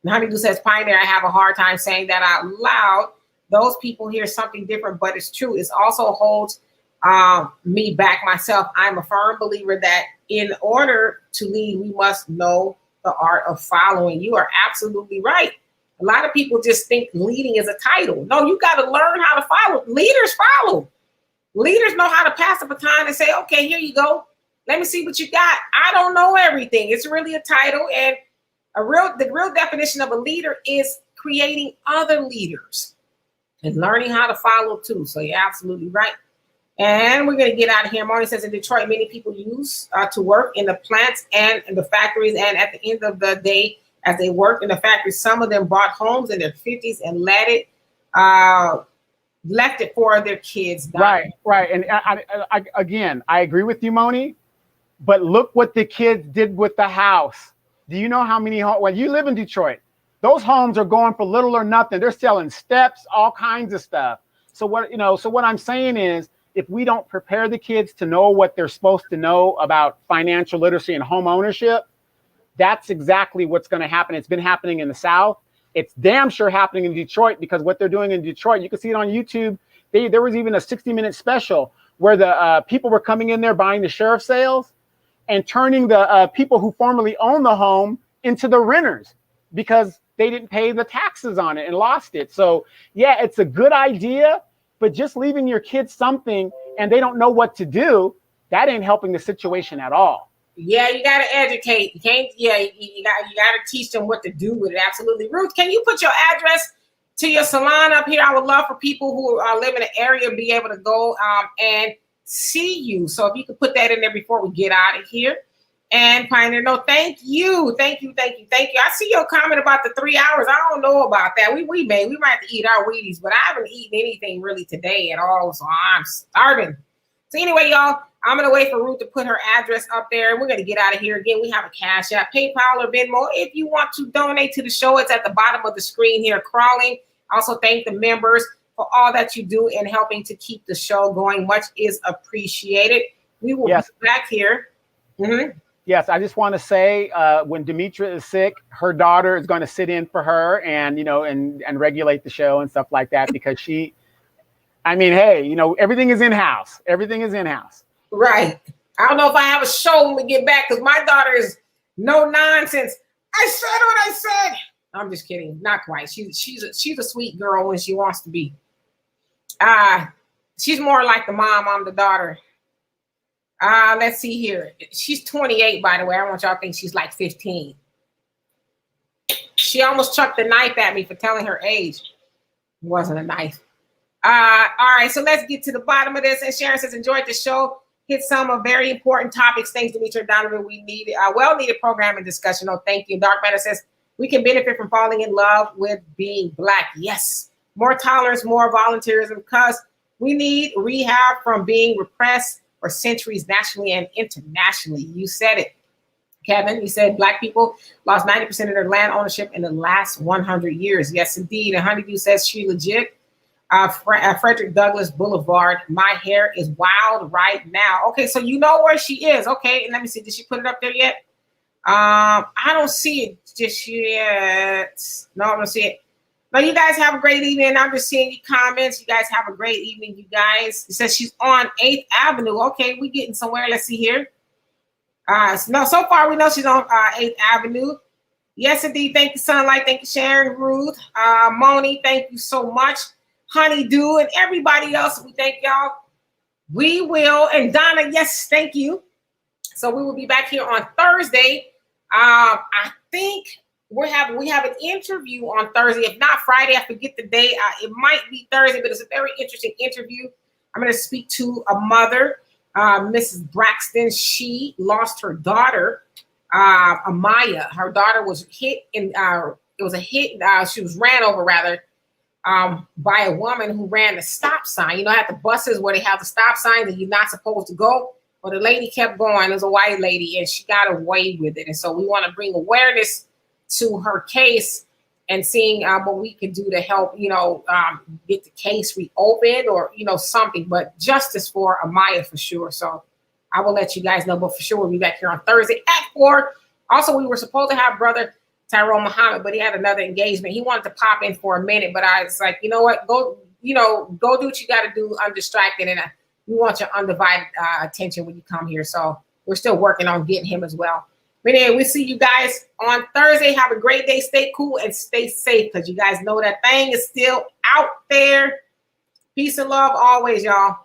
And Honeydew says, Pioneer, I have a hard time saying that out loud. Those people hear something different, but it's true. It also holds me back myself. I'm a firm believer that in order to lead, we must know the art of following. You are absolutely right. A lot of people just think leading is a title. No, you got to learn how to follow. Leaders follow. Leaders know how to pass the baton and say, okay, here you go. Let me see what you got. I don't know everything. It's really a title. And the real definition of a leader is creating other leaders and learning how to follow too. So you're absolutely right. And we're going to get out of here. Marty says in Detroit, many people use to work in the plants and in the factories. And at the end of the day, as they worked in the factory, some of them bought homes in their 50s and left it for their kids. Right. And I again, I agree with you, Moni, but look what the kids did with the house. Do you know how many homes, well, you live in Detroit, those homes are going for little or nothing. They're selling steps, all kinds of stuff. So what I'm saying is, if we don't prepare the kids to know what they're supposed to know about financial literacy and home ownership, that's exactly what's going to happen. It's been happening in the South. It's damn sure happening in Detroit, because what they're doing in Detroit, you can see it on YouTube. There was even a 60-minute special where the people were coming in there buying the sheriff sales and turning the people who formerly owned the home into the renters because they didn't pay the taxes on it and lost it. So yeah, it's a good idea, but just leaving your kids something and they don't know what to do, that ain't helping the situation at all. Yeah, you got to educate. You can't. Yeah, you got to teach them what to do with it. Absolutely. Ruth, can you put your address to your salon up here? I would love for people who live in the area to be able to go and see you. So if you could put that in there before we get out of here. And Pioneer, no, thank you. I see your comment about the 3 hours. I don't know about that. We might have to eat our Wheaties, but I haven't eaten anything really today at all, so I'm starving. So anyway, y'all, I'm going to wait for Ruth to put her address up there. We're going to get out of here. Again, we have a Cash App, PayPal, or Venmo. If you want to donate to the show, it's at the bottom of the screen here crawling. Also, thank the members for all that you do in helping to keep the show going. Much is appreciated. We will be back here. Mm-hmm. Yes, I just want to say when Demetra is sick, her daughter is going to sit in for her and, and regulate the show and stuff like that, because hey, everything is in-house. Everything is in-house. Right. I don't know if I have a show when we get back, because my daughter is no nonsense. I said what I said. I'm just kidding. Not quite. She's a sweet girl when she wants to be. She's more like the mom. I'm the daughter. Let's see here. She's 28, by the way. I don't want y'all to think she's like 15. She almost chucked the knife at me for telling her age. It wasn't a knife. All right, so let's get to the bottom of this. And Sharon says, enjoyed the show. Hit some very important topics. Thanks, Demetra Donovan. We need a well-needed program and discussion. Oh, thank you. Dark Matter says, we can benefit from falling in love with being Black. Yes. More tolerance, more volunteerism, because we need rehab from being repressed for centuries, nationally and internationally. You said it, Kevin. You said Black people lost 90% of their land ownership in the last 100 years. Yes, indeed. And Honeydew says she legit. Frederick Douglass Boulevard. My hair is wild right now. Okay, so you know where she is. Okay, and let me see. Did she put it up there yet? I don't see it just yet. No, I don't see it. No, you guys have a great evening. I'm just seeing your comments. You guys have a great evening, you guys. It says she's on 8th Avenue. Okay, we're getting somewhere. Let's see here. So far we know she's on 8th Avenue. Yes, indeed. Thank you, Sunlight. Thank you, Sharon, Ruth, Moni. Thank you so much. Honeydew and everybody else. We thank y'all. We will. And Donna, yes, thank you. So we will be back here on Thursday. I think we have an interview on Thursday. If not Friday, I forget the day. It might be Thursday, but it's a very interesting interview. I'm going to speak to a mother, Mrs. Braxton. She lost her daughter, Amaya. Her daughter was hit in. It was a hit. She was ran over rather. By a woman who ran the stop sign. You know, at the buses where they have the stop signs and you're not supposed to go. Well, the lady kept going. It was a white lady and she got away with it. And so we want to bring awareness to her case and seeing what we can do to help, get the case reopened or, something. But justice for Amaya for sure. So I will let you guys know, but for sure we'll be back here on Thursday at 4. Also, we were supposed to have Brother Tyrone Muhammad, but he had another engagement. He wanted to pop in for a minute, but I was like, you know what? Go do what you got to do undistracted. And we want your undivided attention when you come here. So we're still working on getting him as well. But anyway, we'll see you guys on Thursday. Have a great day. Stay cool and stay safe because you guys know that thing is still out there. Peace and love always, y'all.